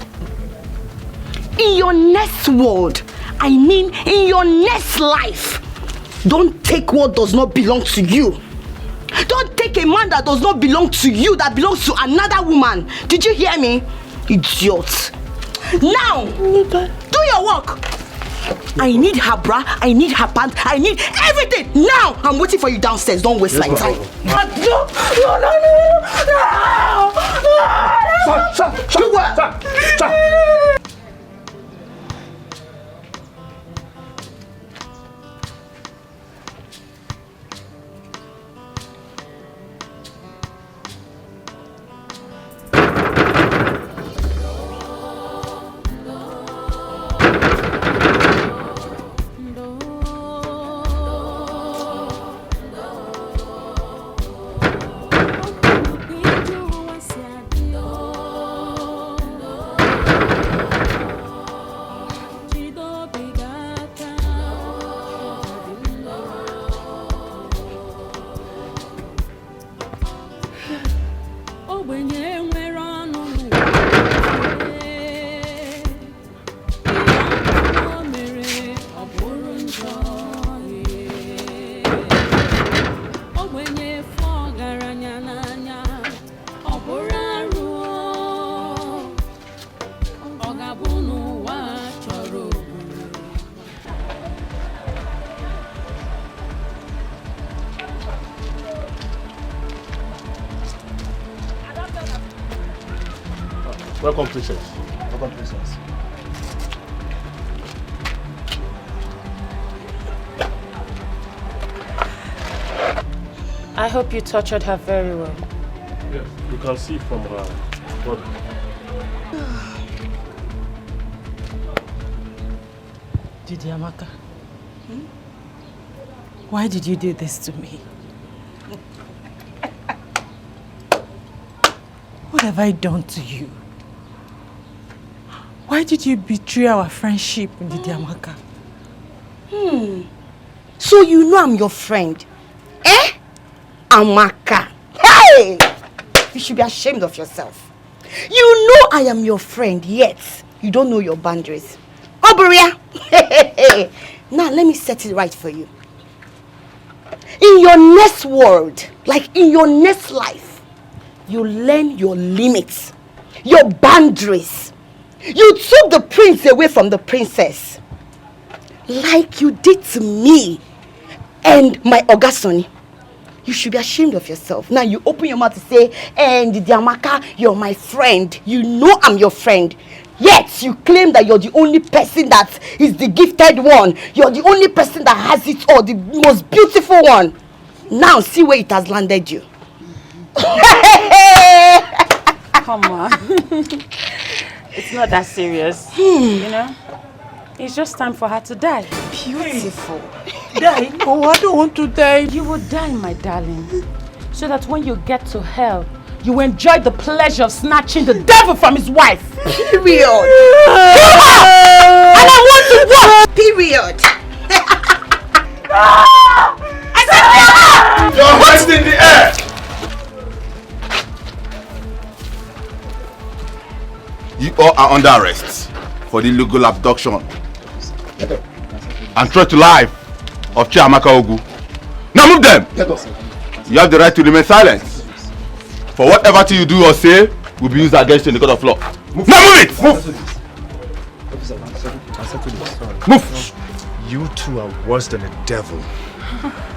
In your next world, I mean in your next life, don't take what does not belong to you. Don't take a man that does not belong to you, that belongs to another woman. Did you hear me? Idiot. Now, do your work. I need her bra, I need her pants, I need everything. Now, I'm waiting for you downstairs. Don't waste my time.
No. Stop. Welcome, princess.
Welcome, princess.
I hope you tortured her very well.
Yes, you can see from her body.
Didi Amaka, why did you do this to me? What have I done to you? Why did you betray our friendship, Didi Amaka?
So you know I'm your friend? Eh? Amaka. Hey! You should be ashamed of yourself. You know I am your friend, yet you don't know your boundaries. Oberia! Now let me set it right for you. In your next world, like in your next life, you learn your limits, your boundaries. You took the prince away from the princess, like you did to me and my Ogasoni. You should be ashamed of yourself. Now you open your mouth to say, and Didi Amaka, you're my friend. You know I'm your friend. Yet you claim that you're the only person that is the gifted one. You're the only person that has it all, the most beautiful one. Now see where it has landed you.
Come on. It's not that serious. You know? It's just time for her to die.
Beautiful.
Die? Oh, I don't want to die. You will die, my darling. So that when you get to hell, you enjoy the pleasure of snatching the devil from his wife.
Period.
And I want to watch.
Period.
I said, your hands in the air. You all are under arrest for the illegal abduction and threat to life of Chiamaka Ogu. Now move them. You have the right to remain silent. For whatever thing you do or say will be used against you in the court of law. Move. Now move it. Move. Move.
You two are worse than a devil.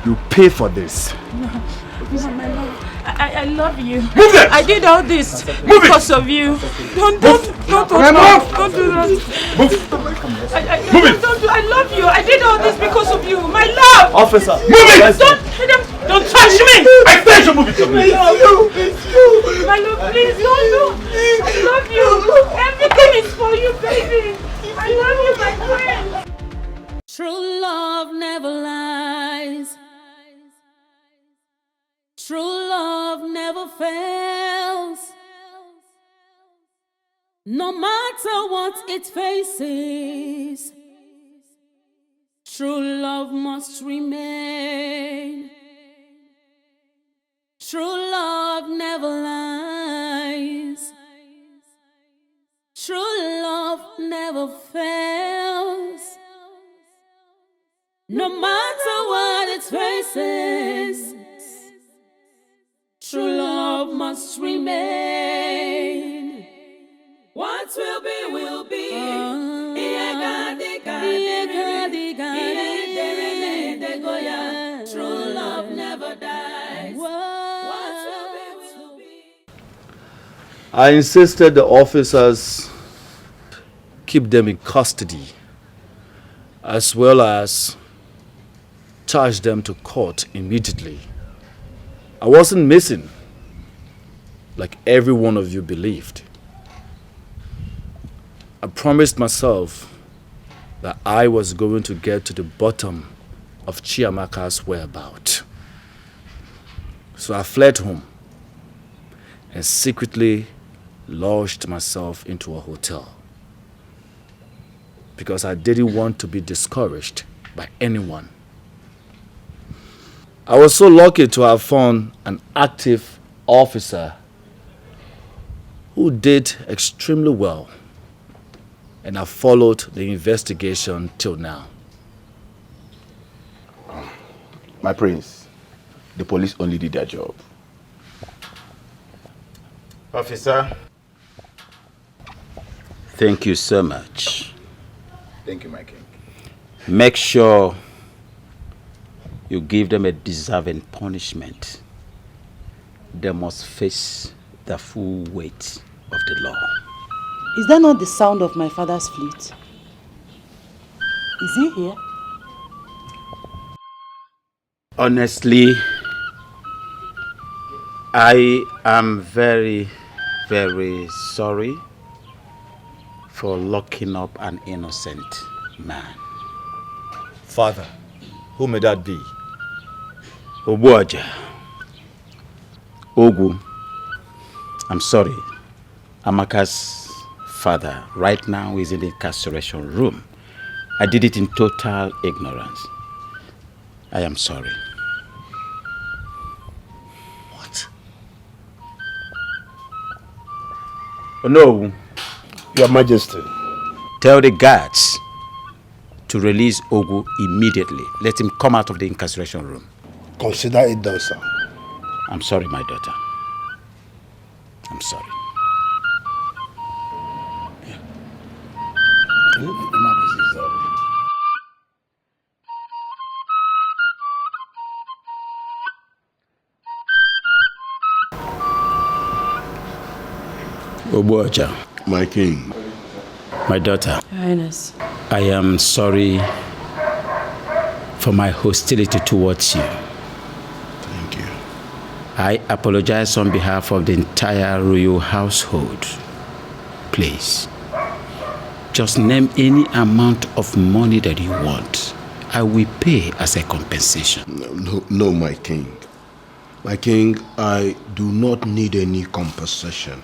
You pay for this.
No, my love. I love you.
Move it.
I did all this because of you. Don't do that. Move it. I love you. I did all this because of you. My love.
Officer.
Move it.
Don't touch me.
I said you move it.
My love, please don't. I love you. Everything is for you, baby. I love you, my friend.
True love never lies. True love never fails. No matter what it faces, true love must remain. True love never lies. True love never fails. No matter what it faces, true love must remain. What will be, will be. True love never dies. What will be.
I insisted the officers keep them in custody, as well as charge them to court immediately. I wasn't missing, like every one of you believed. I promised myself that I was going to get to the bottom of Chiamaka's whereabouts. So I fled home and secretly lodged myself into a hotel because I didn't want to be discouraged by anyone. I was so lucky to have found an active officer who did extremely well, and I followed the investigation till now.
My prince, the police only did their job. Officer.
Thank you so much.
Thank you, my king.
Make sure you give them a deserving punishment. They must face the full weight of the law.
Is that not the sound of my father's flute? Is he here?
Honestly, I am very, very sorry for locking up an innocent man.
Father, who may that be?
Obuaja. Ogu. I'm sorry. Amaka's father right now is in the incarceration room. I did it in total ignorance. I am sorry.
What?
Oh no.
Your Majesty.
Tell the guards to release Ogu immediately. Let him come out of the incarceration room.
Consider it done, sir.
I'm sorry, my daughter. I'm sorry. Obuaja.
My king.
My daughter.
Your Highness.
I am sorry for my hostility towards you.
Thank you.
I apologize on behalf of the entire royal household. Please, just name any amount of money that you want. I will pay as a compensation.
No, my king. My king, I do not need any compensation.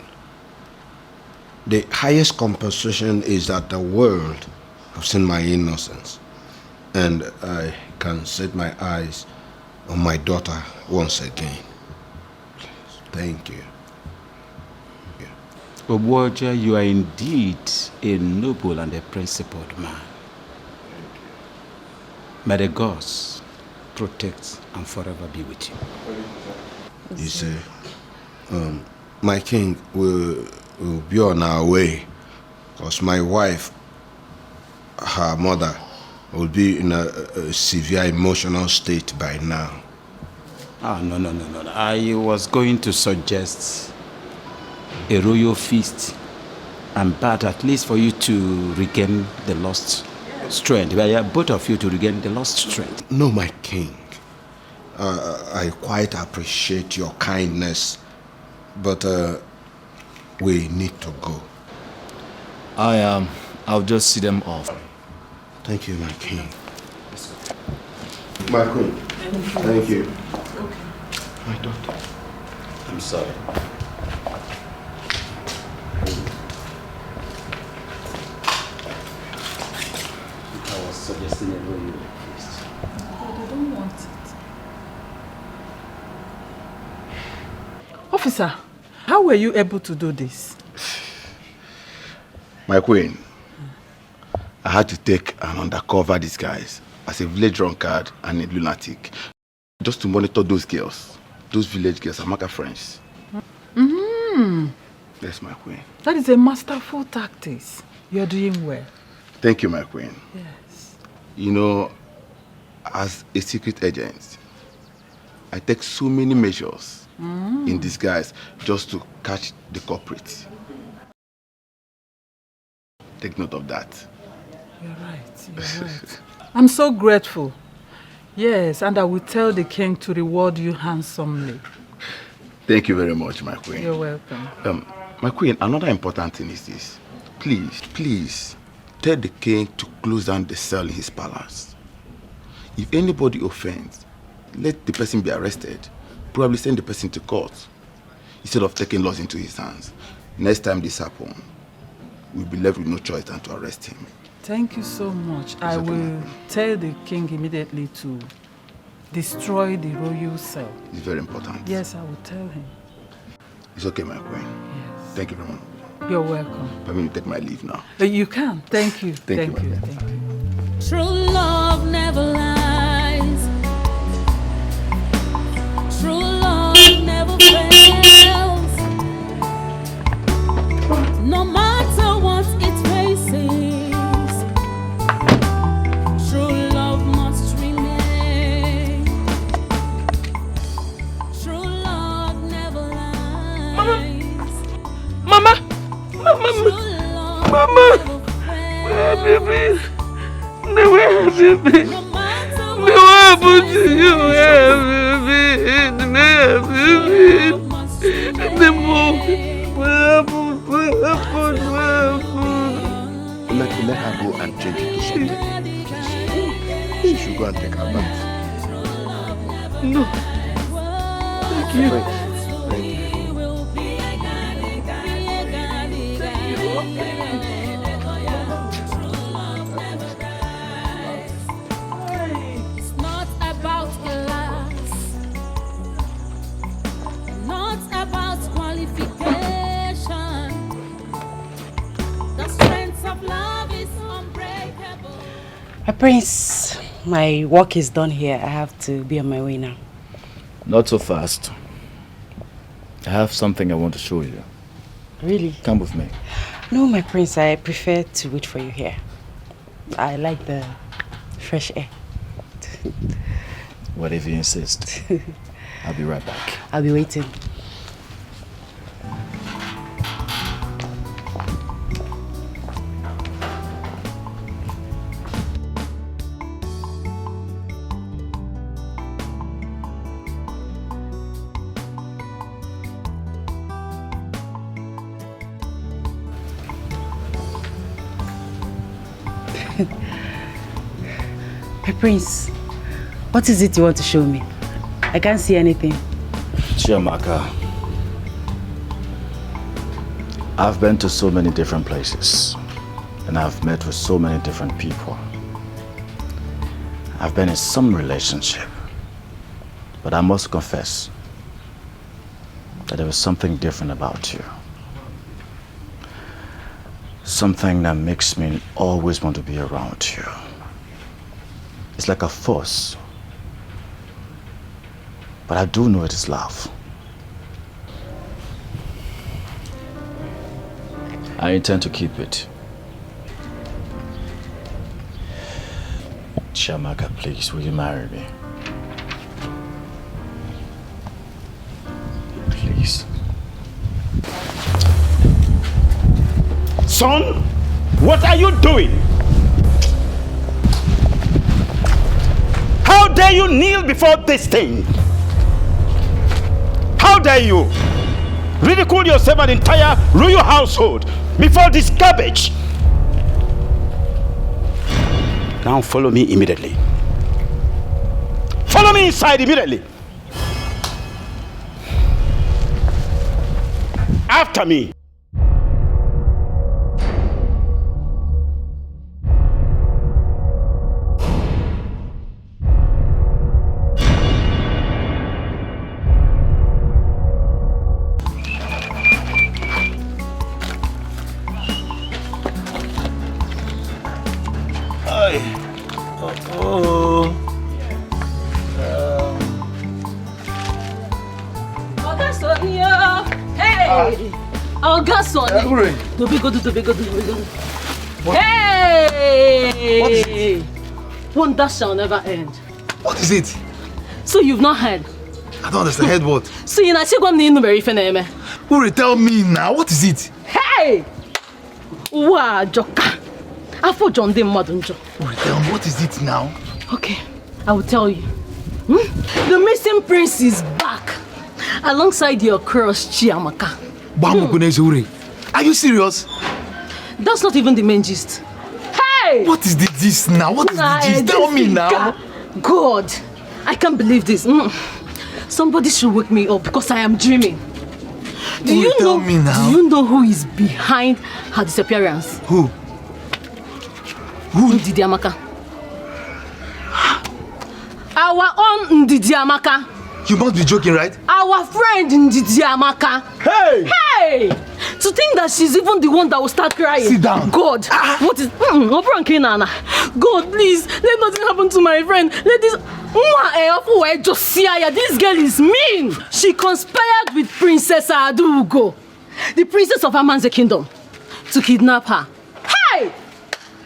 The highest compensation is that the world have seen my innocence, and I can set my eyes on my daughter once again. Please. Thank you.
Obuaja, you are indeed a noble and a principled man. May the gods protect and forever be with you.
You say, my king will be on our way, because my wife, her mother, will be in a severe emotional state by now.
Ah, no. I was going to suggest a royal feast and bath, at least for you to regain the lost strength. Both of you to regain the lost strength.
No, my king. I quite appreciate your kindness, but we need to go.
I'll just see them off.
Thank you, my king. My queen. Thank you.
Okay.
My daughter.
I'm sorry. I was suggesting a royal feast.
But I don't want it. Officer, how were you able to do this?
My queen, I had to take an undercover disguise as a village drunkard and a lunatic, just to monitor those girls, those village girls, Amaka friends.
Mm-hmm.
Yes, my queen.
That is a masterful tactics. You're doing well.
Thank you, my queen.
Yes.
You know, as a secret agent, I take so many measures in disguise just to catch the culprit. Take note of that.
You're right. I'm so grateful. Yes, and I will tell the king to reward you handsomely.
Thank you very much, my queen.
You're welcome.
My queen, another important thing is this. Please, tell the king to close down the cell in his palace. If anybody offends, let the person be arrested. Probably send the person to court, instead of taking laws into his hands. Next time this happens, we'll be left with no choice than to arrest him.
Thank you so much. I will tell the king immediately to destroy the royal cell.
It's very important.
Yes, I will tell him.
It's okay, my queen.
Yes.
Thank you very much.
You're welcome.
I'm going to take my leave now.
You can. Thank you.
Thank you.
True love never lies. True love never fails. No matter what it faces, true love must remain. True love never lies.
Mama!
True
Where have you been? Where have you been? What happened to you? Where have you been? Where have you been? The move. What happened? What happened? What happened?
Let her go and change into something. She should go and take her bath.
No. Thank you.
Thank you.
It's not about class, not about qualification. The strength of love is unbreakable.
Prince, my work is done here. I have to be on my way now.
Not so fast. I have something I want to show you.
Really?
Come with me.
No, my prince, I prefer to wait for you here. I like the fresh air.
Whatever you insist. I'll be right back.
I'll be waiting. My prince, what is it you want to show me? I can't see anything.
Chiamaka, I've been to so many different places and I've met with so many different people. I've been in some relationship, but I must confess that there was something different about you. Something that makes me always want to be around you. It's like a force. But I do know it is love. I intend to keep it. Chiamaka, please, will you marry me? Please.
Son, what are you doing? How dare you kneel before this thing? How dare you ridicule yourself and the entire royal household before this garbage? Now follow me immediately. Follow me inside immediately. After me.
Hey! Wonder shall never end.
What is it?
So you've not heard?
I don't understand. Heard what?
So you not very feneme.
Uri, tell me now. What is it?
Hey! Wow, Joka. I thought John didn't Madunjo.
Uri, tell me, what is it now?
Okay, I will tell you. The missing prince is back. Alongside your crush, Chiamaka.
Uri. Are you serious?
That's not even the main gist. Hey!
What is the gist now? What is the gist? Tell me now.
God, I can't believe this. Somebody should wake me up because I am dreaming. Do you know who is behind her disappearance?
Who?
Ndidi Amaka. Our own Ndidi Amaka.
You must be joking, right?
Our friend Ndidi Amaka.
Hey!
Hey! To think that she's even the one that will start crying.
Sit down.
God, what is... God, please, let nothing happen to my friend. Let this... This girl is mean. She conspired with Princess Adugo, the princess of Amanze Kingdom, to kidnap her. Hey!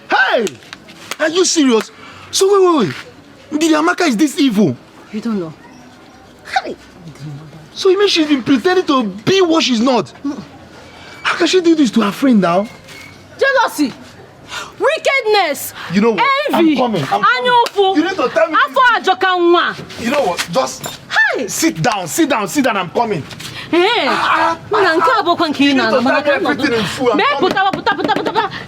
Hey! Are you serious? So wait. Ndidi Amaka is this evil?
You don't know. Hey!
So you mean she's been pretending to be what she's not? How can she do this to her friend now?
jealousy, wickedness,
you know what?
envy,
I'm coming.
you
need to tell me. You know what? Just sit down. I'm coming.
Hey,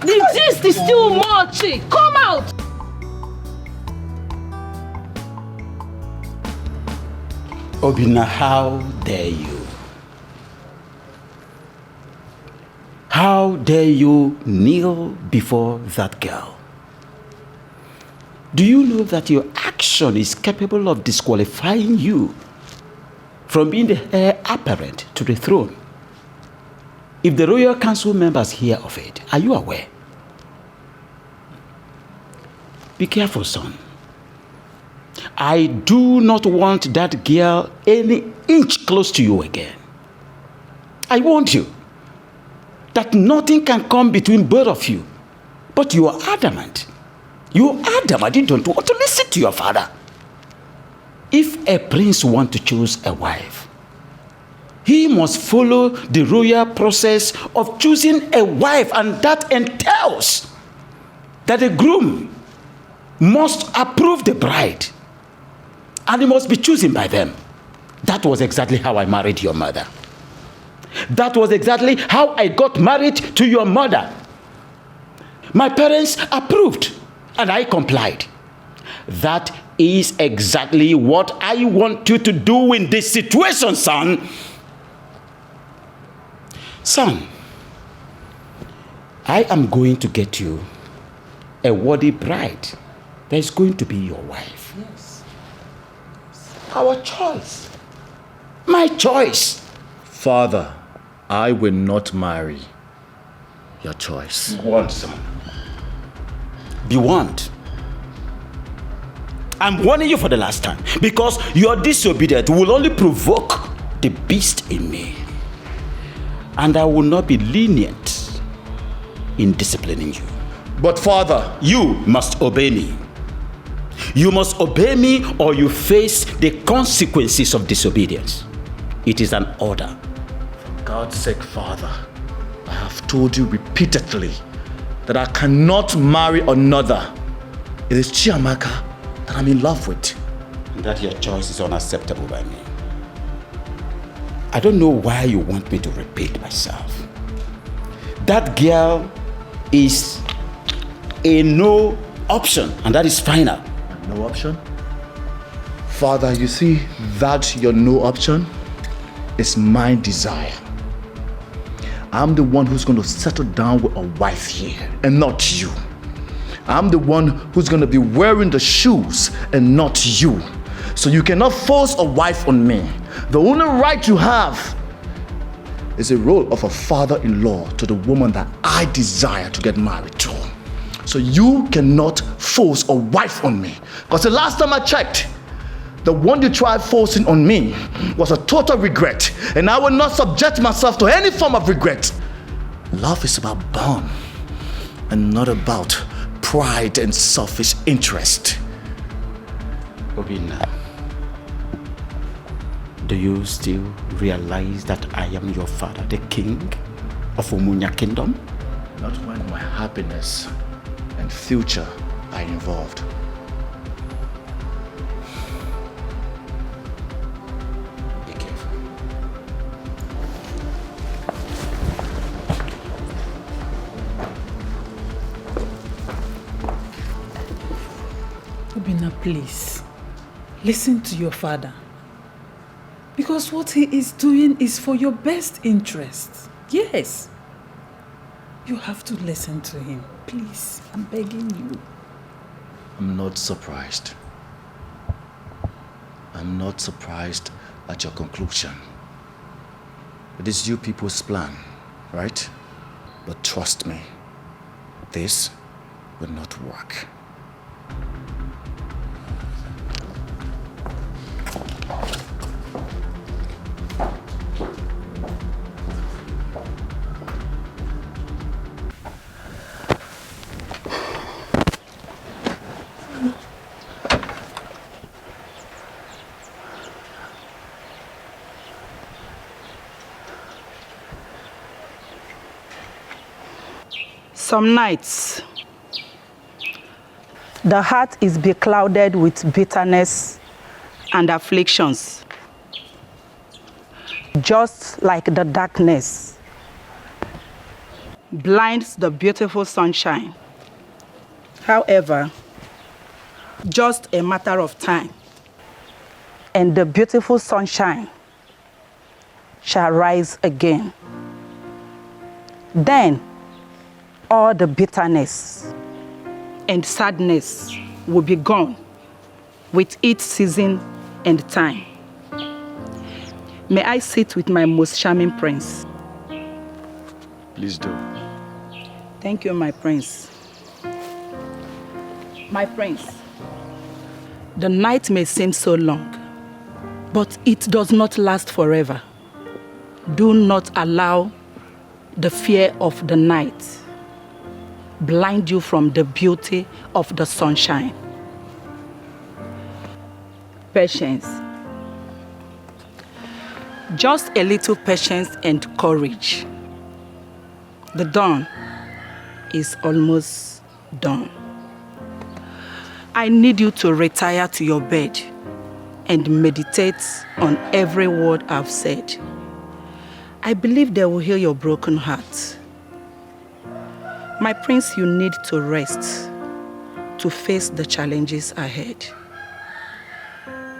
the gist is still much. Come out.
Obina, how dare you? How dare you kneel before that girl? Do you know that your action is capable of disqualifying you from being the heir apparent to the throne? If the royal council members hear of it, are you aware? Be careful, son. I do not want that girl any inch close to you again. I warned you that nothing can come between both of you. But you are adamant. You are adamant. You don't want to listen to your father. If a prince wants to choose a wife, he must follow the royal process of choosing a wife, and that entails that the groom must approve the bride, and he must be chosen by them. That was exactly how I married your mother. That was exactly how I got married to your mother. My parents approved, and I complied. That is exactly what I want you to do in this situation, son. Son, I am going to get you a worthy bride that is going to be your wife.
Yes.
Our choice. My choice.
Father, I will not marry. Your choice.
Be warned, son. Be warned. I'm warning you for the last time, because your disobedience will only provoke the beast in me. And I will not be lenient in disciplining you.
But Father,
you must obey me. You must obey me, or you face the consequences of disobedience. It is an order.
For God's sake, Father, I have told you repeatedly that I cannot marry another. It is Chiamaka that I'm in love with.
And that your choice is unacceptable by me. I don't know why you want me to repeat myself. That girl is a no option, and that is final.
No option? Father, you see, that your no option is my desire. I'm the one who's going to settle down with a wife here, and not you. I'm the one who's going to be wearing the shoes, and not you. So you cannot force a wife on me. The only right you have is the role of a father-in-law to the woman that I desire to get married to. So you cannot force a wife on me. Because the last time I checked, the one you tried forcing on me was a total regret. And I will not subject myself to any form of regret. Love is about bond and not about pride and selfish interest.
Obina, do you still realize that I am your father, the king of Umunya Kingdom?
Not when my happiness and future are involved.
Be careful.
Obina, please, listen to your father. Because what he is doing is for your best interest. Yes. You have to listen to him. Please, I'm begging you.
I'm not surprised. I'm not surprised at your conclusion. It is you people's plan, right? But trust me, this will not work.
Some nights, the heart is beclouded with bitterness and afflictions, just like the darkness blinds the beautiful sunshine. However, just a matter of time, and the beautiful sunshine shall rise again. Then all the bitterness and sadness will be gone with its season and time. May I sit with my most charming prince?
Please do.
Thank you, my prince. My prince, the night may seem so long, but it does not last forever. Do not allow the fear of the night blind you from the beauty of the sunshine. Patience. Just a little patience and courage. The dawn is almost done. I need you to retire to your bed and meditate on every word I've said. I believe they will heal your broken heart. My prince, you need to rest to face the challenges ahead.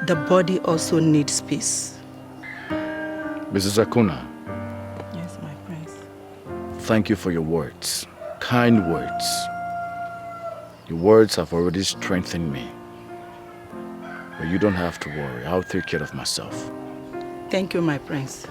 The body also needs peace.
Mrs. Akuna.
Yes, my prince.
Thank you for your words. Kind words. Your words have already strengthened me. But you don't have to worry. I'll take care of myself.
Thank you, my prince.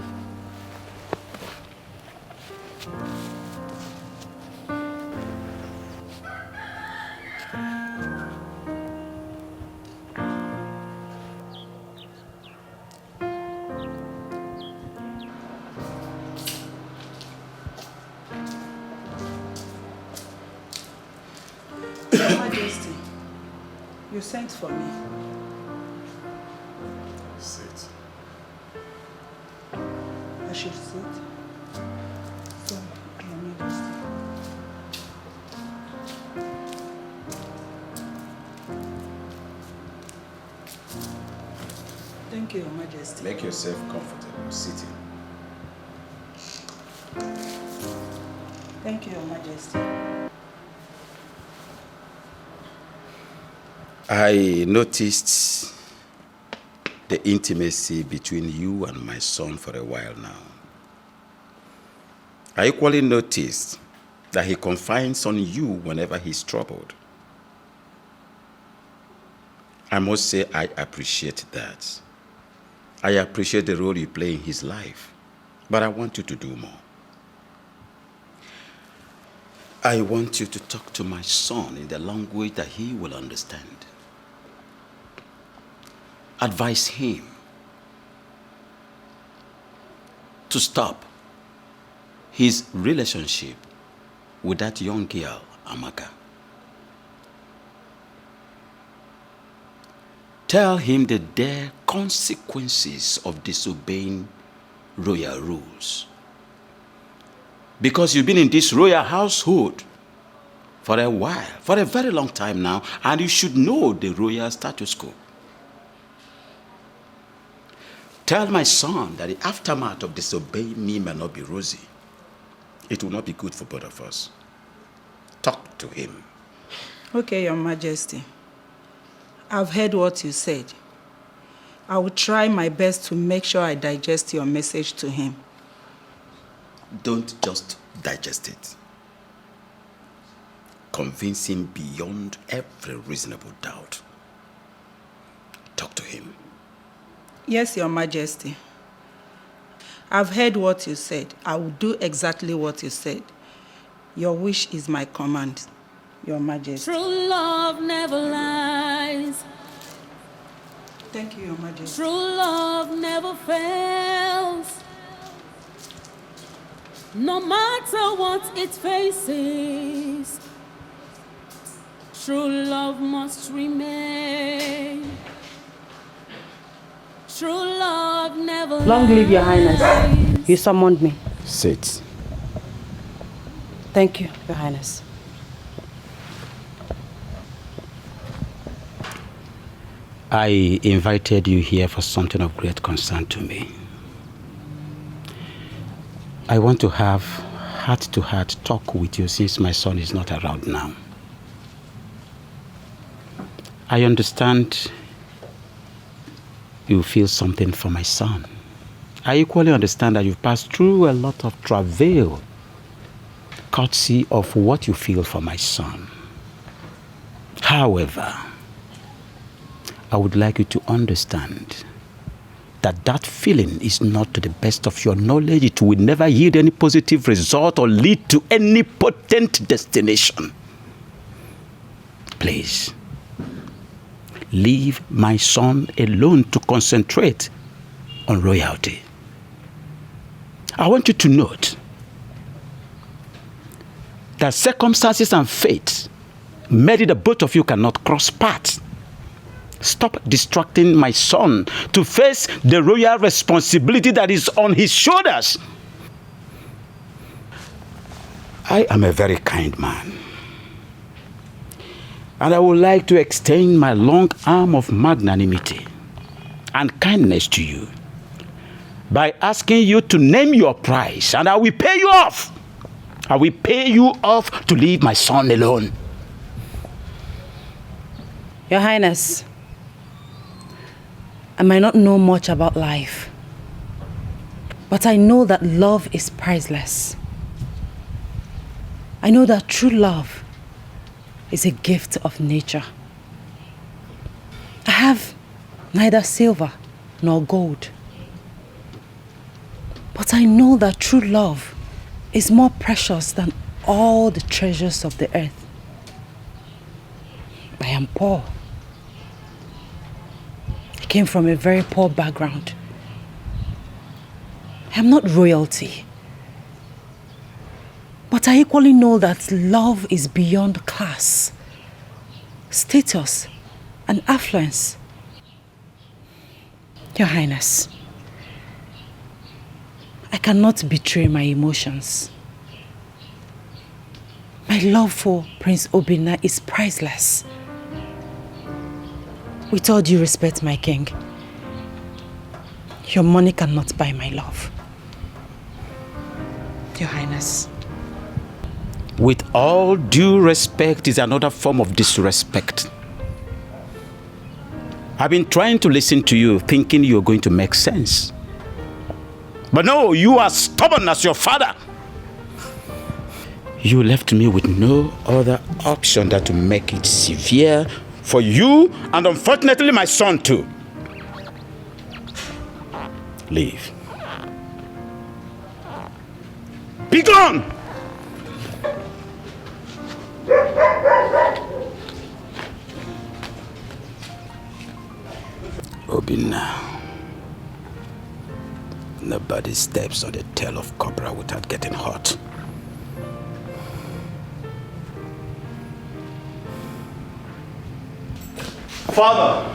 Majesty, you sent for me.
Sit.
I should sit. So, Your Majesty. Thank you, Your Majesty.
Make yourself comfortable sitting.
Thank you, Your Majesty.
I noticed the intimacy between you and my son for a while now. I equally noticed that he confides on you whenever he's troubled. I must say I appreciate that. I appreciate the role you play in his life, but I want you to do more. I want you to talk to my son in the language that he will understand. Advise him to stop his relationship with that young girl, Amaka. Tell him the dire consequences of disobeying royal rules. Because you've been in this royal household for a while, for a very long time now, and you should know the royal status quo. Tell my son that the aftermath of disobeying me may not be rosy. It will not be good for both of us. Talk to him.
Okay, Your Majesty. I've heard what you said. I will try my best to make sure I digest your message to him.
Don't just digest it. Convince him beyond every reasonable doubt. Talk to him.
Yes, Your Majesty. I've heard what you said. I will do exactly what you said. Your wish is my command, Your Majesty.
True love never lies.
Thank you, Your Majesty.
True love never fails. No matter what it faces, true love must remain. True love never
Long live Your Highness. You summoned me.
Sit.
Thank you, Your Highness.
I invited you here for something of great concern to me. I want to have heart-to-heart talk with you since my son is not around now. I understand you feel something for my son. I equally understand that you've passed through a lot of travail, courtesy of what you feel for my son. However, I would like you to understand that that feeling is not to the best of your knowledge. It will never yield any positive result or lead to any potent destination. Please, leave my son alone to concentrate on royalty. I want you to note that circumstances and fate made it that both of you cannot cross paths. Stop distracting my son to face the royal responsibility that is on his shoulders. I am a very kind man, and I would like to extend my long arm of magnanimity and kindness to you by asking you to name your price, and I will pay you off. I will pay you off to leave my son alone.
Your Highness, I might not know much about life, but I know that love is priceless. I know that true love is a gift of nature. I have neither silver nor gold, but I know that true love is more precious than all the treasures of the earth. I am poor. I came from a very poor background. I am not royalty. But I equally know that love is beyond class, status, and affluence. Your Highness, I cannot betray my emotions. My love for Prince Obinna is priceless. With all due respect, my king, your money cannot buy my love. Your Highness.
With all due respect is another form of disrespect. I've been trying to listen to you, thinking you're going to make sense. But no, you are stubborn as your father. You left me with no other option than to make it severe for you and unfortunately my son too. Leave. Be gone! Obinna. Nobody steps on the tail of cobra without getting hurt.
Father!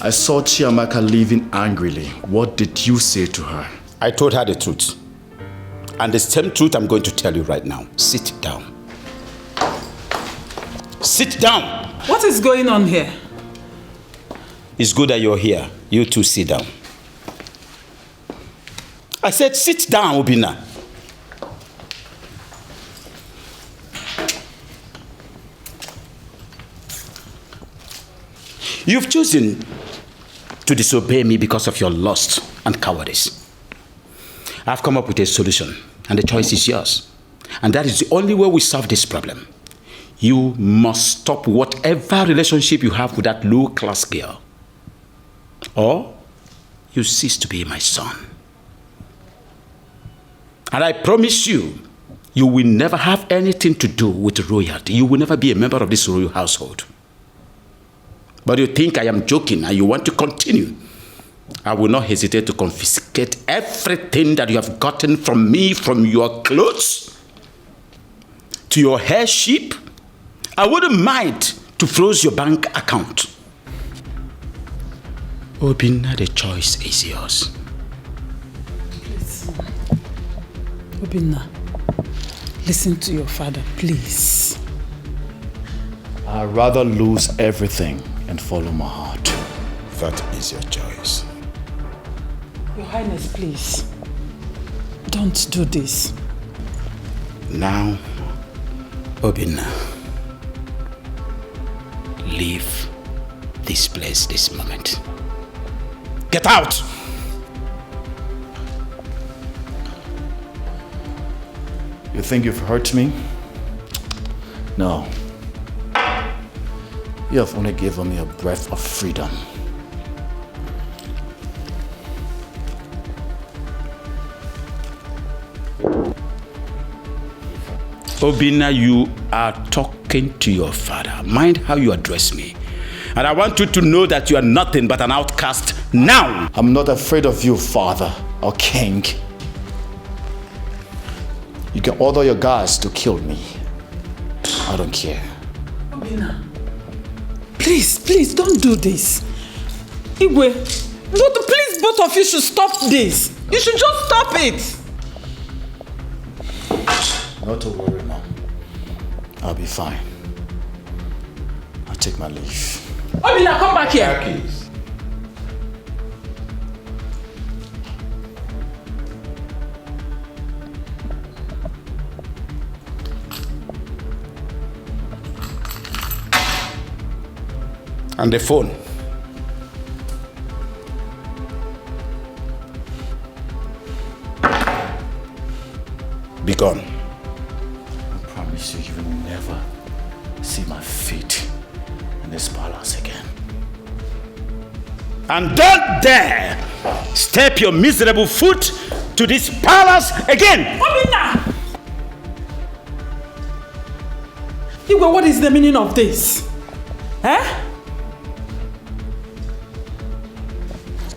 I saw Chiamaka leaving angrily. What did you say to her?
I told her the truth. And the same truth I'm going to tell you right now. Sit down. Sit down!
What is going on here?
It's good that you're here. You two sit down. I said sit down, Obinna. You've chosen to disobey me because of your lust and cowardice. I've come up with a solution, and the choice is yours. And that is the only way we solve this problem. You must stop whatever relationship you have with that low-class girl. Or you cease to be my son. And I promise you, you will never have anything to do with royalty. You will never be a member of this royal household. But you think I am joking and you want to continue. I will not hesitate to confiscate everything that you have gotten from me, from your clothes to your hair sheep. I wouldn't mind to freeze your bank account. Obinna, the choice is yours.
Please. Obinna, listen to your father, please.
I'd rather lose everything and follow my heart.
That is your choice.
Your Highness, please. Don't do this.
Now, Obinna, leave this place this moment. Get out!
You think you've hurt me? No. You have only given me a breath of freedom.
Obinna, you are talking to your father. Mind how you address me. And I want you to know that you are nothing but an outcast now.
I'm not afraid of you, father or king. You can order your guards to kill me. I don't care.
Obinna, please don't do this. Igwe, please both of you should stop this. You should just stop it.
Not to worry, Mom. I'll be fine. I'll take my leave.
Obinna, come back here.
Please.
And the phone. Be gone.
I promise you, you will never see my feet in this palace again.
And don't dare step your miserable foot to this palace again!
Obinna! Igwe, what is the meaning of this? Eh?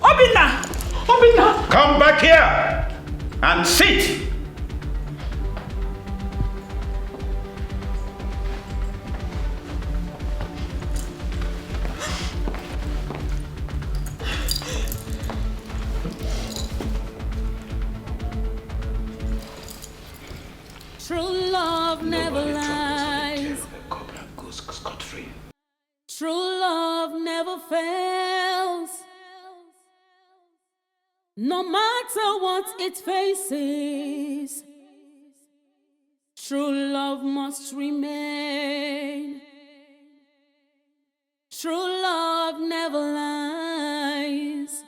Obinna! Obinna!
Come back here and sit!
True love never lies. True love never fails. No matter what it faces, true love must remain. True love never lies.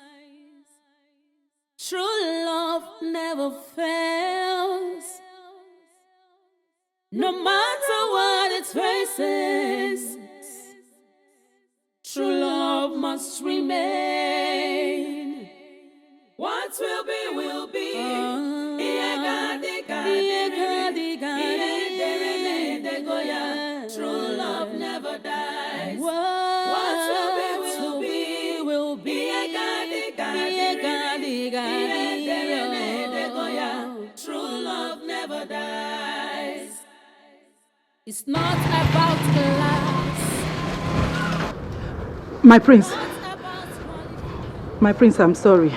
True love never fails. No matter what it faces, true love must remain. What will be, will be. True love never dies. What will be, will be. True love never dies. It's not about the last.
My prince, I'm sorry.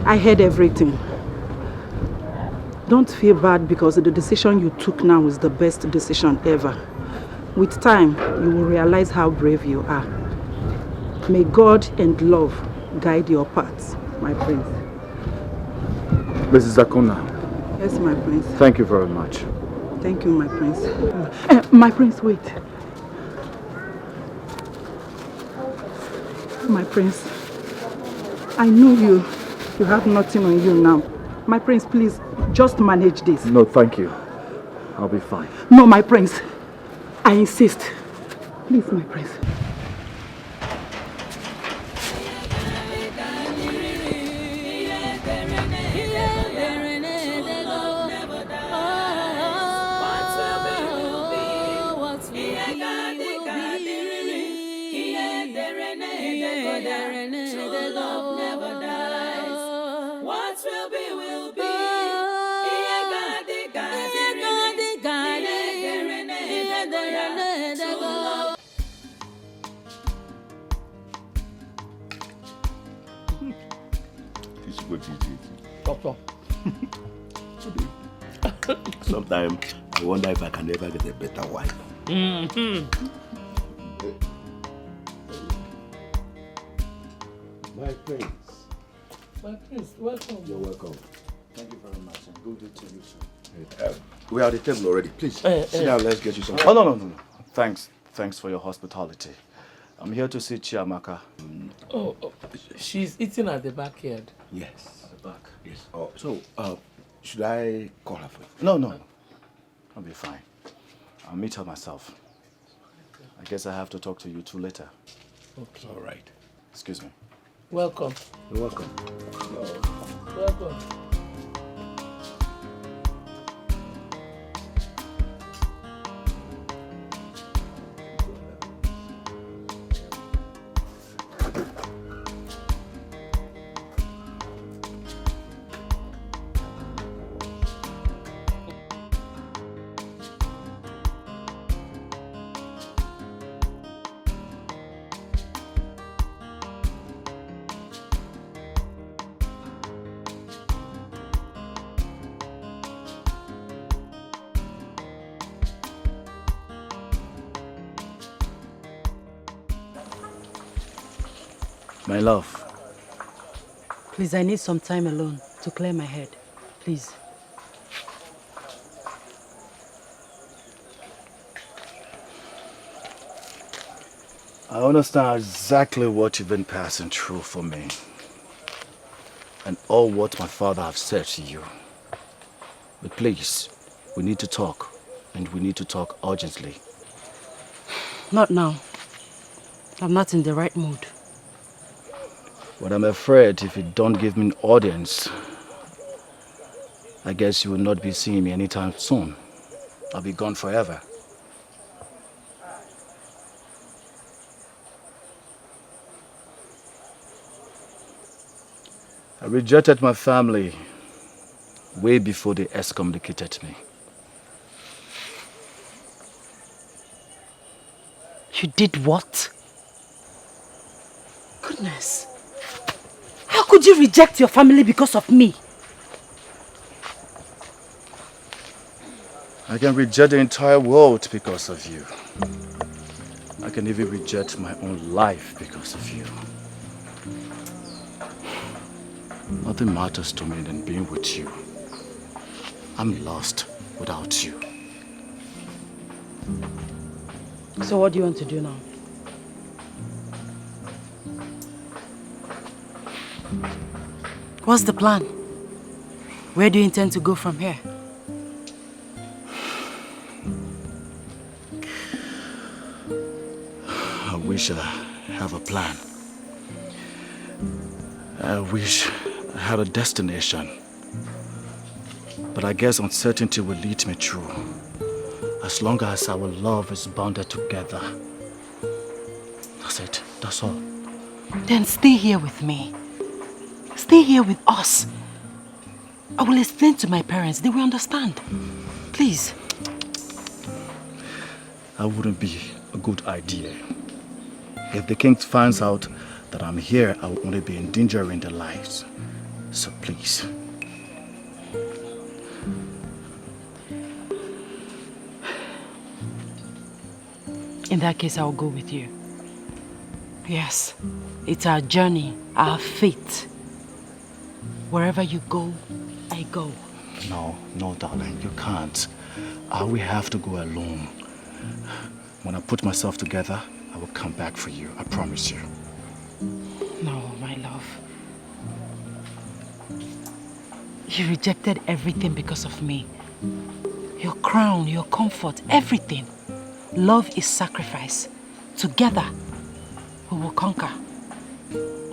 I heard everything. Don't feel bad because the decision you took now is the best decision ever. With time, you will realize how brave you are. May God and love guide your paths, my prince.
Mrs. Akuna.
Yes, my prince.
Thank you very much.
Thank you, my prince. My prince, wait. My prince, I know you have nothing on you now. My prince, please, just manage this.
No, thank you. I'll be fine.
No, my prince, I insist. Please, my prince.
Doctor. Sometimes
I wonder if I can ever get a better wife.
Mm-hmm.
My prince.
My prince, welcome.
You're welcome.
Thank you very much, and good day to you, sir.
We are at the table already. Please, sit down. Let's get you some.
Oh, no. Thanks for your hospitality. I'm here to see Chiamaka.
Oh, she's eating at the backyard.
Yes.
At the back.
Yes. Oh, so, should I call her for you?
No. I'll be fine. I'll meet her myself. I guess I have to talk to you two later.
Okay.
All right.
Excuse me.
Welcome.
You're welcome.
Welcome.
My love.
Please, I need some time alone to clear my head. Please.
I understand exactly what you've been passing through for me. And all what my father have said to you. But please, we need to talk. And we need to talk urgently.
Not now. I'm not in the right mood.
But I'm afraid if you don't give me an audience, I guess you will not be seeing me anytime soon. I'll be gone forever. I rejected my family way before they excommunicated me.
You did what? Goodness. How could you reject your family because of me?
I can reject the entire world because of you. I can even reject my own life because of you. Nothing matters to me than being with you. I'm lost without you.
So what do you want to do now? What's the plan? Where do you intend to go from here?
I wish I have a plan. I wish I had a destination. But I guess uncertainty will lead me through. As long as our love is bounded together. That's it. That's all.
Then stay here with me. Stay here with us. I will explain to my parents. They will understand. Please.
That wouldn't be a good idea. If the king finds out that I'm here, I will only be endangering their lives. So please.
In that case, I will go with you. Yes, it's our journey, our fate. Wherever you go, I go.
No, darling, you can't. I will have to go alone. When I put myself together, I will come back for you. I promise you.
No, my love. You rejected everything because of me. Your crown, your comfort, everything. Love is sacrifice. Together, we will conquer.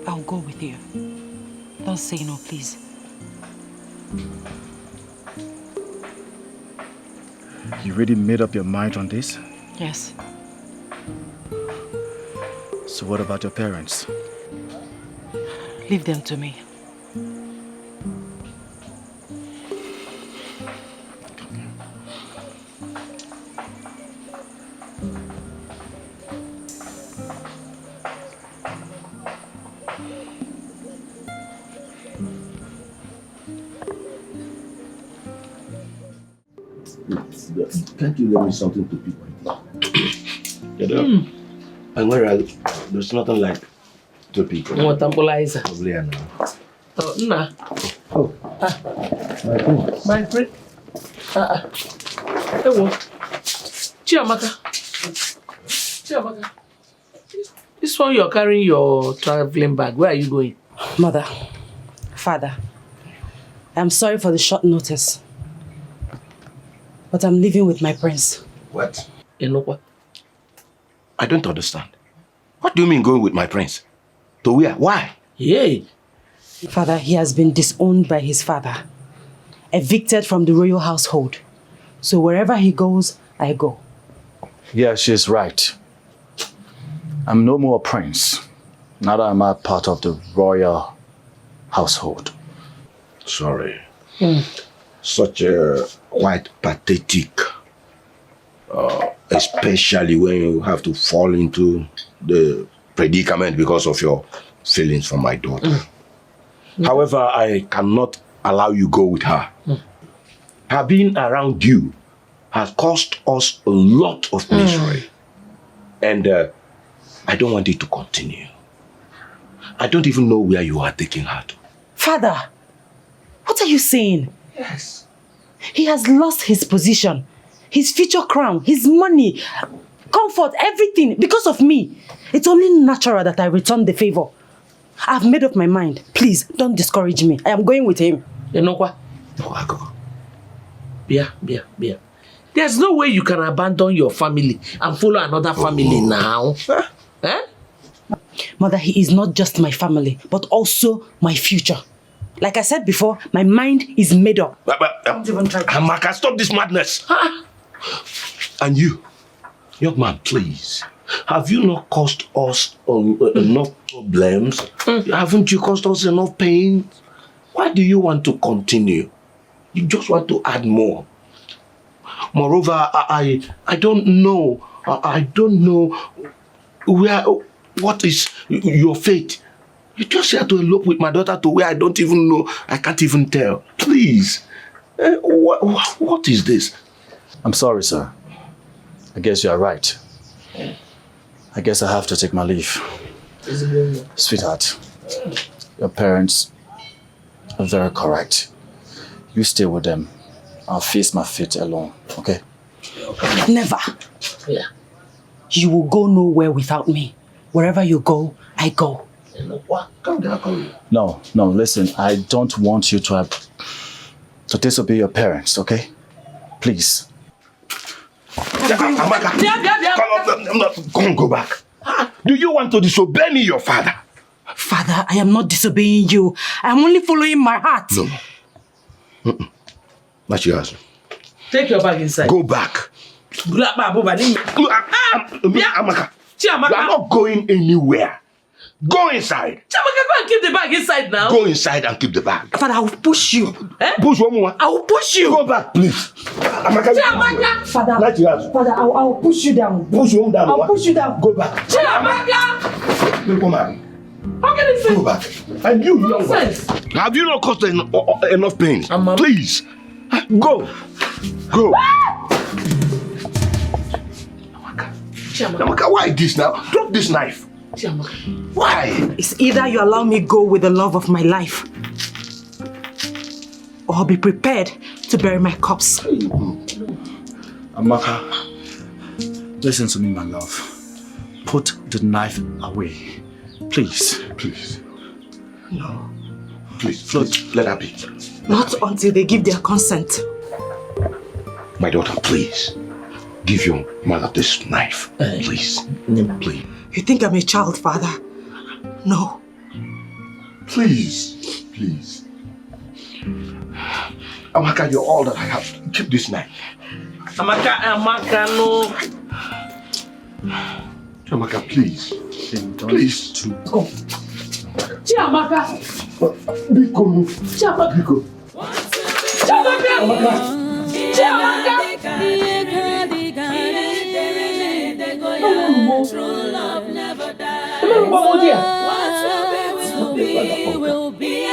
I'll go with you. Don't say no, please.
You really made up your mind on this?
Yes.
So what about your parents?
Leave them to me.
Can't you lend me something to pick my teeth? And where there's nothing like to pick.
What temporizer?
Probably now.
Oh, nah.
Oh. My prince.
My friend. Hey, Chiamaka. This one you're carrying your traveling bag. Where are you going?
Mother, father, I'm sorry for the short notice, but I'm living with my prince.
What?
You know what?
I don't understand. What do you mean going with my prince? To where? Why?
Yay.
Father, he has been disowned by his father, evicted from the royal household. So wherever he goes, I go.
Yeah, she's right. I'm no more a prince. Neither am I part of the royal household.
Sorry. Such a quite pathetic. Especially when you have to fall into the predicament because of your feelings for my daughter. However, I cannot allow you go with her. Her being around you has caused us a lot of misery. And I don't want it to continue. I don't even know where you are taking her to.
Father, what are you saying?
Yes.
He has lost his position, his future crown, his money, comfort, everything because of me. It's only natural that I return the favor. I've made up my mind. Please, don't discourage me. I am going with him.
You know what? Bia. There's no way you can abandon your family and follow another family now. Eh?
Mother, he is not just my family, but also my future. Like I said before, my mind is made up.
Don't even try to... Amaka, stop this madness. And you, young man, please. Have you not caused us enough problems? Haven't you caused us enough pain? Why do you want to continue? You just want to add more. Moreover, I don't know. I don't know what is your fate. You just here to elope with my daughter to where I don't even know. I can't even tell. Please. What is this?
I'm sorry, sir. I guess you are right. I guess I have to take my leave. Sweetheart, your parents are very correct. You stay with them. I'll face my fate alone, okay?
Never.
Yeah.
You will go nowhere without me. Wherever you go, I go.
No, listen, I don't want you to disobey your parents, okay? Please.
Go back. Do you want to disobey me, your father?
Father, I am not disobeying you. I am only following my heart.
No. That's yours.
Take your bag inside.
Go back. Amaka, you are not going anywhere. Go inside.
Chiamaka, go and keep the bag inside now.
Go inside and keep the bag.
Father, I will push you.
Push one more.
I will push you.
Go back, please.
Chiamaka.
Father,
that's yours.
Father, I will push you down.
Push him down.
I will push you down.
Go back.
Chiamaka.
Come on.
How can you say?
Go back. And you, young man. Have you not caused enough pain? Please. Go. Go. Chiamaka, why this now? Drop this knife.
Chiamaka.
Why?
It's either you allow me go with the love of my life, or be prepared to bury my corpse.
Amaka, listen to me, my love. Put the knife away. Please.
Please. No. Please, let her be.
Not until they give their consent.
My daughter, please. Give your mother this knife. Please. Please.
You think I'm a child, Father? No.
Please. Please. Amaka, you're all that I have. Keep this knife.
Amaka, no.
Amaka, please. Please.
Go. Chiamaka.
Biko.
Chiamaka.
Biko.
Chiamaka. Chiamaka.
True love never dies. Will be a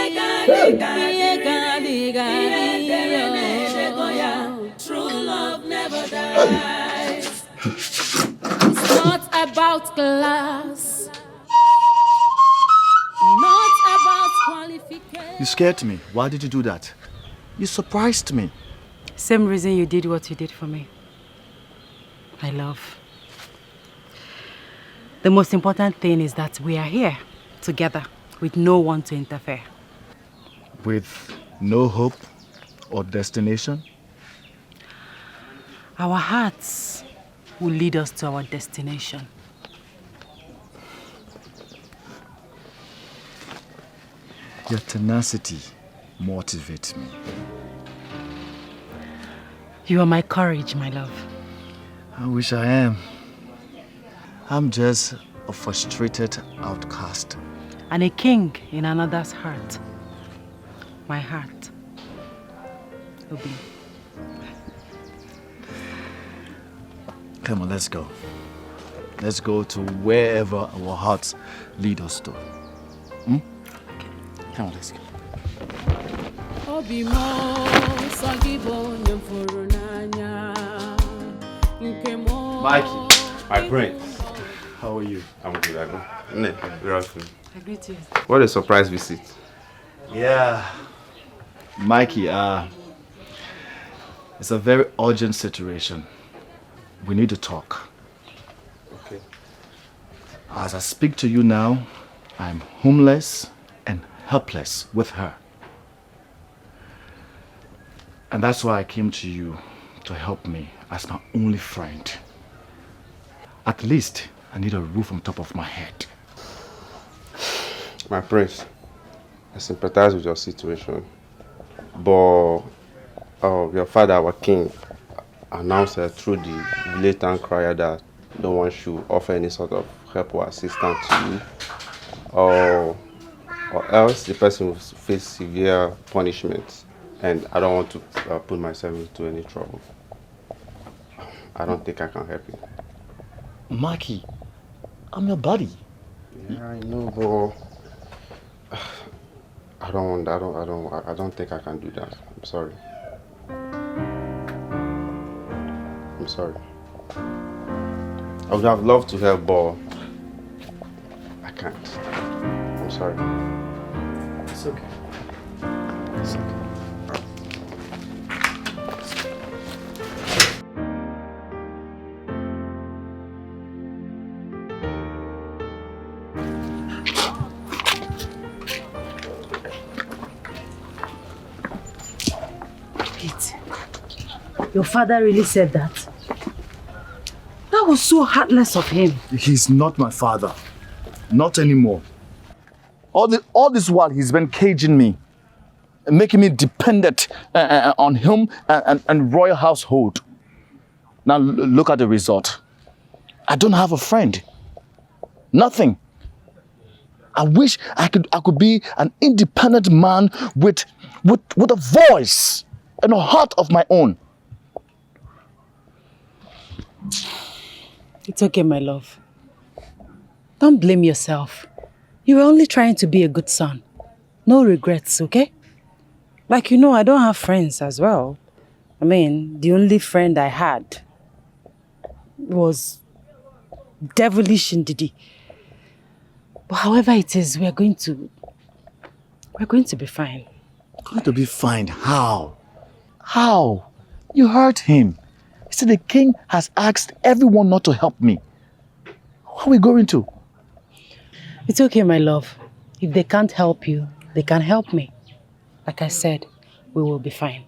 true love. paradise. It's not about class, not about qualification.
You scared me. Why did you do that? You surprised me.
Same reason you did what you did for me. My love. The most important thing is that we are here together with no one to interfere.
With no hope or destination?
Our hearts will lead us to our destination.
Your tenacity motivates me.
You are my courage, my love.
I wish I am. I'm just a frustrated outcast.
And a king in another's heart. My heart. Obi.
Come on, let's go. Let's go to wherever our hearts lead us to. Come on, let's go.
Mikey, my prince.
How are you?
I'm good, I know. We're all good.
I greet you.
What a surprise visit.
Yeah. Mikey, it's a very urgent situation. We need to talk.
Okay.
As I speak to you now, I'm homeless and helpless with her. And that's why I came to you to help me as my only friend. At least I need a roof on top of my head.
My prince, I sympathize with your situation. But your father, our king, announced through the blatant crier that no one should offer any sort of help or assistance to you. Or else the person will face severe punishment. And I don't want to put myself into any trouble. I don't think I can help you.
Mikey, I'm your buddy.
Yeah, I know, but I don't think I can do that. I'm sorry. I'm sorry. I would have loved to help, but I can't. I'm sorry.
It's okay. It's okay.
Your father really said that? That was so heartless of him.
He's not my father. Not anymore. All this while he's been caging me, making me dependent on him and royal household. Now look at the result. I don't have a friend. Nothing. I wish I could be an independent man with a voice and a heart of my own.
It's okay, my love. Don't blame yourself. You were only trying to be a good son. No regrets, okay? Like, you know, I don't have friends as well. I mean, the only friend I had was devilish Ndidi. But however it is, we're going to be fine.
Going to be fine? How? How? You hurt him. He said the king has asked everyone not to help me. How are we going to?
It's okay, my love. If they can't help you, they can help me. Like I said, we will be fine.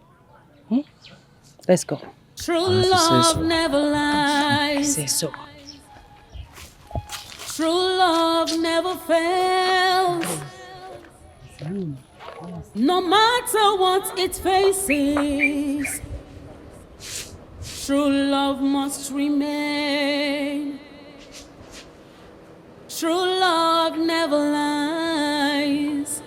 Let's go.
True love never lies.
I say so.
True love never fails. No matter what it faces, true love must remain. True love never lies.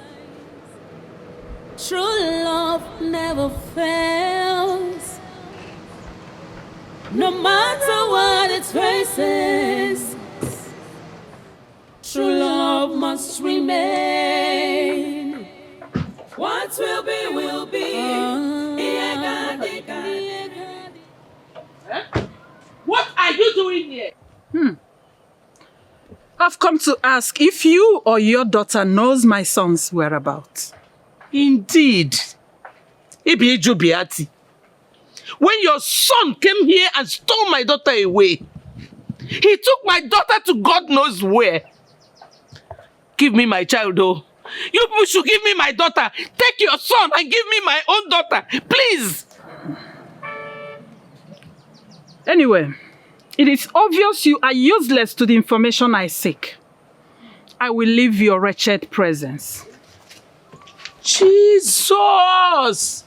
True love never fails. No matter what it faces, true love must remain. What will be, will be.
doing here?
I've come to ask if you or your daughter knows my son's whereabouts.
Indeed. Ibi Biati. When your son came here and stole my daughter away, he took my daughter to God knows where. Give me my child, though. You people should give me my daughter. Take your son and give me my own daughter, please.
Anyway, it is obvious you are useless to the information I seek. I will leave your wretched presence.
Jesus!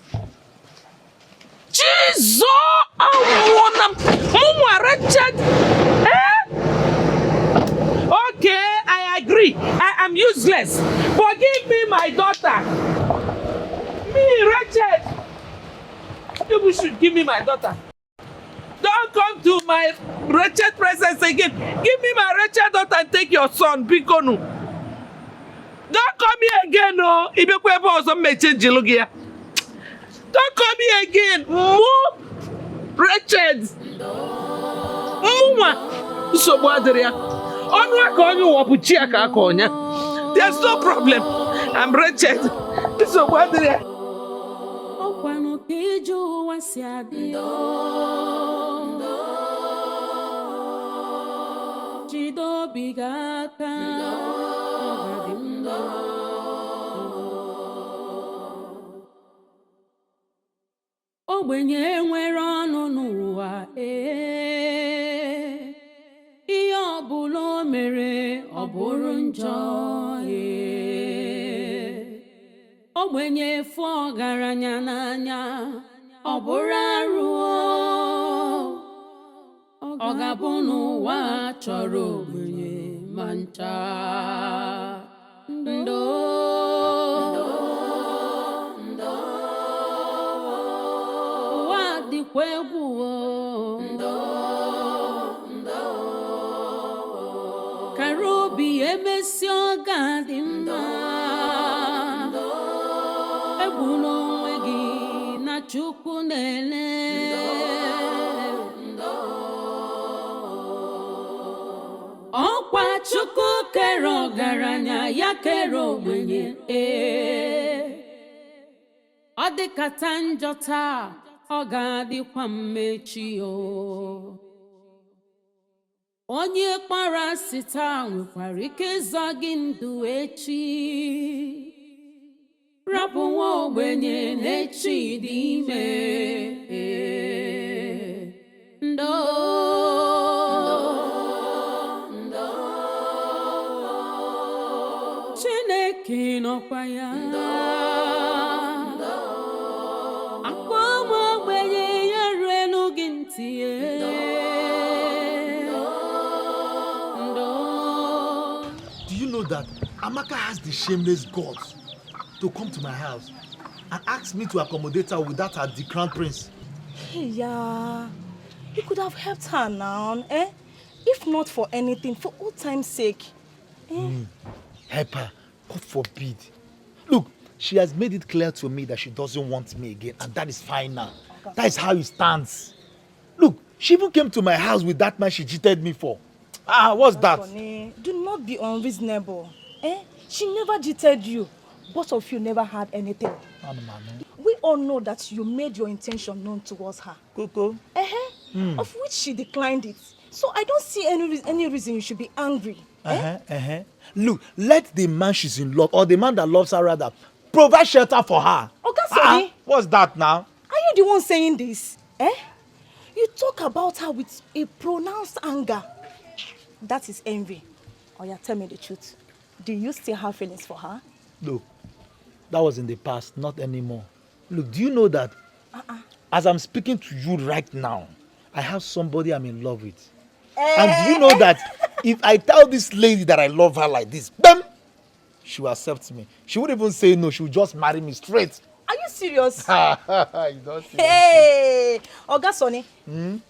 Jesus! Wretched! Okay, I agree. I am useless. But give me my daughter. Me, wretched. You should give me my daughter. Don't come to my wretched presence again. Give me my wretched daughter and take your son, Bikonu. Don't come here again, no. Don't come here again. More wretched. There's no problem. I'm wretched.
Ogbenye nwere ọnụ n'ụwa ihe ọbụla o mere ọ bụrụ njọ ogbenye fụ ọgaranya n'anya ọ bụrụ arụ ọ ga-abụ n'ụwa chọrọ ogbenye ma ncha ndo Karobi emesi oga dị mma egbuna onwe gị na Chukwu na-ele ọkwa Chukwu kere ọgaranya ya kere ogbenye ọ dịkata njọ taa ọ ga-adịkwa mmechi onye kpara asị taa nwekwara ike ịzọ gị ndụ echi rapụ nwa ogbenye n'echi dị ime ndo Chineke nọkwa ya
Do you know that Amaka has the shameless guts to come to my house and ask me to accommodate her with that her the crown prince?
Hey, yeah. You could have helped her now, eh? If not for anything, for old time's sake.
Help her. God forbid. Look, she has made it clear to me that she doesn't want me again, and that is fine now. That is how it stands. Look, she even came to my house with that man she cheated me for. What's that?
Funny. Do not be unreasonable. Eh? She never cheated you. Both of you never had anything. We all know that you made your intention known towards her.
Coco.
Of which she declined it. So I don't see any reason you should be angry.
Look, let the man she's in love, or the man that loves her rather, provide shelter for her.
Okay,
what's that now?
Are you the one saying this? You talk about her with a pronounced anger. That is envy. Oh yeah, tell me the truth. Do you still have feelings for her?
Look, that was in the past, not anymore. Look, do you know that as I'm speaking to you right now, I have somebody I'm in love with. And do you know that if I tell this lady that I love her like this, bam, she will accept me. She won't even say no, she will just marry me straight.
Are you serious?
You don't see
Hey, Oga Sonny,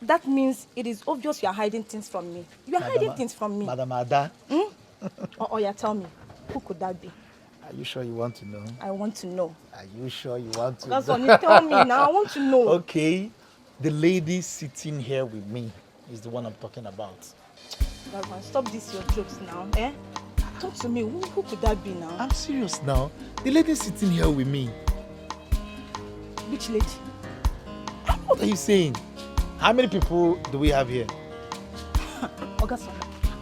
that means it is obvious you are hiding things from me. You are hiding things from me.
Madam Ada.
Oh yeah, tell me, who could that be?
Are you sure you want to know?
I want to know.
Are you sure you want to
know? Tell me now, I want to know.
Okay, the lady sitting here with me
is the one I'm talking about.
That one, stop this your jokes now, eh? Talk to me, who could that be now?
I'm serious now. The lady sitting here with me.
Which lady?
What are you saying? How many people do we have here?
Ogason,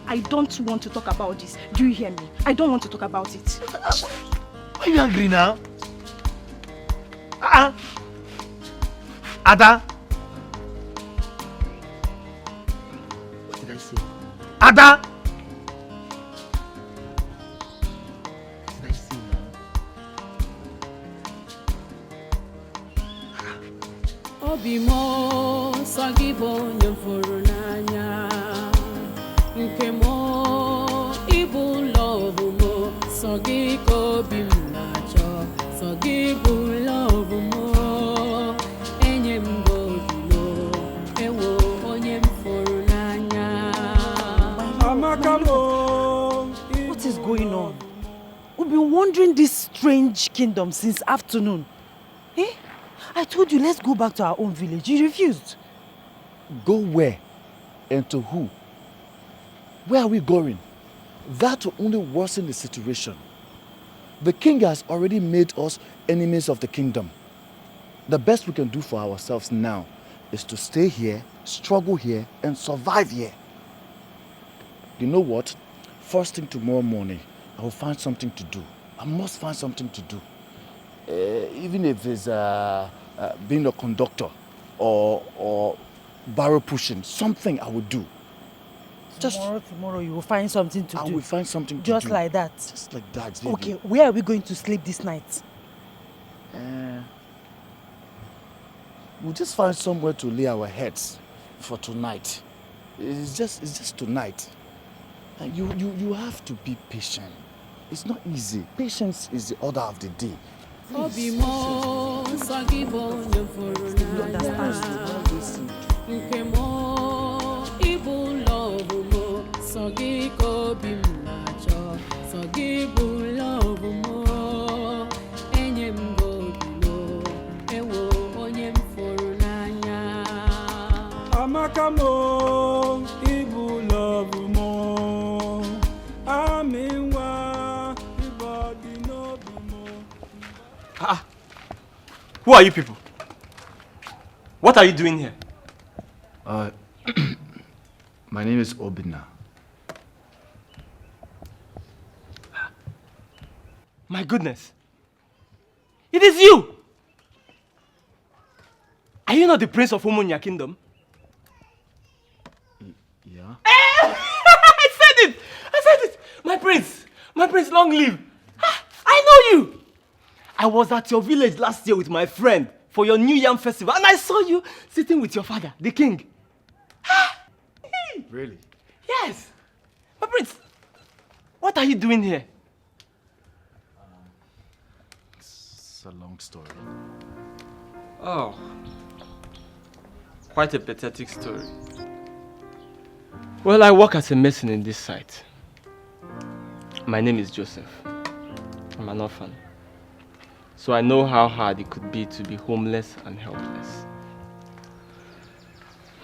I don't want to talk about this. Do you hear me? I don't want to talk about it.
Why are you angry now? Ada? What did I say? Ada? What did I say now?
Obimo sagibo nyamfuru n'anya nke mo ibu love mo sagiko bimnacho sagibu love mo enyem godilo ewo onyem furu n'anya.
What is going on? We've been wandering this strange kingdom since afternoon. Eh? I told you, let's go back to our own village. You refused.
Go where? And to who? Where are we going? That will only worsen the situation. The king has already made us enemies of the kingdom. The best we can do for ourselves now is to stay here, struggle here, and survive here. You know what? First thing tomorrow morning, I will find something to do. I must find something to do. Even if it's being a conductor or barrel pushing, something I will do.
Tomorrow you will find something to do.
I will find something to
Just
do.
like that.
Just like that, baby.
Okay, where are we going to sleep this night?
We'll just find somewhere to lay our heads for tonight. It's just tonight. And you have to be patient. It's not easy. Patience is the order of the day.
Obimo sagibo nyamfuru n'anya nke mo ibu love mo sagiko bimnacho sagibu love mo enyem godilo ewo onyem furu n'anya.
Amaka mo ibu love mo aminwa ibadi no bi mo.
Who are you people? What are you doing here?
My name is Obinna.
My goodness. It is you! Are you not the prince of Umunya kingdom?
Yeah?
I said it! My prince, long live. I know you! I was at your village last year with my friend for your New Yam festival and I saw you sitting with your father, the king.
Really?
Yes. My prince, what are you doing here?
It's a long story.
Oh, quite a pathetic story. Well, I work as a mason in this site. My name is Joseph. I'm an orphan. So I know how hard it could be to be homeless and helpless.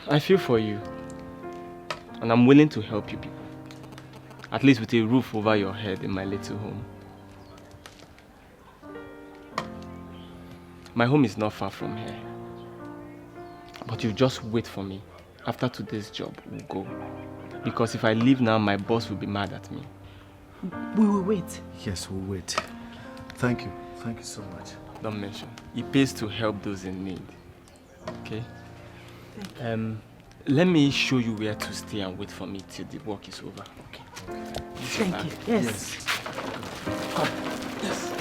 I feel for you. And I'm willing to help you people. At least with a roof over your head in my little home. My home is not far from here. But you just wait for me. After today's job, we'll go. Because if I leave now, my boss will be mad at me.
We will wait.
Yes, we'll wait. Thank you. Thank you so much.
Don't mention. It pays to help those in need. Okay? Let me show you where to stay and wait for me till the work is over. Okay?
Thank you. Yes.
Come. Yes.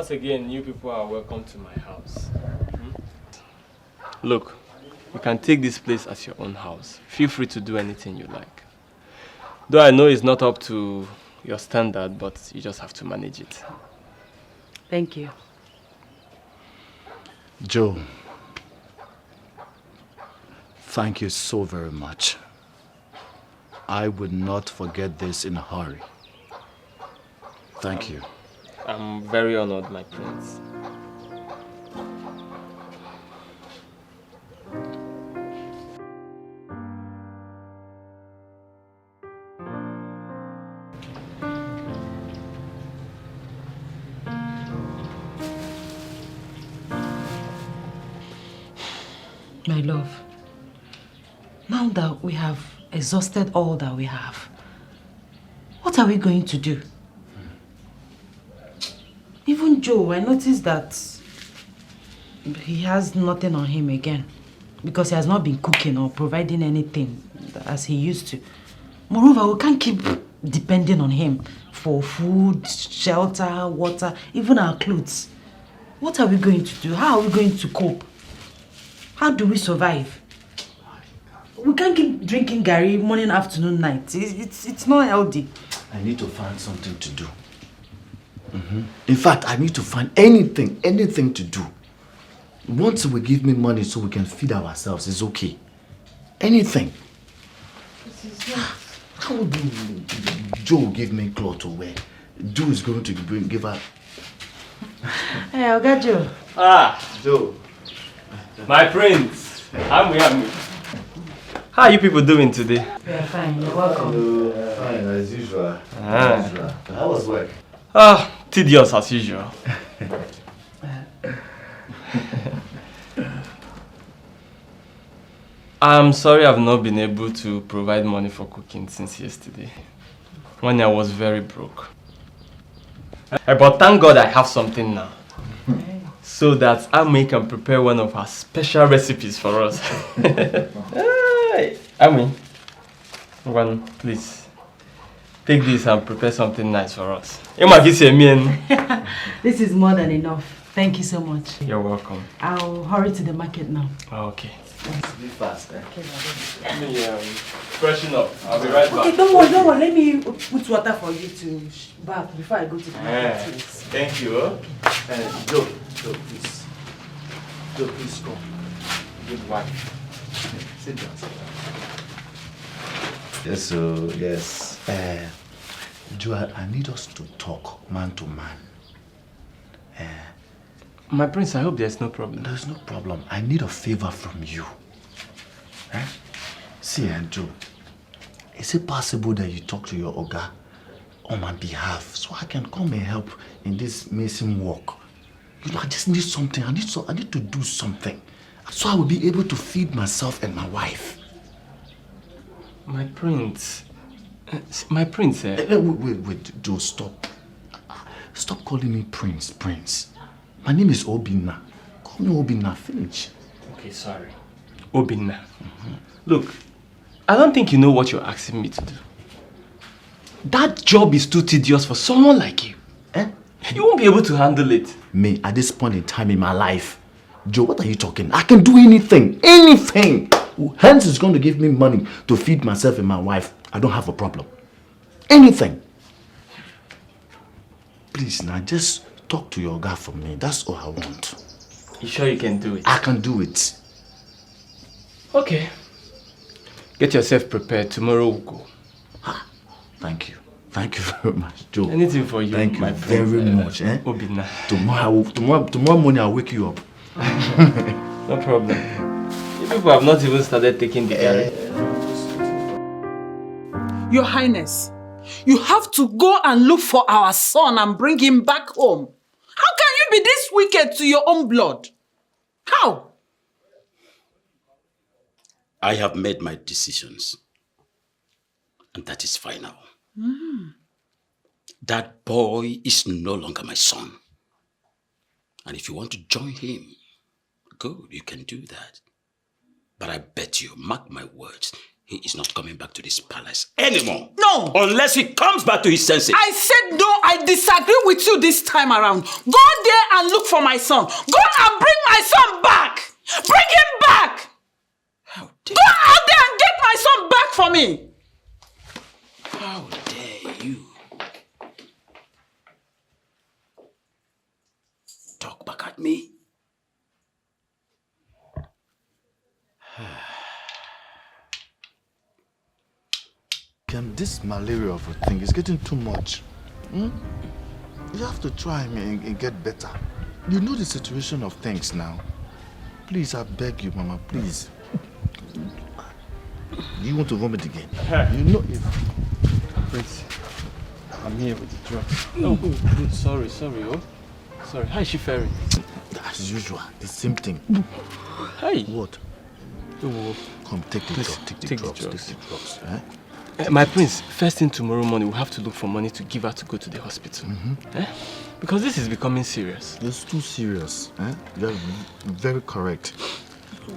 once again, you people are welcome to my house. Look, you can take this place as your own house. Feel free to do anything you like. Though I know it's not up to your standard, but you just have to manage it.
Thank you.
Joe, thank you so very much. I would not forget this in a hurry. Thank you.
I'm very honored, my prince.
My love, now that we have exhausted all that we have, what are we going to do? Even Joe, I noticed that he has nothing on him again because he has not been cooking or providing anything as he used to. Moreover, we can't keep depending on him for food, shelter, water, even our clothes. What are we going to do? How are we going to cope? How do we survive? We can't keep drinking Gary morning, afternoon, night. It's not healthy.
I need to find something to do. In fact, I need to find anything to do. Once will give me money so we can feed ourselves, it's okay. Anything. How would Joe give me clothes to wear? Joe is going to give her...
Hey, I got Joe.
Joe. My prince. I'm with. How are you people doing today?
We are fine, you're welcome.
Fine, as usual. How was work?
Tedious as usual. I'm sorry I've not been able to provide money for cooking since yesterday, when I was very broke. But thank God I have something now, so that Ami can prepare one of her special recipes for us. Hey, Ami, please, take this and prepare something nice for us.
This is more than enough. Thank you so much.
You're welcome.
I'll hurry to the market now.
Okay.
Be fast, eh?
Let me freshen up. I'll be right back.
Okay, don't worry. Let me put water for you to bath before I go to the market.
Thank you.
Joe, please. Joe, please come.
Good wife.
Sit down. Yes, so, yes. Joe, I need us to talk man to man.
My prince, I hope there's no problem.
There's no problem. I need a favor from you. See, Joe, is it possible that you talk to your Oga on my behalf so I can come and help in this missing work? You know, I just need something. I need to do something so I will be able to feed myself and my wife.
My prince.
Wait, Joe, stop. Stop calling me Prince. My name is Obinna. Call me Obinna, finish.
Okay, sorry. Obinna. Look, I don't think you know what you're asking me to do. That job is too tedious for someone like you. You won't be able to handle it.
Me, at this point in time in my life, Joe, what are you talking? I can do anything. Anything. Hence is going to give me money to feed myself and my wife. I don't have a problem. Anything. Please, now just talk to your guy for me. That's all I want.
You sure you can do it?
I can do it.
Okay. Get yourself prepared. Tomorrow we'll go.
Thank you. Thank you very much, Joe.
Anything for you,
Thank you
my
very much.
Obinna.
Tomorrow morning I'll wake you up.
No problem. You people have not even started taking the Gary.
Your Highness, you have to go and look for our son and bring him back home. How can you be this wicked to your own blood? How?
I have made my decisions. And that is final. That boy is no longer my son. And if you want to join him, good, you can do that. But I bet you, mark my words, he is not coming back to this palace anymore.
No!
Unless he comes back to his senses.
I said no, I disagree with you this time around. Go there and look for my son. Go and bring my son back! Bring him back! Go out there and get my son back for me!
How dare you? Talk back at me?
This malaria of a thing is getting too much. You have to try and get better. You know the situation of things now. Please, I beg you, Mama, please. You want to vomit again? You know if...
Prince, I'm here with the drugs. Oh, good. Sorry. Sorry. How is she faring?
As usual, the same thing.
Hey.
What? Come, take the drugs. Take the drugs. Eh?
My prince, first thing tomorrow morning, we'll have to look for money to give her to go to the hospital. Because this is becoming serious.
It's too serious. You're very correct.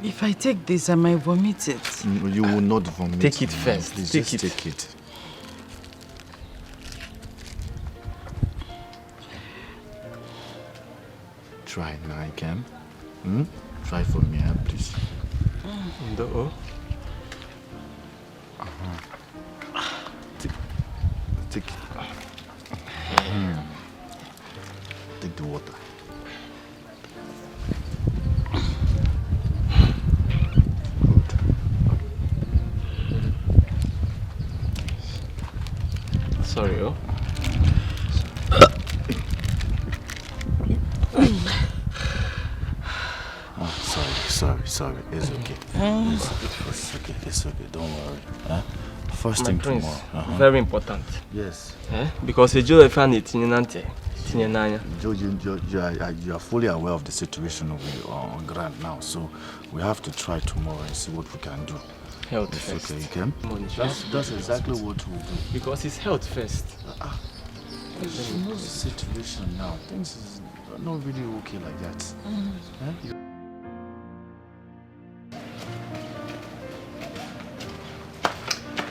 If I take this, I might vomit it.
You will not vomit.
Take it first.
Please,
take
it. Try now, I can. Try for me, please. Take it. Take the water.
Sorry,
Sorry. It's okay. It's okay. Don't worry. First thing
prince,
tomorrow.
very important.
Yes.
Because you are
fully aware of the situation on ground now, so we have to try tomorrow and see what we can do.
Health
it's
first.
Okay, you can? That's exactly what we'll do.
Because it's health first.
You know the situation now. Things is not really okay like that.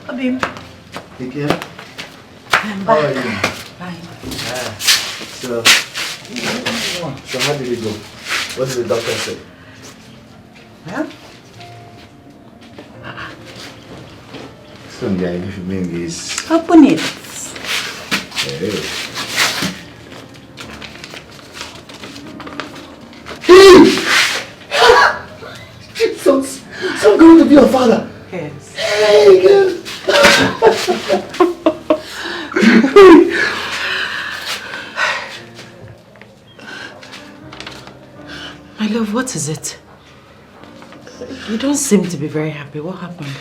Abim.
Again?
I'm
How are
back.
you?
Fine.
So how did it go? What did the doctor say? Some guy, if you mean this.
Open it.
Hey. So I'm going to be your father.
Yes.
Hey, girl.
My love, what is it? You don't seem to be very happy. What happened?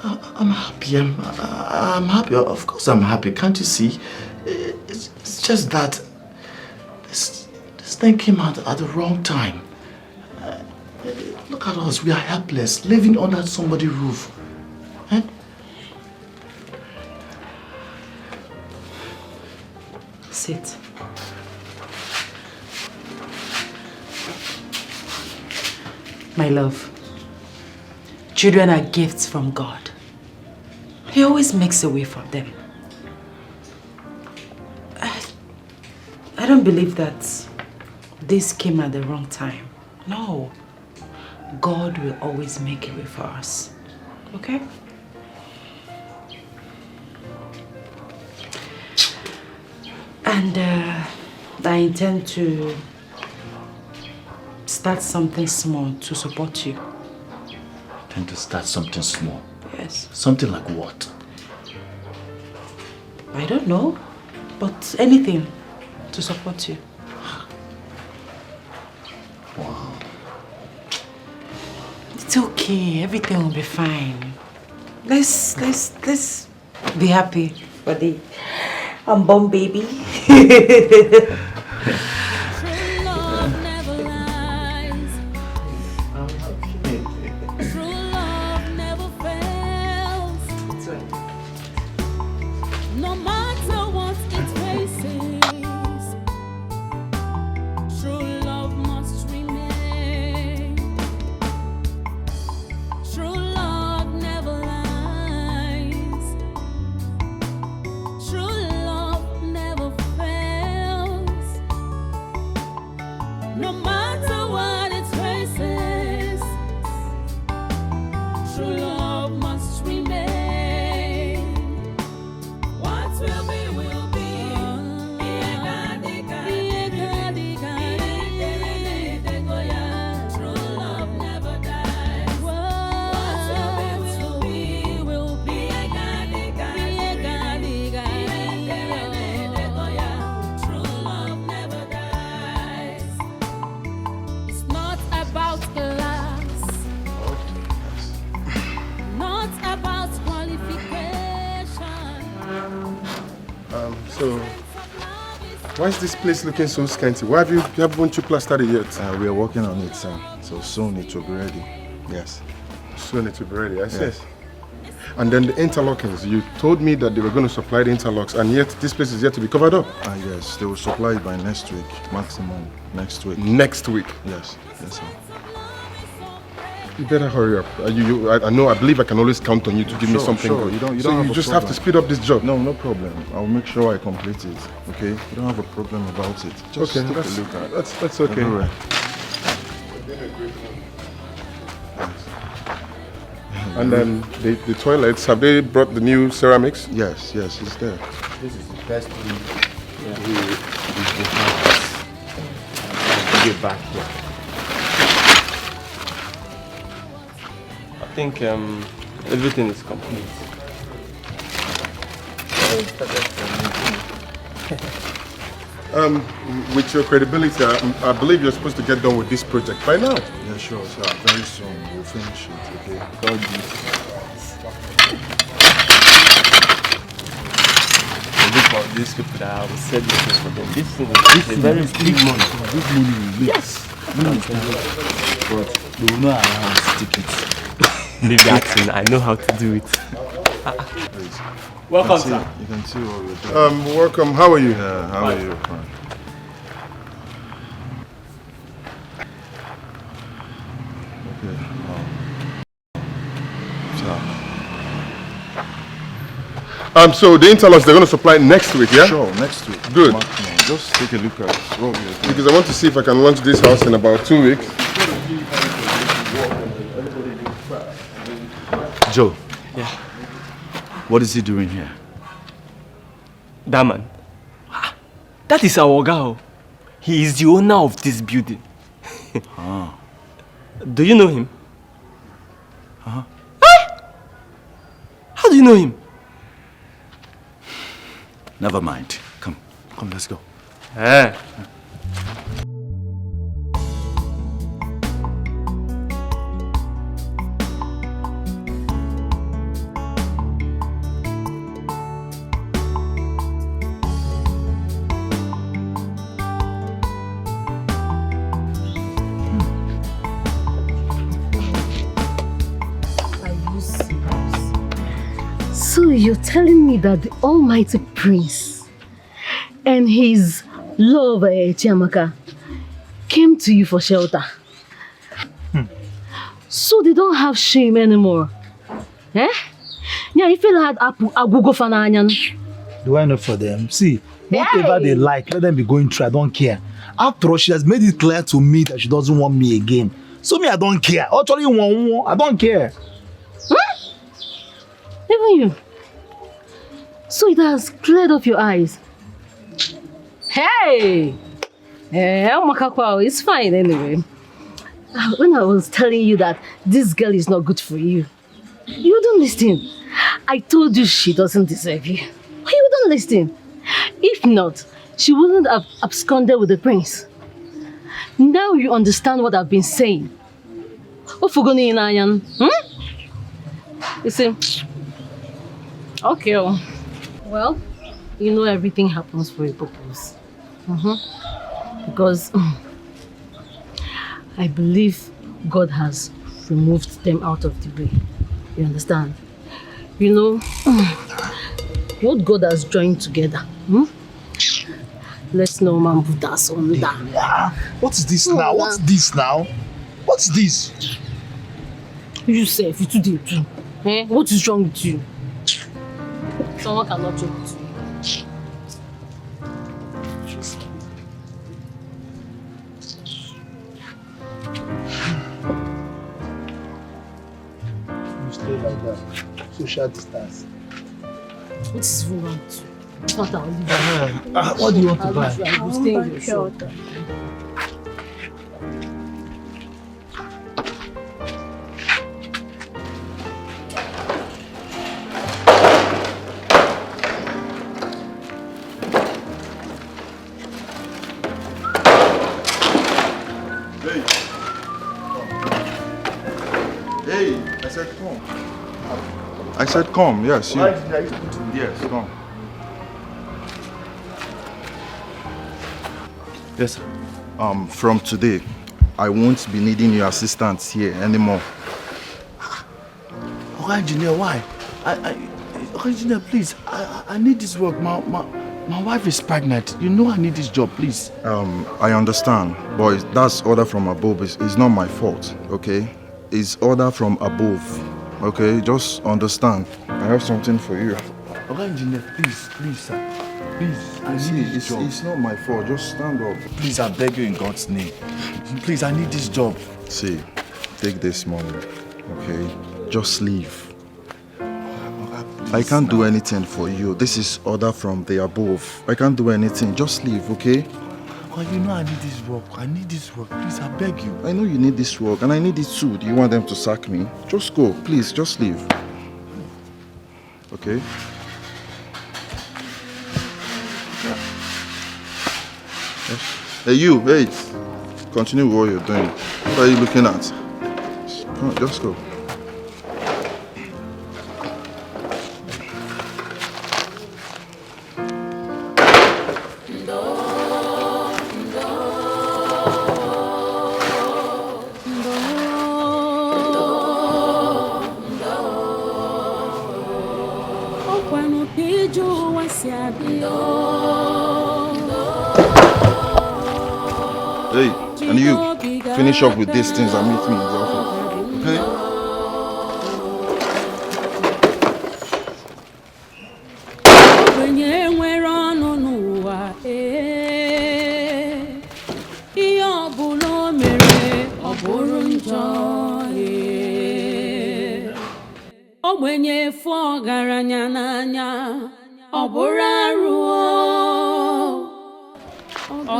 I'm happy. I'm happy. Of course I'm happy. Can't you see? It's just that this thing came out at the wrong time. Look at us. We are helpless, living under somebody's roof.
Sit. My love, children are gifts from God. He always makes a way for them. I don't believe that this came at the wrong time. No. God will always make a way for us. Okay? And I intend to start something small to support you.
Trying to start something small.
Yes.
Something like what?
I don't know, but anything to support you.
Wow.
It's okay. Everything will be fine. Let's be happy for the unborn baby.
No matter what it faces, true love must remain. True love.
So, why is this place looking so scanty? Why haven't you plastered it yet?
We are working on it, sir. So soon it will be ready. Yes.
Soon it will be ready, I see.
Yes.
And then the interlockings. You told me that they were going to supply the interlocks, and yet this place is yet to be covered up.
Yes, they will supply it by next week, maximum next week.
Next week?
Yes, yes, sir.
You better hurry up. I believe I can always count on you to give me something
Sure.
good.
You don't
so
have
you
a
just
problem.
have to speed up this job.
No problem. I'll make sure I complete it. Okay? You don't have a problem about it. Just
okay,
take
that's,
a look at it.
that's okay.
Everywhere.
And then the toilets, have they brought the new ceramics?
Yes, it's there.
This is the first thing we get back here. I think everything is complete.
With your credibility, I believe you're supposed to get done with this project by now.
Yeah, sure, sir. Very soon we'll finish it, okay? God
Look at these people that I will sell this thing for them. This is very big money.
This money will make.
Yes.
But they will not allow us to take it.
Leave that thing. I know how to do it. Welcome, sir.
You can see what we're doing.
Welcome. How are you?
Yeah, how are you? Fine.
So the interlocks they're going to supply next week, yeah?
Sure, next week.
Good.
Just take a look at what we're doing.
Because I want to see if I can launch this house in about 2 weeks.
Joe.
Yeah.
What is he doing here?
That man. That is our guy. He is the owner of this building. Do you know him?
Uh-huh.
How do you know him?
Never mind. Come, let's go.
Eh.
So you're telling me that the almighty prince and his lover, Chiamaka, came to you for shelter? So they don't have shame anymore? Eh? Yeah, you feel like Agugo Fananyan.
Do I know for them? See, whatever they like, let them be going through. I don't care. After all, she has made it clear to me that she doesn't want me again. So me, I don't care. Actually, I don't care.
Even you. So it has cleared up your eyes. Hey! It's fine anyway. When I was telling you that this girl is not good for you, you don't listen. I told you she doesn't deserve you. You don't listen. If not, she wouldn't have absconded with the prince. Now you understand what I've been saying. You see? Okay. Well, you know everything happens for a purpose. Because I believe God has removed them out of the way. You understand? You know, what God has joined together. Let's no man put us on that.
What is this now? What's this now? What's this?
You say, if you do too. Eh? What is wrong with you? Someone cannot joke with you.
You stay like that. Social distance.
What is wrong with you? It's not our
What do you want to buy?
You stay in your shop.
I said come, yes, you. Yes, come.
Yes, sir.
From today, I won't be needing your assistance here anymore.
Okay, engineer, why? Okay, engineer, please. I need this work. My wife is pregnant. You know I need this job, please.
I understand, but that's order from above. It's not my fault, okay? It's order from above, okay? Just understand. I have something for you.
Okay, engineer, please, sir. Please, I need this job.
It's not my fault. Just stand up.
Please, I beg you in God's name. Please, I need this job.
See, take this money, okay? Just leave. I can't do anything for you. This is order from the above. I can't do anything. Just leave, okay?
Well, you know I need this work. I need this work. Please, I beg you.
I know you need this work, and I need it too. Do you want them to sack me? Just go. Please, just leave. Okay? Hey, you, wait. Continue what you're doing. What are you looking at? Come on, just go. Hey, and you, finish up with these things and meet me in the office, okay?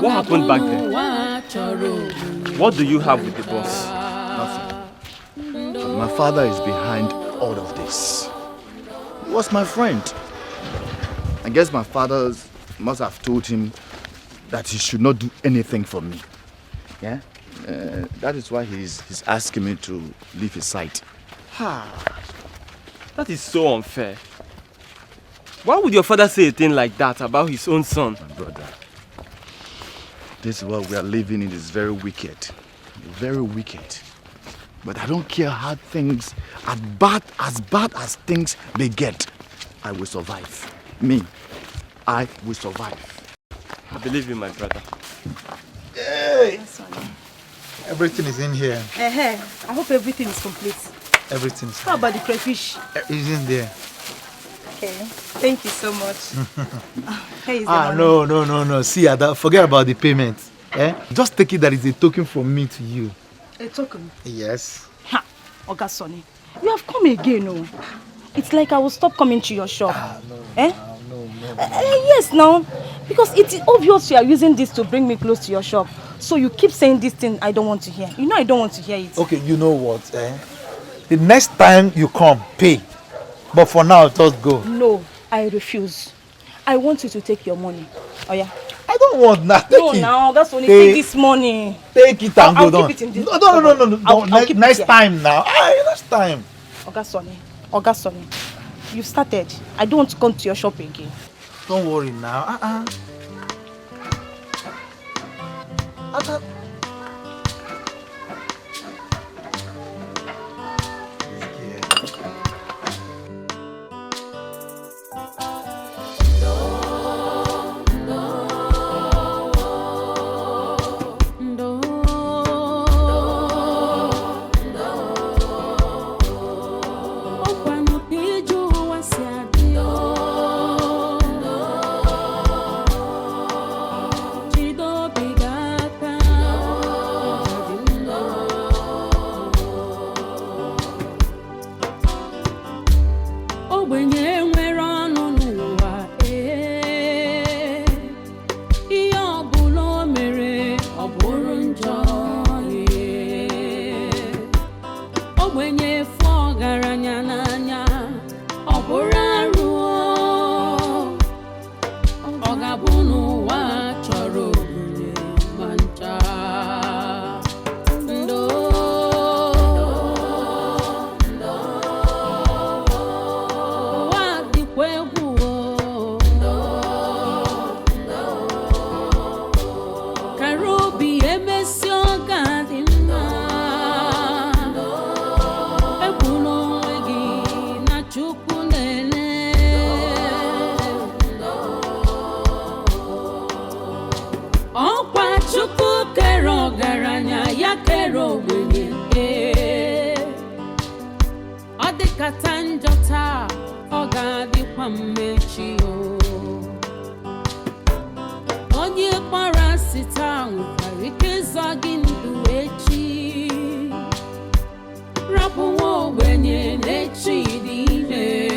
What happened back then? What do you have with the boss?
Nothing. My father is behind all of this. He was my friend. I guess my father must have told him that he should not do anything for me. Yeah? That is why he's asking me to leave his side.
That is so unfair. Why would your father say a thing like that about his own son?
My brother, this world we are living in is very wicked. Very wicked. But I don't care how things, as bad as things may get, I will survive. Me, I will survive.
I believe you, my brother.
Hey! Everything is in here.
I hope everything is complete.
Everything's
How about the crayfish?
It's in there.
Okay, thank you so much. Hey, is the money?
No. See, Ada, forget about the payment. Just take it that it's a token from me to you.
A token?
Yes.
Ha! Oga Sonny, you have come again, oh. It's like I will stop coming to your shop.
No.
Yes, now. Because it is obvious you are using this to bring me close to your shop. So you keep saying this thing I don't want to hear. You know I don't want to hear it.
Okay, you know what? The next time you come, pay. But for now, just go.
No, I refuse. I want you to take your money. Oh yeah.
I don't want that.
No, now that's only take this money.
Take it and go down.
I'll keep it in this.
No.
I'll keep
Next
it
time now. Next time.
Oga Sonny, you started. I don't want to come to your shop again.
Don't worry now.
mechi o. Onye kpara sita nwekwara ike zọgị ndụ echi. Rapụ nwa ogbenye n'echi dị ime.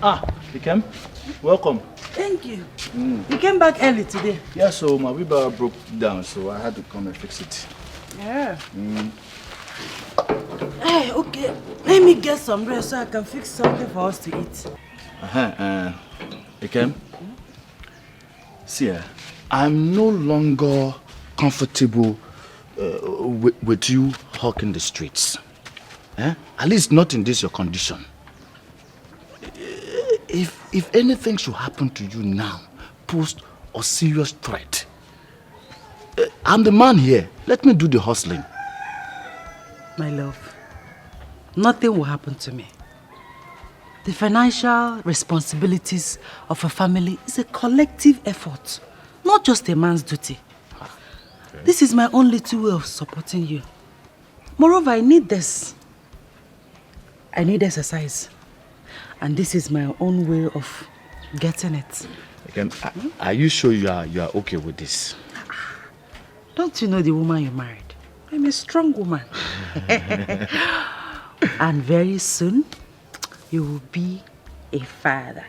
Ah, you came? Welcome.
Thank you. You came back early today.
Yeah, so my wheelbarrow broke down, so I had to come and fix it.
Yeah. Hey, okay. Let me get some rest so I can fix something for us to eat.
You came? See, I'm no longer comfortable with you hawking the streets. At least not in this your condition. If anything should happen to you now, pose a serious threat, I'm the man here. Let me do the hustling.
My love, nothing will happen to me. The financial responsibilities of a family is a collective effort, not just a man's duty. Okay. This is my only way of supporting you. Moreover, I need this. I need exercise. And this is my own way of getting it.
Again, are you sure you are okay with this?
Don't you know the woman you married? I'm a strong woman. And very soon, you will be a father.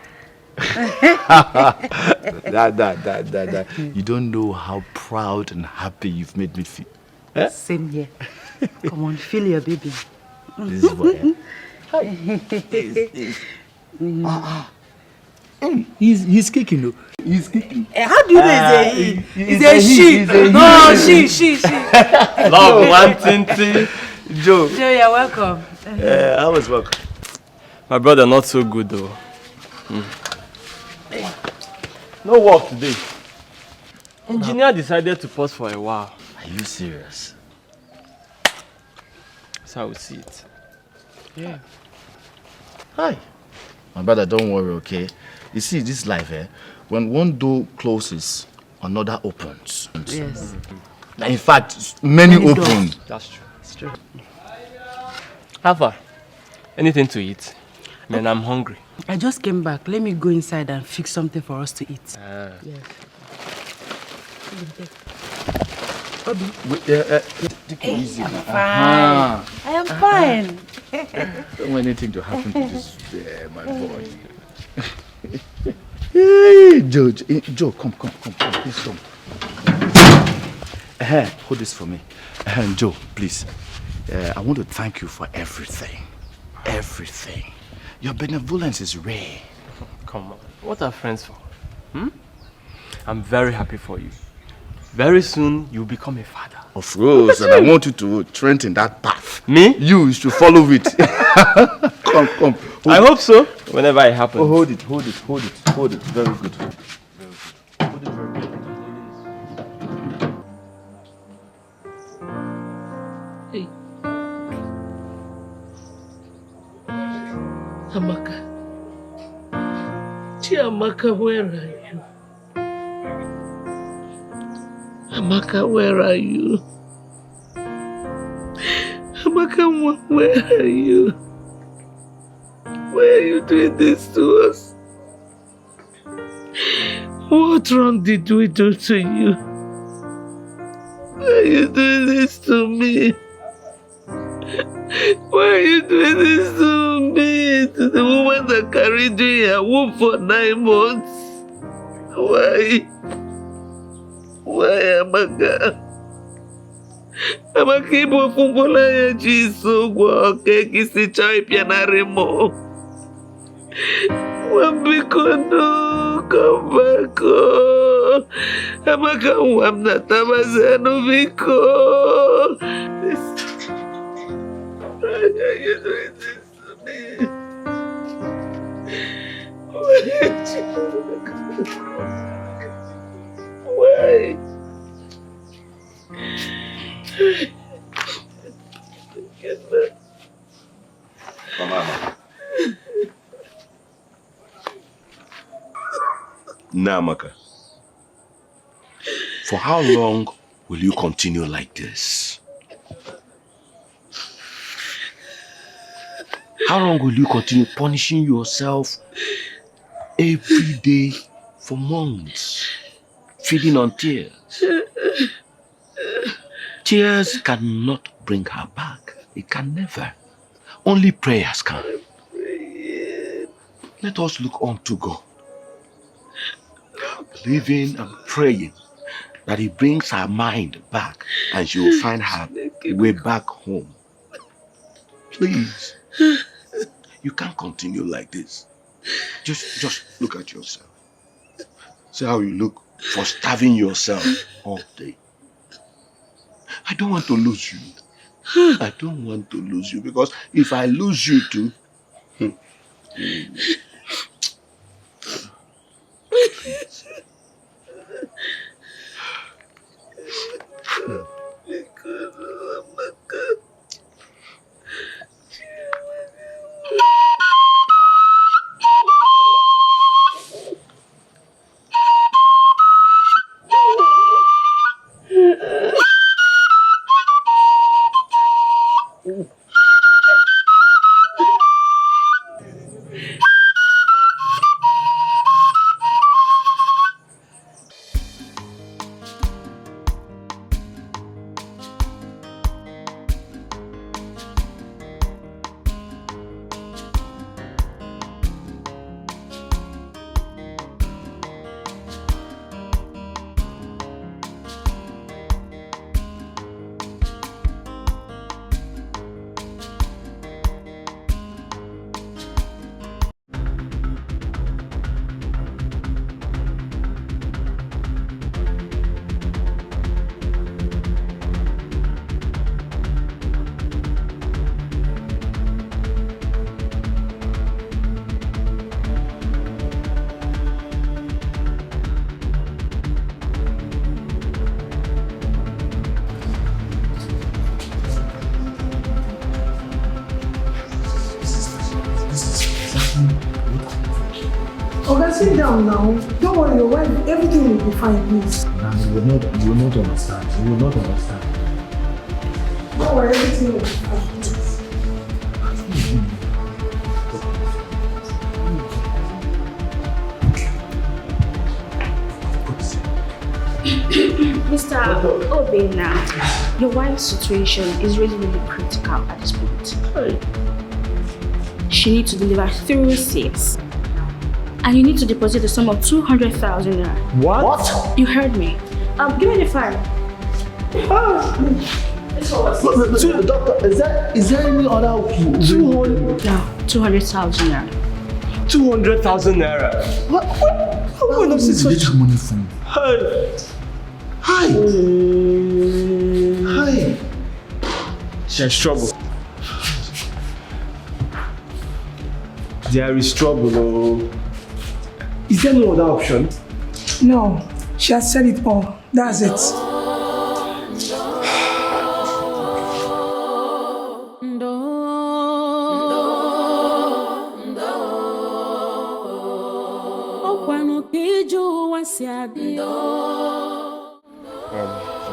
You don't know how proud and happy you've made me feel. Eh?
Same here. Come on, feel your baby.
This is what. He's kicking though. He's kicking.
How do you know he's a she? No, she.
Love, one tinty. Joe,
you're welcome.
I was welcome.
My brother not so good though. No work today. Engineer decided to pause for a while.
Are you serious?
That's how we see it.
Yeah. Hi. My brother, don't worry, okay? You see, this life, when one door closes, another opens.
Yes.
In fact, many open.
That's true. It's true. How far? Anything to eat? Man, I'm hungry.
I just came back. Let me go inside and fix something for us to eat. Yes. Obi.
Take it easy.
I'm fine. I am fine.
Don't want anything to happen to this, my boy. Hey, Joe, come, please come. Hold this for me. Joe, please. I want to thank you for everything. Everything. Your benevolence is rare.
Come on. What are friends for? I'm very happy for you. Very soon, you'll become a father.
Of course, and I want you to trend in that path.
Me?
You should follow it. Come.
I hope so, whenever it happens.
Oh, hold it. Very good. Hold it very good.
Hey. Amaka. Chiamaka, where are you? Amaka, where are you? Amaka, where are you? Why are you doing this to us? What wrong did we do to you? Why are you doing this to me? Why are you doing this to me? To the woman that carried you in her womb for 9 months? Why? Why, Amaka? Amaka, ibo fumbola ya jiso gwa keki si chai pianare mo. Wambiko no, come back. Amaka, wamna tabazano biko. Why are you doing this to me? Why?
Mama. Namaka, for how long will you continue like this? How long will you continue punishing yourself every day for months, feeding on tears? Tears cannot bring her back. It can never. Only prayers can. Let us look unto God, believing and praying that He brings her mind back and she will find her way back home. Please, you can't continue like this. Just look at yourself. See how you look for starving yourself all day. I don't want to lose you. I don't want to lose you, because if I lose you too,
Sit down now. Don't worry, your wife, everything will be fine, please.
You will not understand. You will not understand.
Don't worry, everything will be fine, please.
Mr. Obina, your wife's situation is really, really critical at this point. She needs to deliver through 6. And you need to deposit the sum of 200,000 naira.
What?
You heard me. Give me the file.
Doctor, is there any other
200,000 naira.
200,000 naira.
What? Where did you get that money from? Hi.
There's trouble. There is trouble. Oh. Is there no other option?
No, she has said it all. That's it.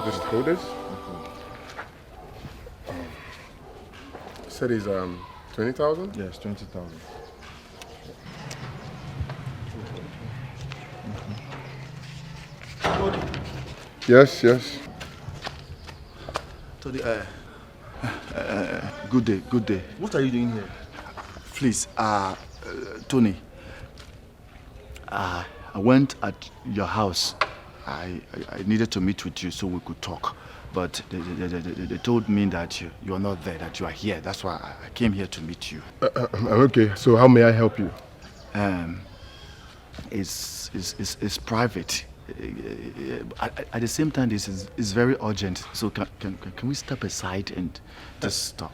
This is coders. Said he's 20,000?
Yes, 20,000.
Yes, yes.
Tony, good day, good day.
What are you doing here?
Please, Tony, I went at your house. I needed to meet with you so we could talk. But they told me that you are not there, that you are here. That's why I came here to meet you.
Okay, so how may I help you?
It's private. At the same time, this is very urgent. So can we step aside and just talk?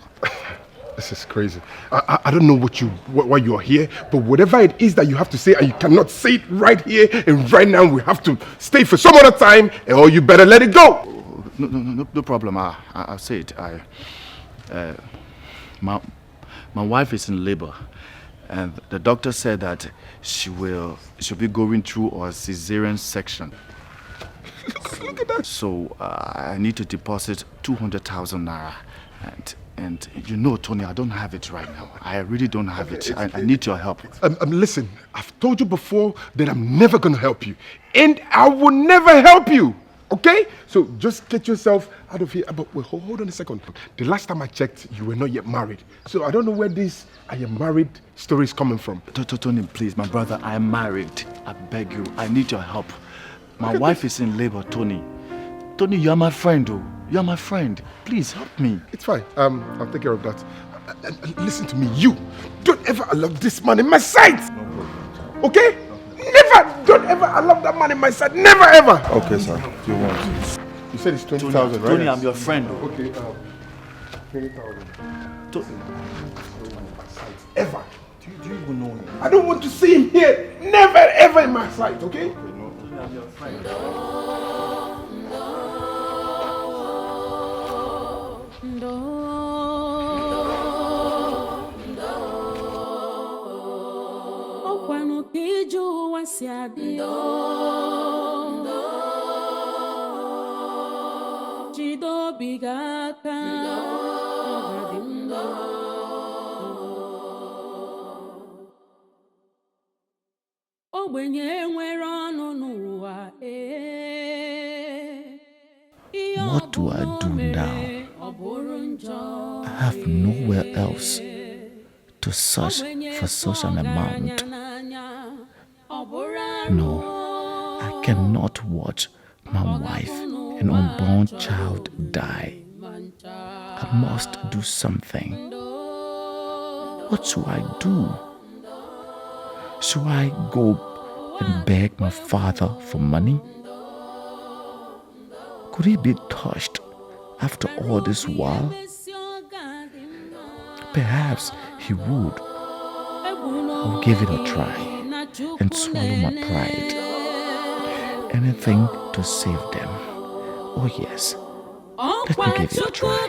This is crazy. I don't know why you are here, but whatever it is that you have to say, and you cannot say it right here and right now, we have to stay for some other time, or you better let it go.
No problem. I'll say it. My wife is in labor, and the doctor said that she'll be going through a cesarean section. Look at that. So I need to deposit 200,000 naira, and you know, Tony, I don't have it right now. I really don't have it. I need your help.
Listen, I've told you before that I'm never gonna help you, and I will never help you. Okay? So just get yourself out of here. But wait, hold on a second. The last time I checked, you were not yet married. So I don't know where this I am married story is coming from.
Tony, please, my brother, I am married. I beg you. I need your help. My wife is in labor, Tony. Tony, you are my friend, oh. You are my friend. Please help me.
It's fine. I'll take care of that. Listen to me. You don't ever allow this man in my sight. No problem. Okay? Never! Don't ever allow that man in my sight. Never ever!
Okay, sir. Do you want?
You said it's 20,000, right?
Tony, I'm your friend.
Okay, 20,000. Ever.
Do you even know him?
I don't want to see him here. Never ever in my sight, okay?
I'm your friend.
What do I do now? I have nowhere else to search for such an amount. No, I cannot watch my wife and unborn child die. I must do something. What should I do? Should I go and beg my father for money? Could he be touched after all this while? Perhaps he would. I'll give it a try and swallow my pride. Anything to save them. Oh yes, let me give it a try.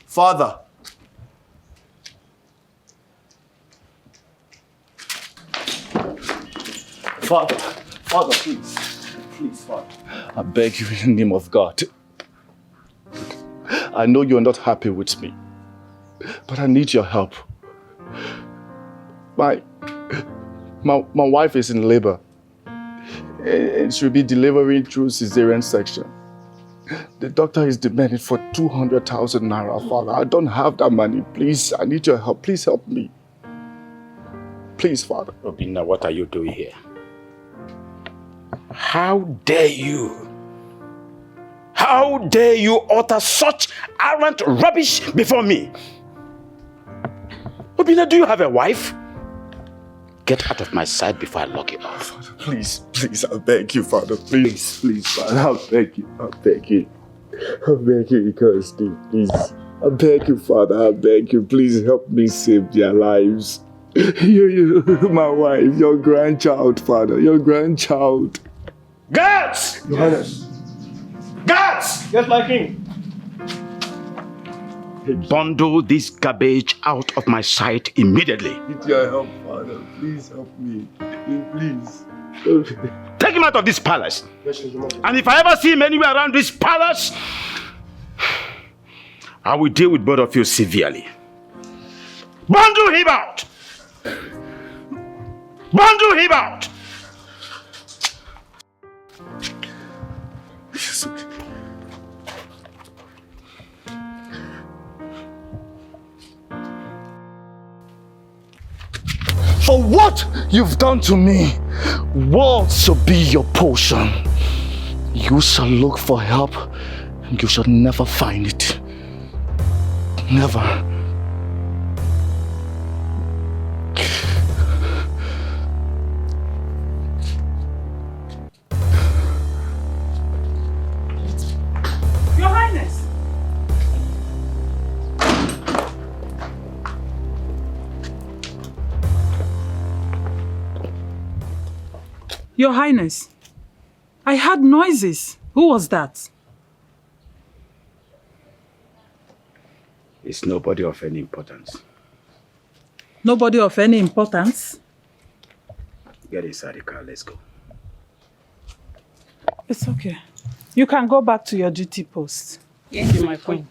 Father. Father, please. Please, Father. I beg you in the name of God. I know you're not happy with me. But I need your help. My wife is in labor. And she'll be delivering through cesarean section. The doctor is demanding for 200,000 naira, Father. I don't have that money. Please, I need your help. Please help me. Please, Father.
Obinna, what are you doing here? How dare you? How dare you utter such arrant rubbish before me? Obinna, do you have a wife? Get out of my sight before I lock you up.
Father, please, I beg you, Father. Please, Father. I beg you. I beg you, because please. I beg you, Father. I beg you. Please help me save their lives. You, my wife, your grandchild, Father. Your grandchild.
Guards!
Your Highness.
Guards!
Yes, my king.
Bundle this garbage out of my sight immediately.
Need your help, Father. Please help me. Please.
Take him out of this palace. And if I ever see him anywhere around this palace, I will deal with both of you severely. Bundle him out! Bundle him out!
For what you've done to me, what shall be your portion? You shall look for help, and you shall never find it. Never.
Your Highness! Your Highness, I heard noises. Who was that?
It's nobody of any importance.
Nobody of any importance?
Get inside the car, let's go.
It's okay. You can go back to your duty post.
Yes, my queen.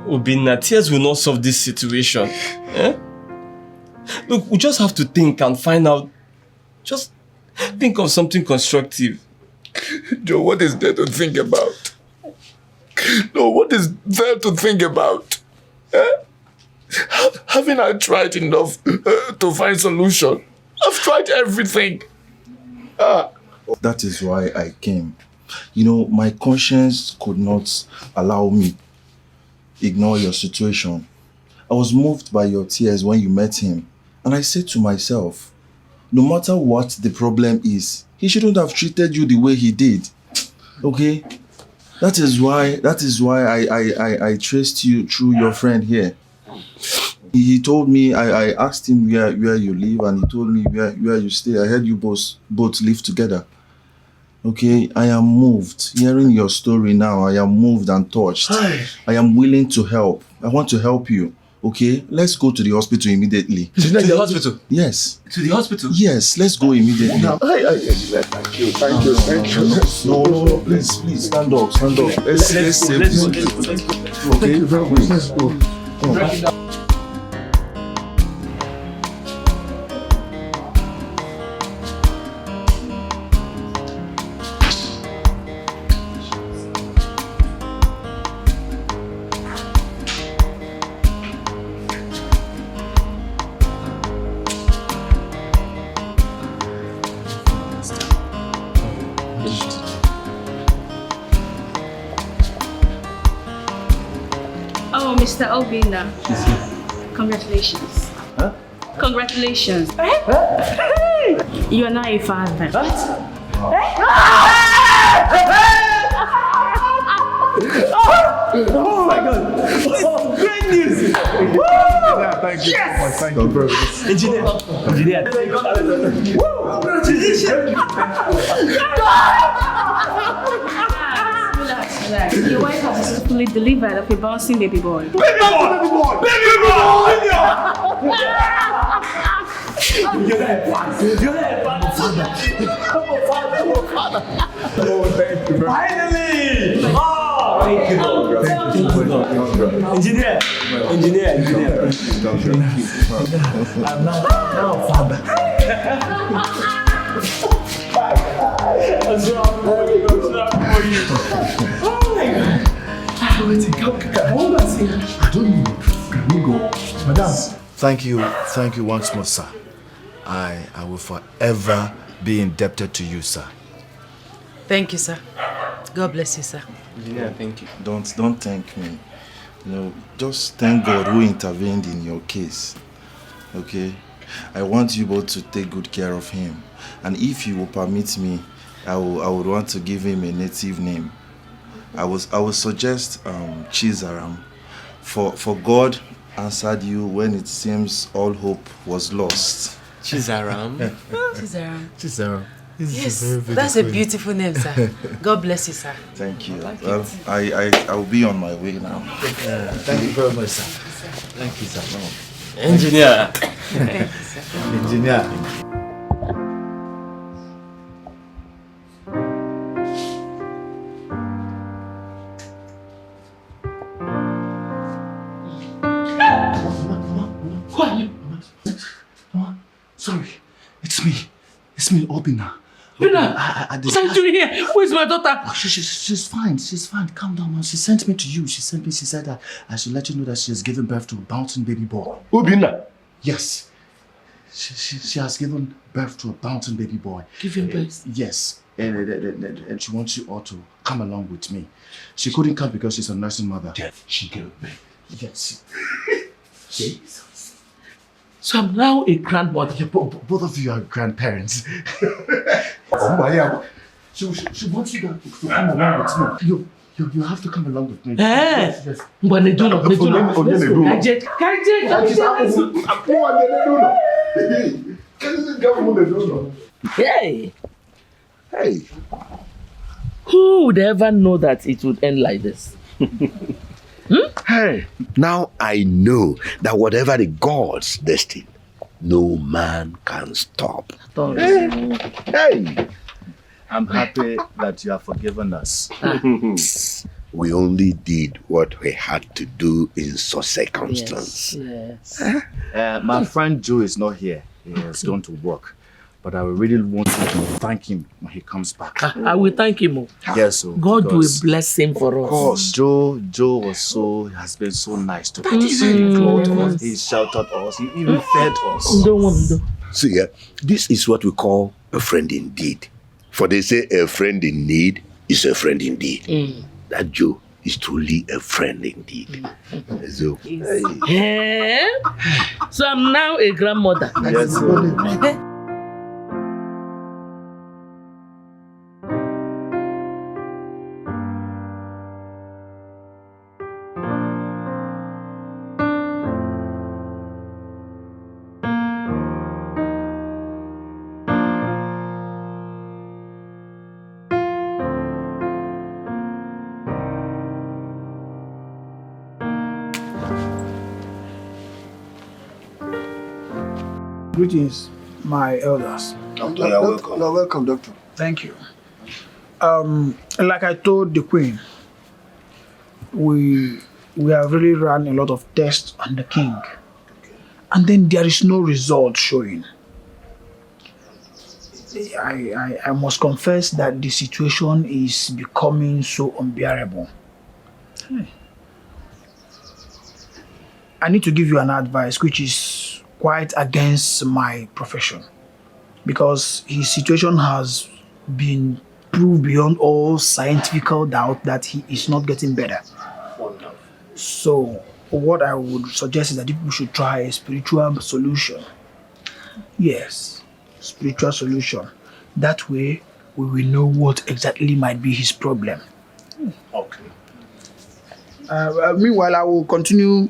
Obinna, tears will not solve this situation. Eh? Look, we just have to think and find out. Just think of something constructive.
Joe, what is there to think about? No, what is there to think about? Haven't I tried enough to find solution? I've tried everything.
That is why I came. You know, my conscience could not allow me ignore your situation. I was moved by your tears when you met him. And I said to myself, no matter what the problem is, he shouldn't have treated you the way he did. Okay? That is why I traced you through your friend here. He told me, I asked him where you live, and he told me where you stay. I heard you both live together. Okay, I am moved. Hearing your story now, I am moved and touched. I am willing to help. I want to help you. Okay, let's go to the hospital immediately.
To the hospital?
Yes.
To the hospital?
Yes, let's go immediately.
Thank you.
No, please, stand up. Let's save this. Okay, let's go. Come on.
Mr. Obinna, congratulations.
Huh?
Congratulations. You are now a father.
What? Oh my God! Oh, great news!
Thank you.
Yes!
Thank you, bro.
Engineer. Congratulations!
Your wife has successfully delivered of a bouncing baby boy.
Baby boy! Baby boy! You're there, father. You're there, father. Oh, thank you, bro. Finally! Oh, thank you, bro. Thank you, bro. Engineer. I'm now father. What's wrong for you? Oh my God. I don't know. Can we go? Madam.
Thank you once more, sir. I will forever be indebted to you, sir.
Thank you, sir. God bless you, sir.
Yeah, thank you.
Don't thank me. Just thank God who intervened in your case. Okay? I want you both to take good care of him. And if you will permit me, I would want to give him a native name. I would suggest Chizzy. For God answered you when it seems all hope was lost.
Chizzy.
Chizzy. Yes, that's a beautiful name, sir. God bless you, sir.
Thank you. Well, I will be on my way now.
Thank you very much, sir. Thank you, sir.
Engineer.
Thank you, sir.
Engineer.
Who are you? Mama, sorry. It's me, Obina.
Obina, what are you doing here? Where's my daughter?
Oh, she's fine. Calm down, man. She sent me to you. She said that I should let you know that she has given birth to a bouncing baby boy.
Obina?
Yes. She has given birth to a bouncing baby boy.
Giving birth?
Yes. And she wants you all to come along with me. She couldn't come because she's a nursing mother.
She gave birth?
Yes.
Jesus. So I'm now a grandmother.
Yeah, both of you are grandparents. She wants you to come along with me. You have to come along with me.
Yes. Hey. Who would ever know that it would end like this?
Hey, now I know that whatever the gods destined, no man can stop.
Hey, I'm happy that you have forgiven us.
We only did what we had to do in such circumstance.
Yes.
My friend Joe is not here. He has gone to work. But I really want you to thank him when he comes back.
I will thank him.
Yes,
God will bless him for us.
Of course, Joe has been so nice to us. He clothed us, he sheltered us, he even fed us.
See, this is what we call a friend indeed. For they say a friend in need is a friend indeed. That Joe is truly a friend indeed. So,
so I'm now a grandmother.
Yes,
Greetings, my elders.
Doctor, you're welcome. You're welcome, Doctor.
Thank you. Like I told the Queen, we have really run a lot of tests on the King, and then there is no result showing. I must confess that the situation is becoming so unbearable. I need to give you an advice which is quite against my profession, because his situation has been proved beyond all scientific doubt that he is not getting better. So what I would suggest is that we should try a spiritual solution. Yes, spiritual solution. That way we will know what exactly might be his problem.
Okay.
Meanwhile, I will continue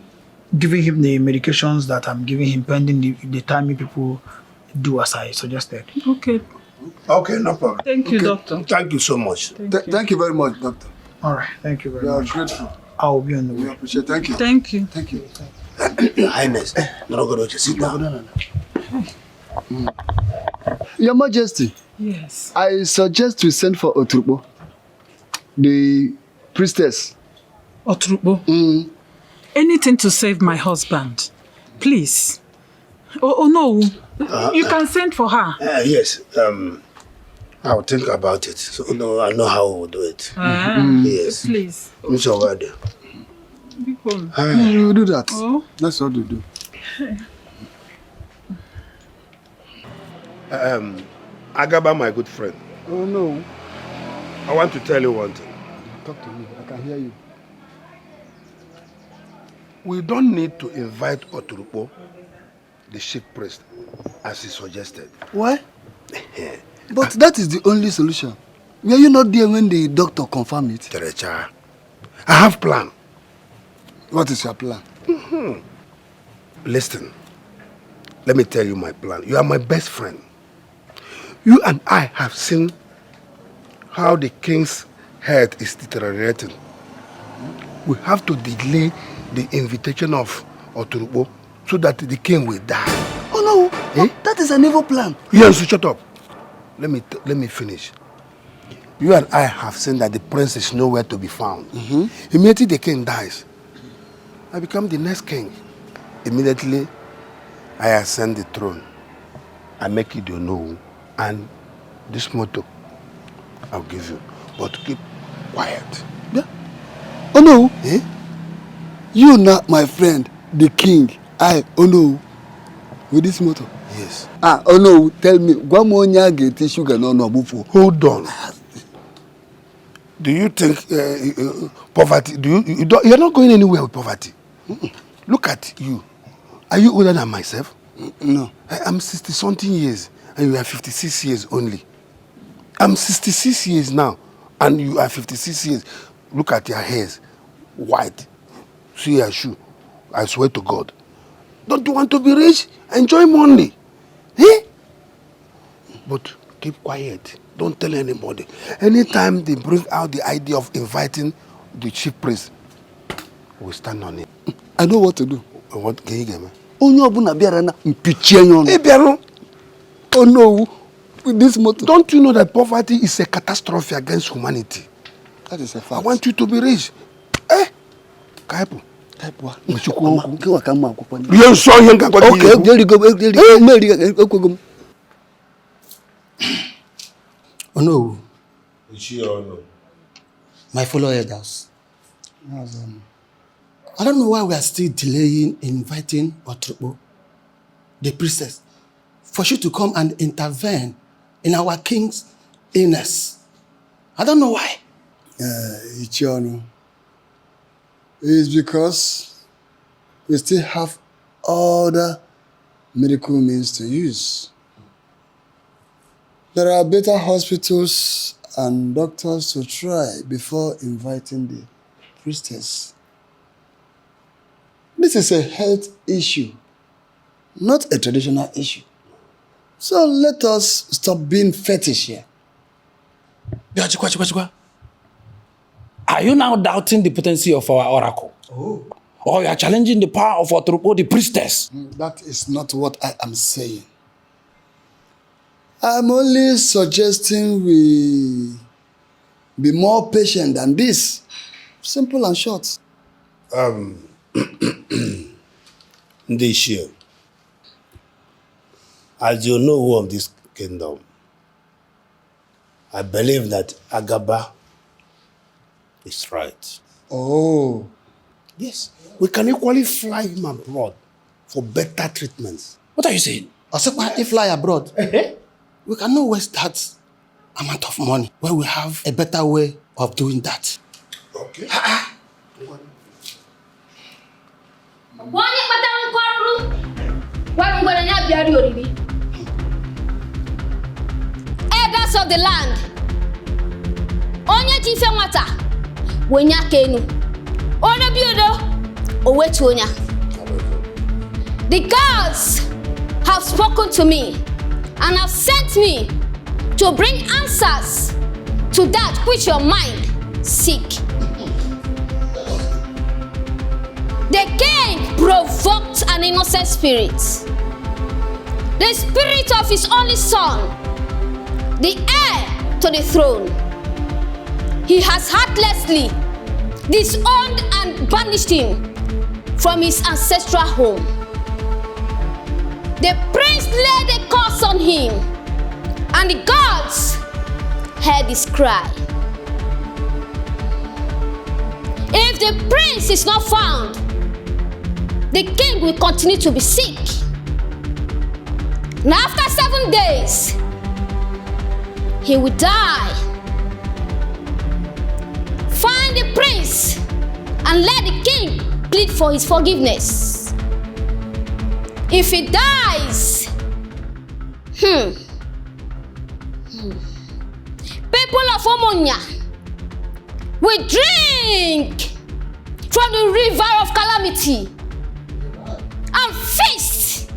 giving him the medications that I'm giving him pending the time you people do as I suggested.
Okay.
Okay, no problem.
Thank you, Doctor.
Thank you so much. Thank you very much, Doctor.
All right, thank you very
We are
much.
grateful.
I'll be on the way.
We appreciate. Thank you.
Thank you.
Thank you.
Your Highness, sit down.
Your Majesty.
Yes.
I suggest we send for Oturbo, the priestess.
Oturbo? Anything to save my husband. Please. Oh no. You can send for her.
Yes. I'll think about it. So no, I know how we'll do it. Yes.
Please.
Mr. Wade.
We will do that.
Oh.
That's what we do.
Agaba, my good friend.
Oh no.
I want to tell you one thing.
Talk to me. I can hear you.
We don't need to invite Oturukpo, the chief priest, as he suggested.
Why? But that is the only solution. Were you not there when the doctor confirmed it?
Terecha, I have a plan.
What is your plan?
Listen, let me tell you my plan. You are my best friend. You and I have seen how the king's health is deteriorating. We have to delay the invitation of Oturukpo so that the king will die.
Oh no, that is an evil plan.
Yes, shut up. Let me finish. You and I have seen that the prince is nowhere to be found. Immediately the king dies, I become the next king. Immediately, I ascend the throne. I make it your know, and this motto I'll give you. But keep quiet.
Yeah. Oh no. You not my friend, the king. Oh no. With this motto.
Yes.
Oh no, tell me, Guamonya get sugar no bufo.
Hold on. Do you think poverty? You're not going anywhere with poverty. Look at you. Are you older than myself?
No.
I'm 60-something years, and you are 56 years only. I'm 66 years now, and you are 56 years. Look at your hairs, white. See your shoe. I swear to God. Don't you want to be rich? Enjoy money. But keep quiet. Don't tell anybody. Anytime they bring out the idea of inviting the chief priest, we stand on it.
I know what to do.
What can you get me?
Oh no, with this motto.
Don't you know that poverty is a catastrophe against humanity?
That is a fact.
I want you to be rich. Kaipu.
Okay, there you go.
Oh no. My fellow elders. I don't know why we are still delaying inviting Oturukpo, the priestess, for you to come and intervene in our king's illness. I don't know why.
Ichiono. It's because we still have other medical means to use. There are better hospitals and doctors to try before inviting the priestess. This is a health issue, not a traditional issue. So let us stop being fetish here.
Are you now doubting the potency of our oracle?
Oh.
Or you are challenging the power of Oturukpo, the priestess?
That is not what I am saying. I'm only suggesting we be more patient than this. Simple and short.
This year, as you know who of this kingdom, I believe that Agaba is right.
Oh.
Yes. We can equally fly him abroad for better treatments.
What are you saying?
If we fly abroad, we cannot waste that amount of money when we have a better way of doing that.
Okay.
Elders of the land, onye chife nwata, wonya kenu, ono biodo, owetu onya. The gods have spoken to me and have sent me to bring answers to that which your mind seek. an innocent spirit, the spirit of his only son, the heir to the throne. He has heartlessly disowned and banished him from his ancestral home. The prince laid a curse on him, and the gods heard his cry. If the prince is not found, the king will continue to be sick. And after 7 days, he will die. Find the prince and let the king plead for his forgiveness. If he dies, people of Omonia will drink from the river of calamity and feast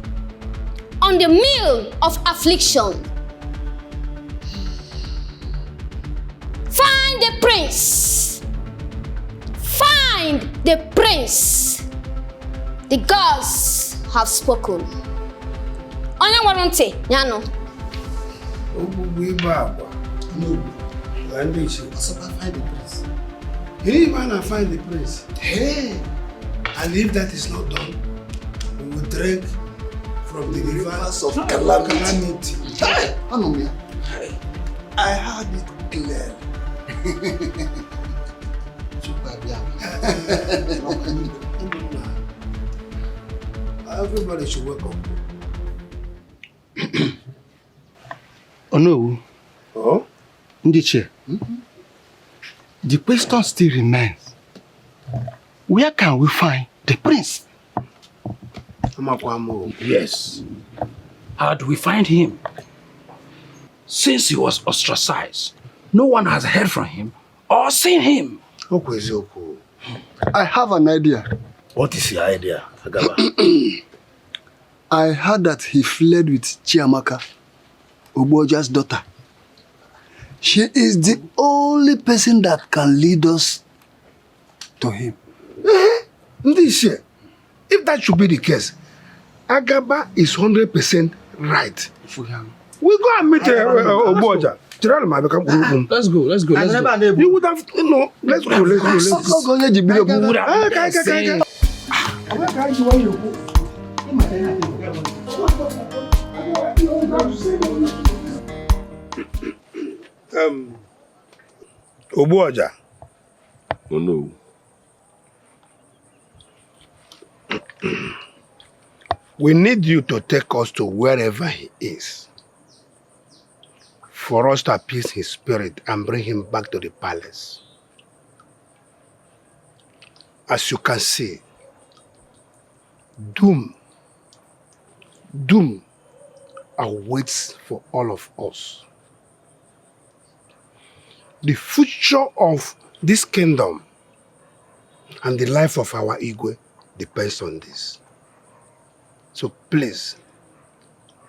on the meal of affliction. Find the prince. Find the prince. The gods have spoken. Onye warranty, Nyano.
No. Find the prince. He didn't even find the prince. Hey! And if that is not done, we will drink from the rivers of calamity.
Hey! Anomia. I heard it clear.
Everybody should wake up. Oh no. Oh? Ndiche. The question still remains. Where can we find the prince?
Yes. How do we find him? Since he was ostracized, no one has heard from him or seen him.
I have an idea.
What is your idea, Agaba?
I heard that he fled with Chiamaka, Uboja's daughter. She is the only person that can lead us to him.
Ndiche, if that should be the case, Agaba is 100% right. We go and meet Oboja. Let's go. You would have, let's go. Oboja.
Oh no.
We need you to take us to wherever he is, for us to appease his spirit and bring him back to the palace. As you can see, doom awaits for all of us. The future of this kingdom and the life of our Igwe depends on this. So please,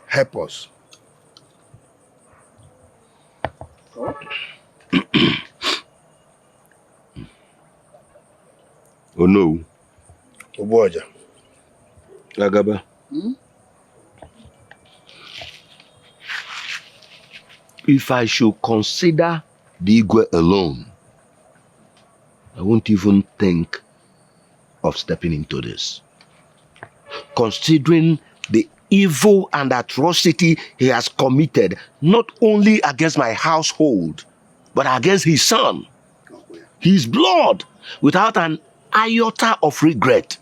help us.
Oh no.
Oboja.
Agaba. If I should consider the Igwe alone, I won't even think of stepping into this. Considering the evil and atrocity he has committed, not only against my household, but against his son, his blood, without an iota of regret.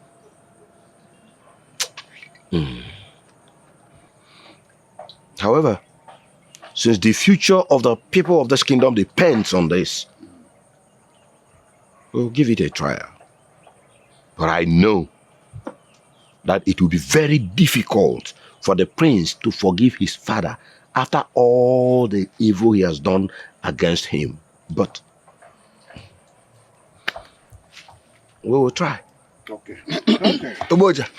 However, since the future of the people of this kingdom depends on this, we'll give it a trial. But I know that it will be very difficult for the prince to forgive his father after all the evil he has done against him. But we will try.
Okay.
Oboja,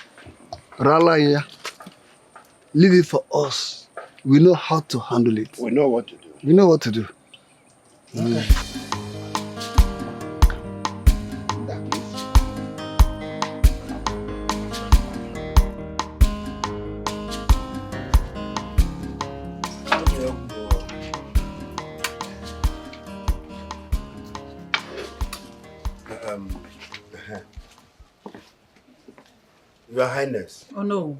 Rala here. Leave it for us. We know how to handle it.
We know what to do.
We know what to do.
Okay.
Your Highness.
Oh no.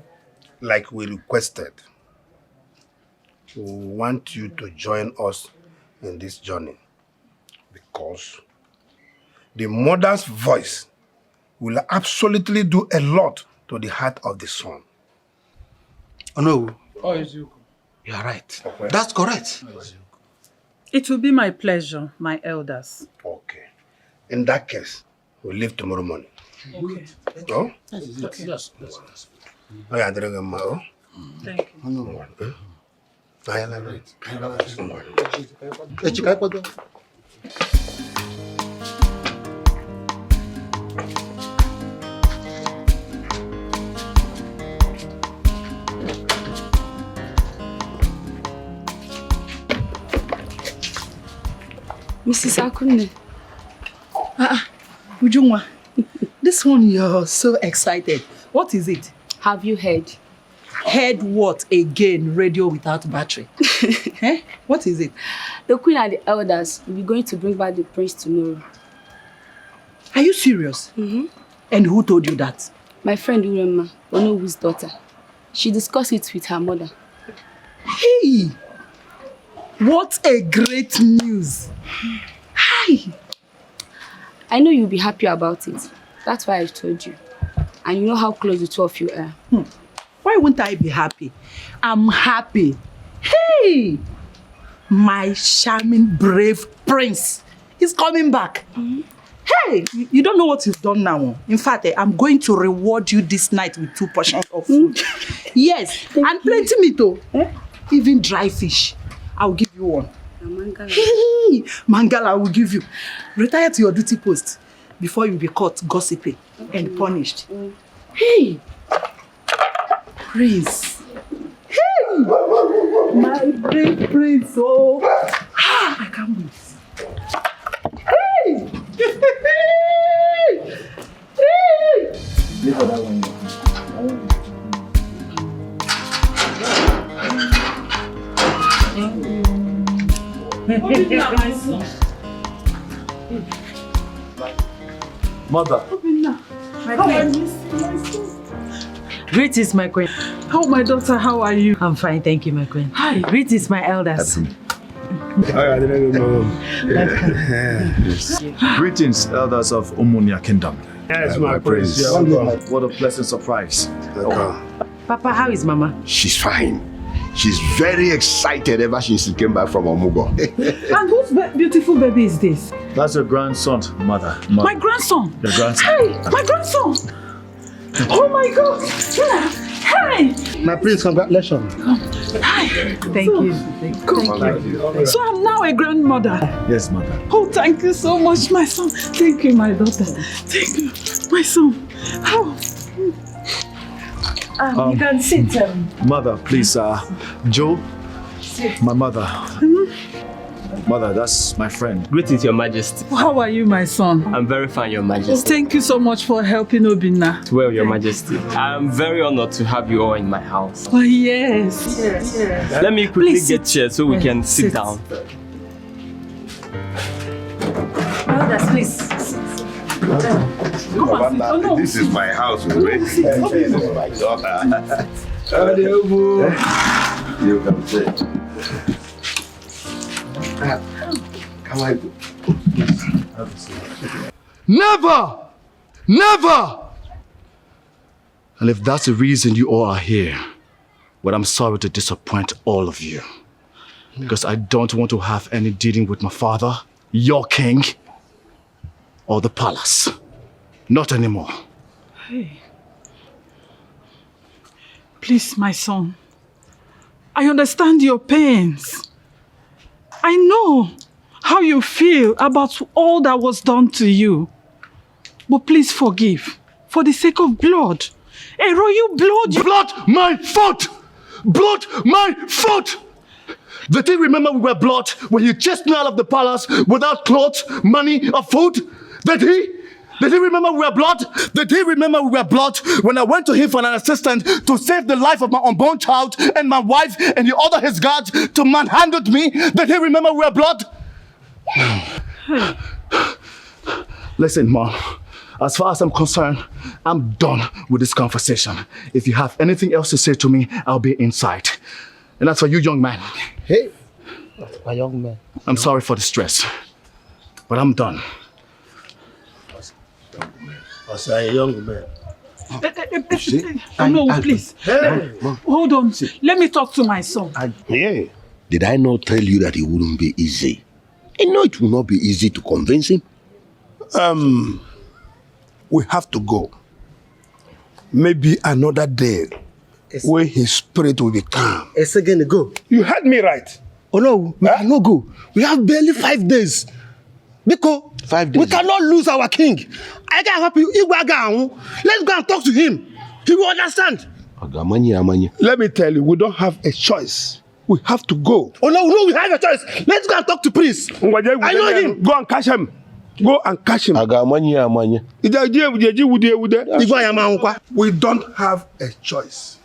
Like we requested, we want you to join us in this journey because the mother's voice will absolutely do a lot to the heart of the son.
Oh no.
Oh, you
are right.
That's correct.
It will be my pleasure, my elders.
Okay. In that case, we'll leave tomorrow morning.
Okay.
Oh?
Yes.
Oh, yeah, oh.
Thank
you.
Mrs. Akunne.
Ujungwa, this one you're so excited. What is it?
Have you heard?
Heard what again? Radio without battery. Eh? What is it?
The queen and the elders will be going to bring back the prince tomorrow.
Are you serious?
Mm-hmm.
And who told you that?
My friend Urema, Onowu's daughter. She discussed it with her mother.
Hey! What a great news! Hi!
I know you'll be happy about it. That's why I told you. And you know how close the two of you are.
Why wouldn't I be happy? I'm happy. Hey! My charming, brave prince is coming back.
Mm-hmm.
Hey! You don't know what you've done now. In fact, I'm going to reward you this night with 2 portions of food. Yes, and plenty meat too. Even dry fish. I'll give you one.
Mangala.
Hey! Mangala, I will give you. Retire to your duty post before you be caught gossiping and punished. Hey! Prince. Hey! My brave prince. Oh! I can't wait. Hey! Hey!
Mother.
Greetings, my queen.
Oh, my daughter, how are you?
I'm fine, thank you, my queen.
Hi.
Greetings, my elders.
Greetings, elders of Umunia Kingdom.
Yes, my prince.
What a pleasant surprise.
Papa, how is Mama?
She's fine. She's very excited ever since she came back from Omugo.
And whose beautiful baby is this?
That's your grandson, mother.
My grandson.
Your grandson.
Hey, my grandson. Oh my God. Hey.
My prince, congratulations.
Hi.
Thank you. Thank you.
So I'm now a grandmother.
Yes, mother.
Oh, thank you so much, my son. Thank you, my daughter. Thank you, my son. How?
You can sit.
Mother, please, Joe, my mother. Mother, that's my friend.
Greetings, Your Majesty.
How are you, my son?
I'm very fine, Your Majesty.
Thank you so much for helping Obinna.
Well, Your Majesty, I'm very honored to have you all in my house.
Oh, yes.
Let me quickly get chairs so we can sit down.
Elders, please.
This is my house, right? This is my daughter. You can sit. Come on.
Never! Never! And if that's the reason you all are here, well, I'm sorry to disappoint all of you. Because I don't want to have any dealing with my father, your king, or the palace. Not anymore.
Hey. Please, my son. I understand your pains. I know how you feel about all that was done to you. But please forgive. For the sake of blood. A royal blood.
Blood, my foot! Blood, my foot! Did he remember we were blood when you chased me out of the palace without clothes, money, or food? Did he? Did he remember we were blood? Did he remember we were blood when I went to him for an assistant to save the life of my unborn child and my wife, and he ordered his guards to manhandle me? Did he remember we were blood? Listen, Mom. As far as I'm concerned, I'm done with this conversation. If you have anything else to say to me, I'll be inside. And that's for you, young man.
Hey, my young man.
I'm sorry for the stress, but I'm done.
I say, young man.
No, please. Hold on. Let me talk to my son.
Yeah. Did I not tell you that it wouldn't be easy? I know it will not be easy to convince him.
We have to go. Maybe another day where his spirit will be calm.
It's again go.
You heard me right.
Oh no, we cannot go. We have barely 5 days. Because
5 days.
we cannot lose our king. I can help you. Let's go and talk to him. He will understand.
Let me tell you, we don't have a choice. We have to go.
Oh no, we have a choice. Let's go and talk to Prince. I know him.
Go and catch him. Go and catch him. We don't have a choice.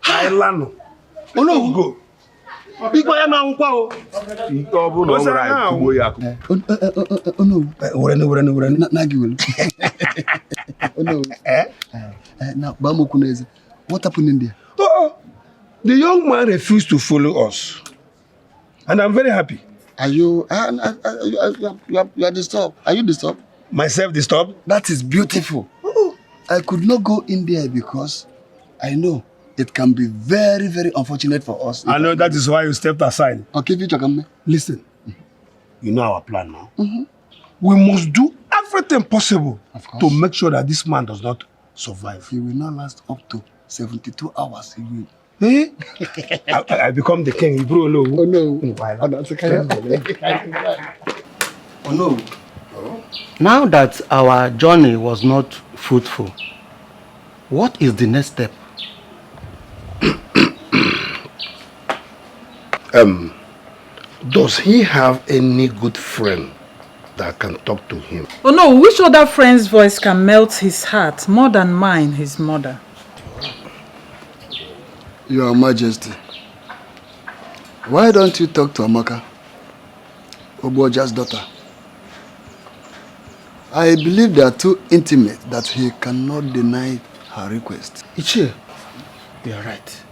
Oh no, go.
What happened in there?
The young man refused to follow us. And I'm very happy.
Are you are disturbed? Are you disturbed?
Myself disturbed?
That is beautiful. I could not go in there because I know it can be very, very unfortunate for us.
I know that is why you stepped aside.
Okay,
listen, you know our plan now. We must do everything possible to make sure that this man does not survive.
He will not last up to 72 hours. He will.
Eh? I become the king. Bro, no.
Oh no. Oh no.
Now that our journey was not fruitful, what is the next step?
Does he have any good friend that can talk to him?
Oh no, which other friend's voice can melt his heart more than mine, his mother?
Your Majesty, why don't you talk to Amaka, Oboja's daughter? I believe they are too intimate that he cannot deny her request.
Ichie, you are right.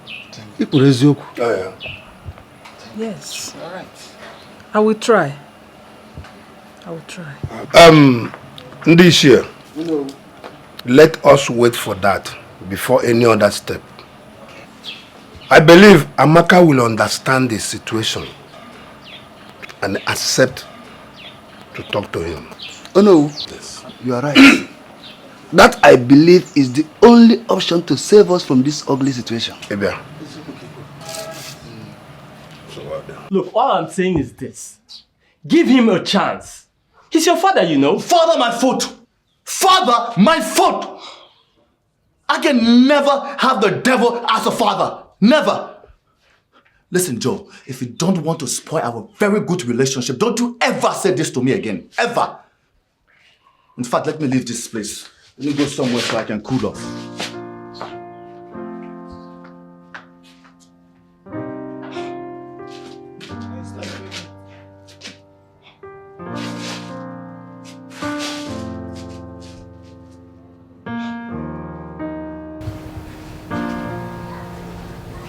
Yes. All right. I will try.
Ndishia, let us wait for that before any other step. I believe Amaka will understand the situation and accept to talk to him.
Oh no, you are right. That I believe is the only option to save us from this ugly situation.
Look, all I'm saying is this. Give him a chance. He's your father, you know.
Father, my foot! Father, my foot! I can never have the devil as a father. Never. Listen, Joe, if you don't want to spoil our very good relationship, don't you ever say this to me again. Ever. In fact, let me leave this place. Let me go somewhere so I can cool off.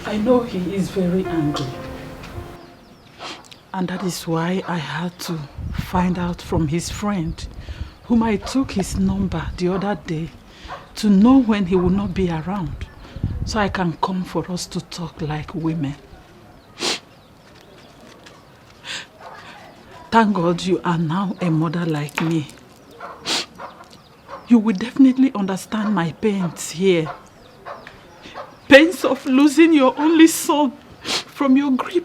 I know he is very angry. And that is why I had to find out from his friend, whom I took his number the other day, to know when he will not be around, so I can come for us to talk like women. Thank God you are now a mother like me. You will definitely understand my pains here. Pains of losing your only son from your grip.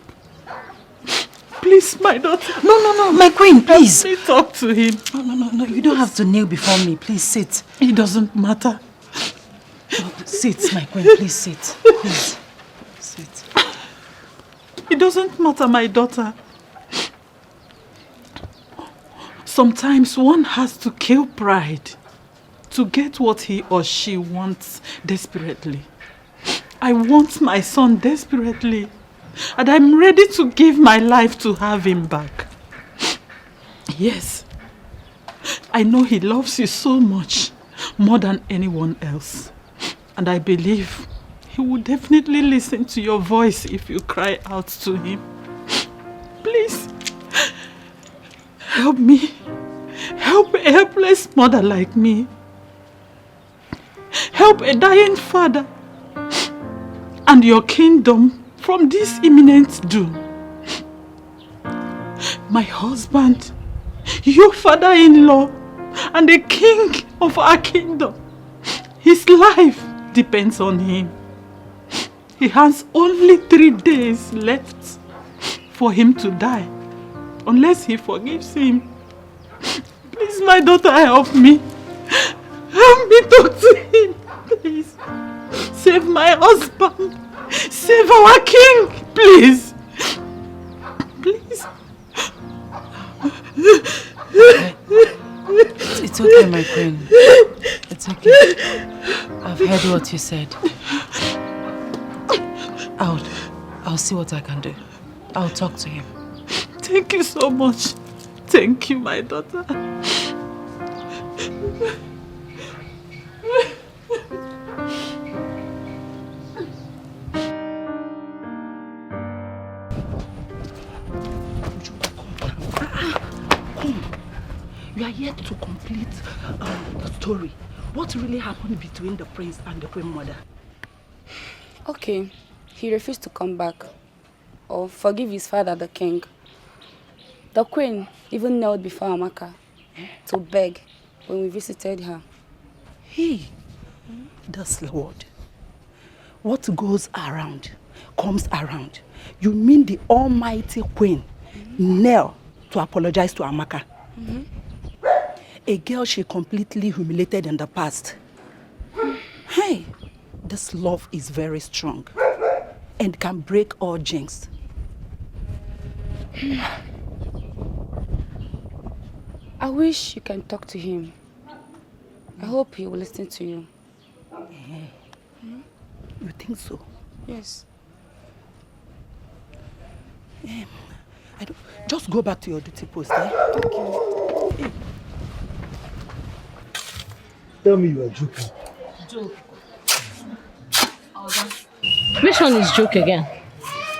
Please, my daughter.
No, my queen, please.
Let me talk to him.
No, you don't have to kneel before me. Please sit.
It doesn't matter.
Sit, my queen, please sit. Please, sit.
It doesn't matter, my daughter. Sometimes one has to kill pride to get what he or she wants desperately. I want my son desperately, and I'm ready to give my life to have him back. Yes, I know he loves you so much, more than anyone else. And I believe he will definitely listen to your voice if you cry out to him. Please, help me. Help a helpless mother like me. Help a dying father. And your kingdom from this imminent doom. My husband, your father-in-law, and the king of our kingdom. His life depends on him. He has only 3 days left for him to die, unless he forgives him. Please, my daughter, help me. Help me talk to him, please. Save my husband. Save our king, please. Please.
It's okay, my queen. It's okay. I've heard what you said. I'll see what I can do. I'll talk to him.
Thank you so much. Thank you, my daughter.
You are yet to complete the story. What really happened between the prince and the queen mother?
Okay, he refused to come back or forgive his father, the king. The queen even knelt before Amaka to beg when we visited her.
Hey, that's the word. What goes around comes around. You mean the almighty queen knelt to apologize to Amaka? A girl she completely humiliated in the past. Hey, this love is very strong and can break all jinx.
I wish you can talk to him. I hope he will listen to you.
You think so?
Yes.
Just go back to your duty post, eh?
Thank you.
Hey.
Tell me you are joking.
Joke. Which one is joke again?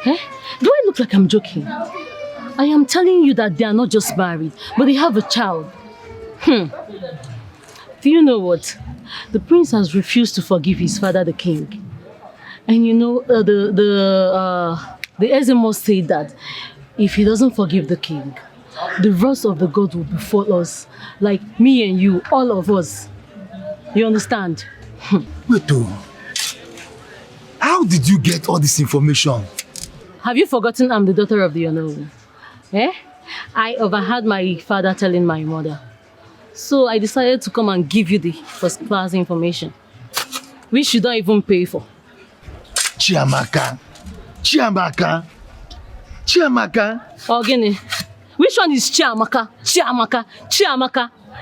Eh? Do I look like I'm joking? I am telling you that they are not just married, but they have a child. Do you know what? The prince has refused to forgive his father, the king. And you know, the Ezemo said that if he doesn't forgive the king, the wrath of the God will befall us, like me and you, all of us. You understand?
Wait, how did you get all this information?
Have you forgotten I'm the daughter of the Honorable? Eh? I overheard my father telling my mother. So I decided to come and give you the first class information, which you don't even pay for.
Chiamaka.
Ogini, which one is Chiamaka?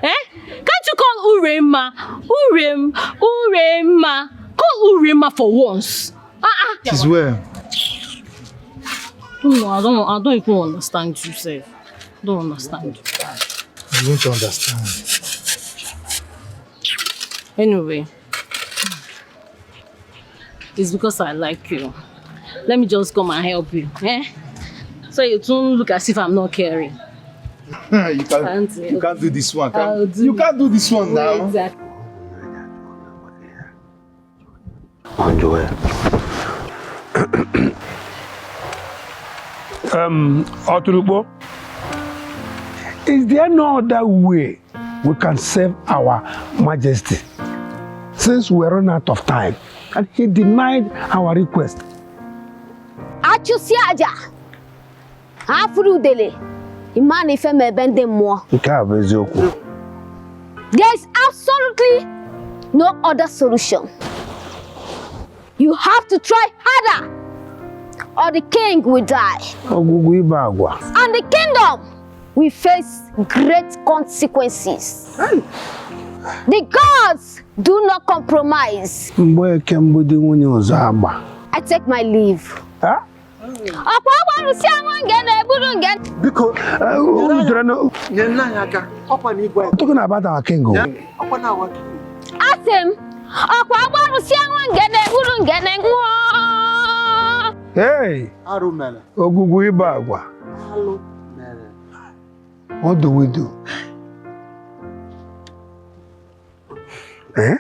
Eh? Can't you call Urema? Urema. Call Urema for once.
She's where?
No, I don't even understand you, sir. Don't understand.
I don't understand.
Anyway, it's because I like you. Let me just come and help you. Eh? So you don't look as if I'm not caring.
You can't do this one. You can't do this one now.
Exactly.
Oturubo, is there no other way we can serve our majesty since we run out of time and he denied our request?
Achusiaja, Afrudele, Imani Feme Bendemo. There is absolutely no other solution. You have to try harder, or the king will die. And the kingdom will face great consequences. The gods do not compromise. I take my leave.
Huh? Biko, talking about our king. Hey, Ogugu Ibagwa. What do we do? Eh?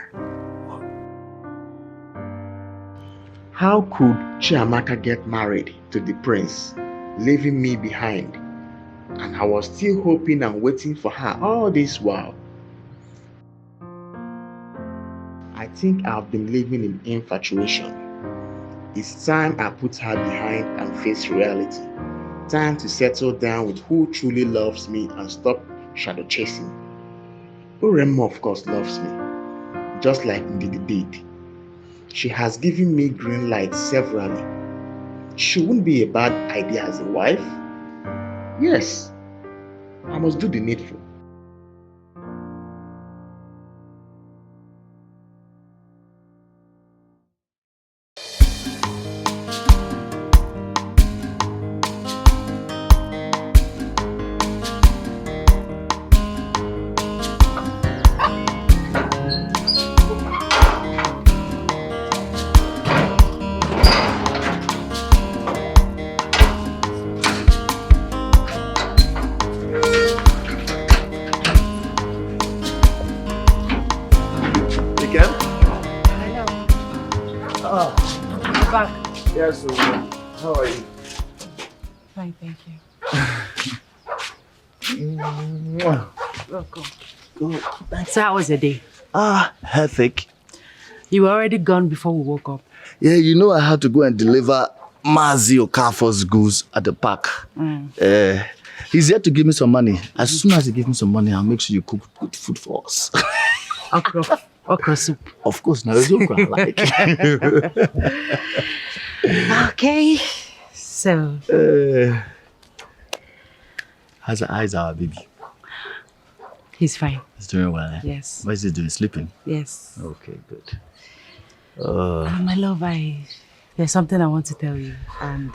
How could Chiamaka get married to the prince, leaving me behind? And I was still hoping and waiting for her all this while. I think I've been living in infatuation. It's time I put her behind and face reality. Time to settle down with who truly loves me and stop shadow chasing. Uremma, of course, loves me, just like Ndidi did. She has given me green light severally. She wouldn't be a bad idea as a wife. Yes, I must do the needful.
Yes, how are you?
Fine, thank you. Welcome.
Good.
So how was your day?
Hectic.
You were already gone before we woke up.
Yeah, you know I had to go and deliver Mazi Okafor's goods at the park. He's here to give me some money. As soon as he gives me some money, I'll make sure you cook good food for us.
Okra soup.
Of course, now it's okra I like.
Okay, so
how's our baby?
He's fine.
He's doing well, eh?
Yes.
What is he doing? Sleeping?
Yes.
Okay, good.
My love, there's something I want to tell you, and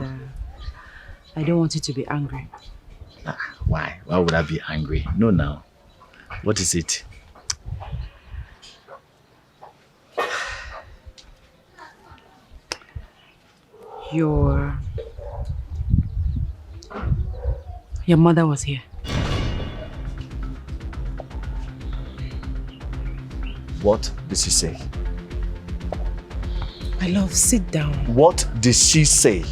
I don't want you to be angry.
Why? Why would I be angry? No, now. What is it?
Your mother was here.
What did she say?
My love, sit down.
What did she say?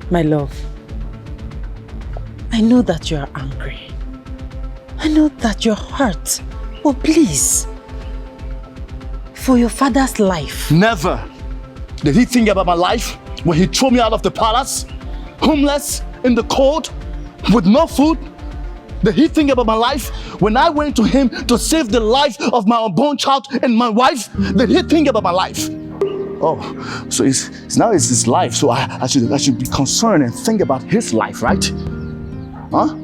My love, I know that you are angry. I know that you're hurt. But please, for your father's life.
Never did he think about my life when he threw me out of the palace, homeless, in the cold, with no food. Did he think about my life when I went to him to save the life of my unborn child and my wife? Did he think about my life? Oh, so it's now it's his life, so I should be concerned and think about his life, right? Huh?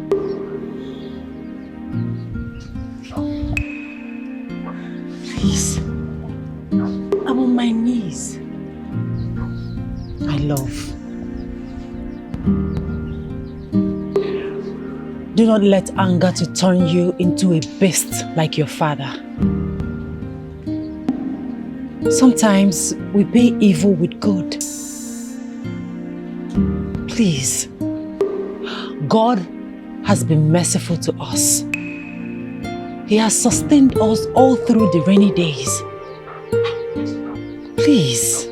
Please, I'm on my knees. My love, do not let anger to turn you into a beast like your father. Sometimes we pay evil with good. Please, God has been merciful to us. He has sustained us all through the rainy days. Please,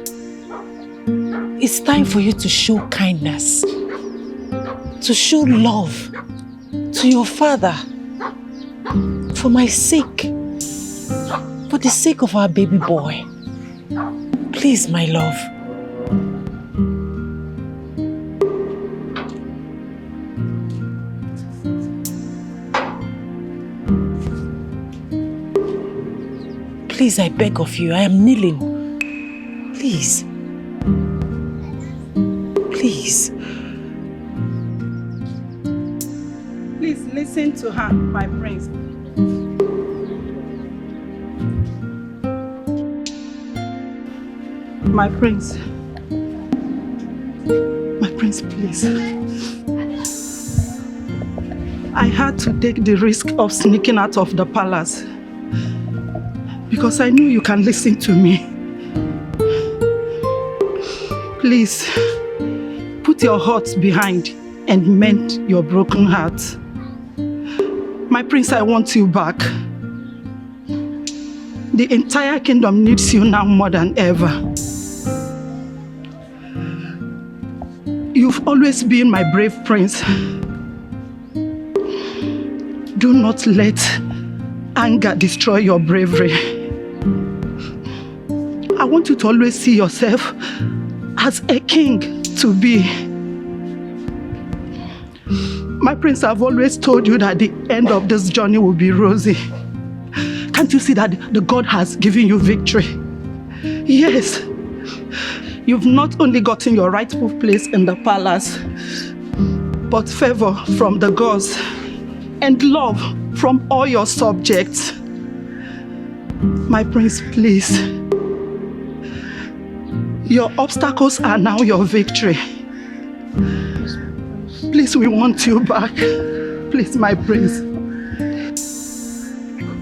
it's time for you to show kindness, to show love to your father, for my sake, for the sake of our baby boy. Please, my love. Please, I beg of you, I am kneeling. Please. Please.
Please, Listen to her, my prince. My prince. My prince, please. I had to take the risk of sneaking out of the palace because I knew you can listen to me. Please, put your heart behind and mend your broken heart. My prince, I want you back. The entire kingdom needs you now more than ever. You've always been my brave prince. Do not let anger destroy your bravery. I want you to always see yourself as a king to be. My prince, I've always told you that the end of this journey will be rosy. Can't you see that the God has given you victory? Yes. You've not only gotten your rightful place in the palace, but favor from the gods and love from all your subjects. My prince, please. Your obstacles are now your victory. Please, we want you back. Please, my prince.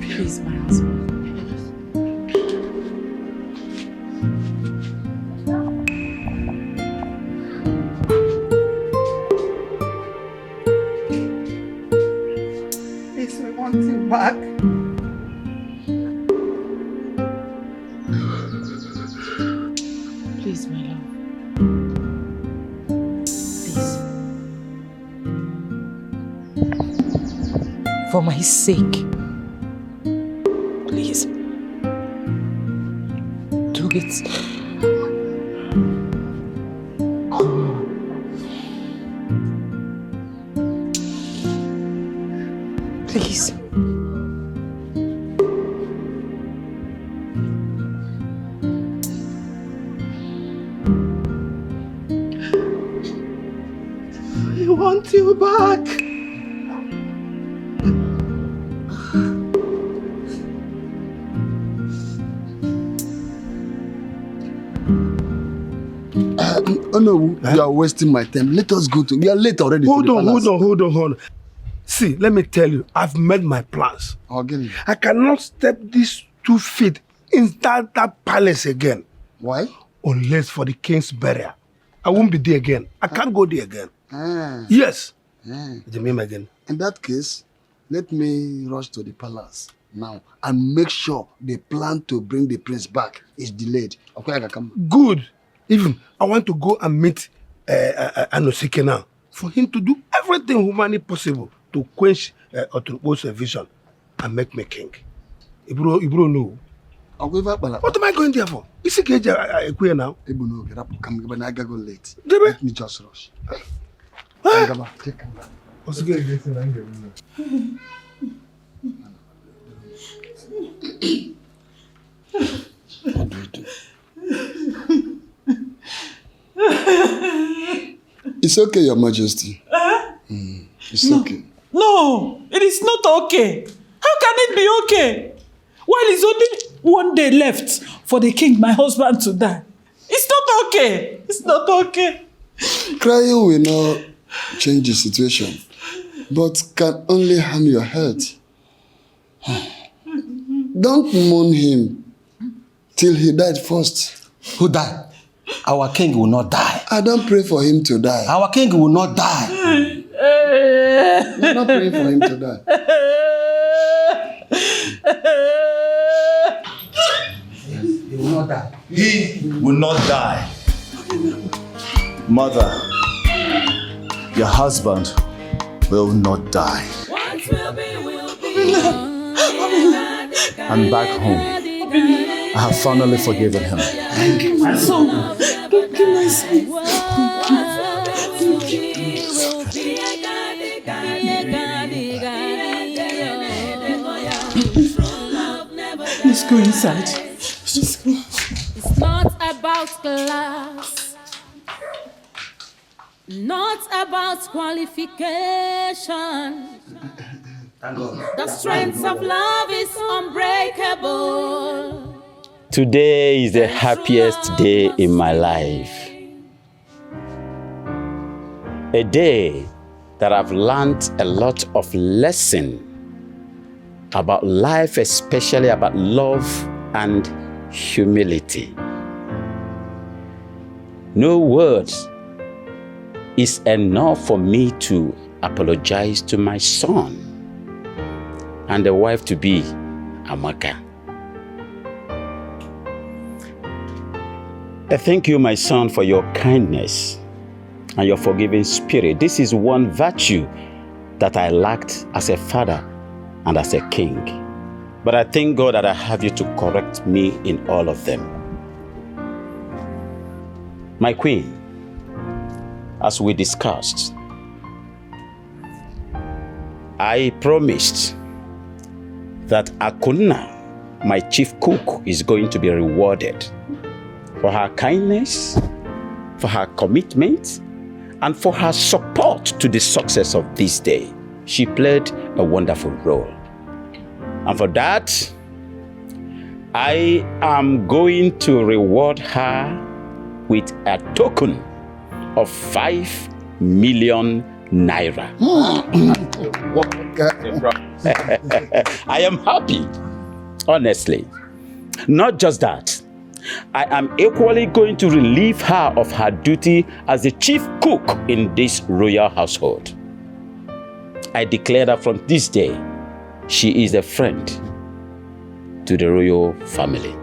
Please, my husband.
Please, we want you back.
Please, my love. Please. For my sake. Please. Do it. Please.
We want you back.
Oh no, you are wasting my time. Let us go to. We are late already.
Hold on. See, let me tell you, I've made my plans.
Again.
I cannot step these 2 feet inside that palace again.
Why?
Unless for the king's burial. I won't be there again. I can't go there again. Yes. Again.
In that case, let me rush to the palace now and make sure the plan to bring the prince back is delayed. Okay, I can come.
Good. Even I want to go and meet Anosike now for him to do everything humanly possible to quench Oturukpo's vision and make me king. Ibro know. What am I going there for? Is it queer now?
Ibu get up, come, but I go late. Let me just rush.
What's good?
What do we do? It's okay, Your Majesty. It's okay.
No, it is not okay. How can it be okay? While it's only 1 day left for the king, my husband, to die. It's not okay. It's not okay.
Crying will not change the situation, but can only harm your health. Don't mourn him till he died first.
Who died? Our king will not die.
I don't pray for him to die.
Our king will not die.
I'm not praying for him to die.
He will not die.
He will not die. Mother, your husband will not die. I'm back home. I have finally forgiven him.
Thank you, my son. Thank you, my son. Let's go inside. Let's go.
It's not about class, not about qualification.
Thank God.
The strength of love is unbreakable.
Today is the happiest day in my life. A day that I've learned a lot of lesson about life, especially about love and humility. No words is enough for me to apologize to my son and the wife-to-be, Amaka. I thank you, my son, for your kindness and your forgiving spirit. This is one virtue that I lacked as a father and as a king. But I thank God that I have you to correct me in all of them. My queen, as we discussed, I promised that Akuna, my chief cook, is going to be rewarded for her kindness, for her commitment, and for her support to the success of this day. She played a wonderful role. And for that, I am going to reward her with a token of 5 million naira. I am happy, honestly. Not just that, I am equally going to relieve her of her duty as the chief cook in this royal household. I declare that from this day, she is a friend to the royal family.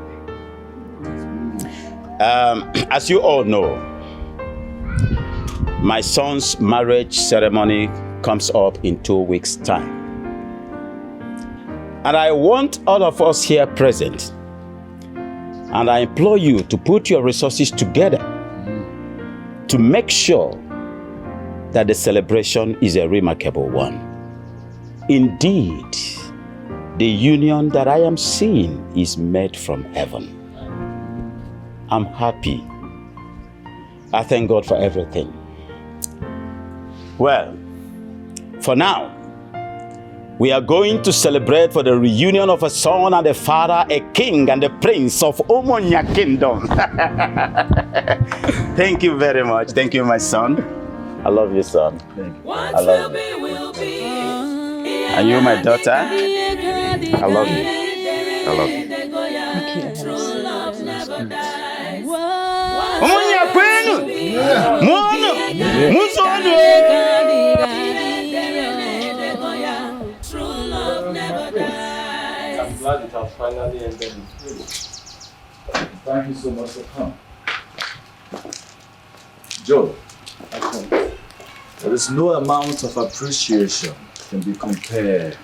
As you all know, my son's marriage ceremony comes up in 2 weeks' time. And I want all of us here present, and I implore you to put your resources together to make sure that the celebration is a remarkable one. Indeed, the union that I am seeing is made from heaven. I'm happy. I thank God for everything. Well, for now, we are going to celebrate for the reunion of a son and a father, a king and a prince of Omonia Kingdom. Thank you very much. Thank you, my son. I love you, son. I love you. And you, my daughter, I love you. I love you. Omonia Kwenu! Mono! Musono!
I'm glad it has finally ended.
Thank you so much for coming. Joe, there is no amount of appreciation can be compared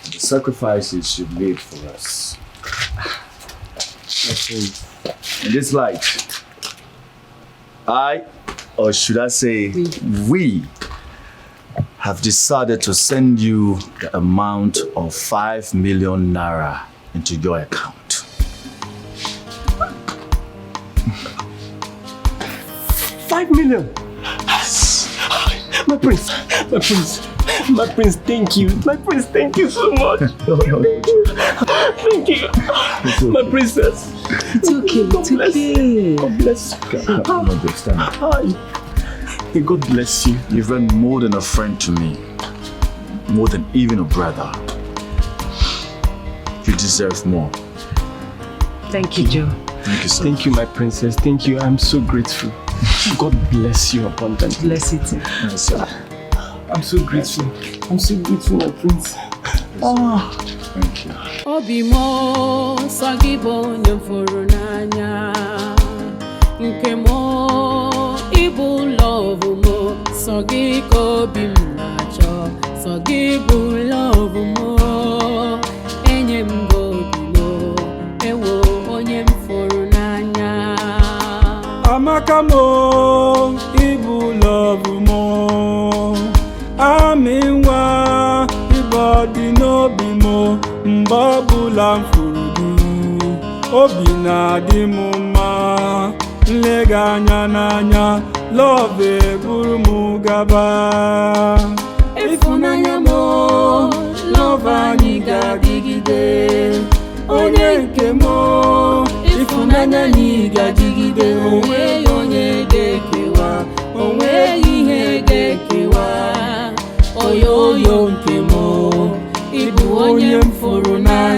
to the sacrifices you've made for us. In this light, I, or should I say, we have decided to send you the amount of 5 million naira into your account.
5 million? My prince, my prince, my prince, thank you. My prince, thank you so much. Thank you. My princess.
It's okay,
God bless you. God bless you.
Hi.
God bless you.
You've been more than a friend to me. More than even a brother. You deserve more.
Thank you, Joe.
Thank you, sir.
Thank you, my princess. Thank you. I'm so grateful. God bless you abundantly.
Bless you too.
Yes, sir.
I'm so grateful. I'm so grateful, my prince. Oh.
Thank you.
Obimo sagibo nyamfuru nanya nkemo ibu love mo sagiko bimnacho sagibu love mo enyembo bimo ewo onyemfuru nanya
Amaka mo ibu love mo aminwa ibodi no bimo mbabula mfurudu obi na-adị m mma nlega anya n'anya love buru m gaba
ịfụnanya m love anyị ga-adịgide onye nke m ịfụnanya anyị ga-adịgide onweghị onye ga-ekewa onweghị ihe ga-ekewa oyoyo nke m ịbụ onye m fụrụ n'anya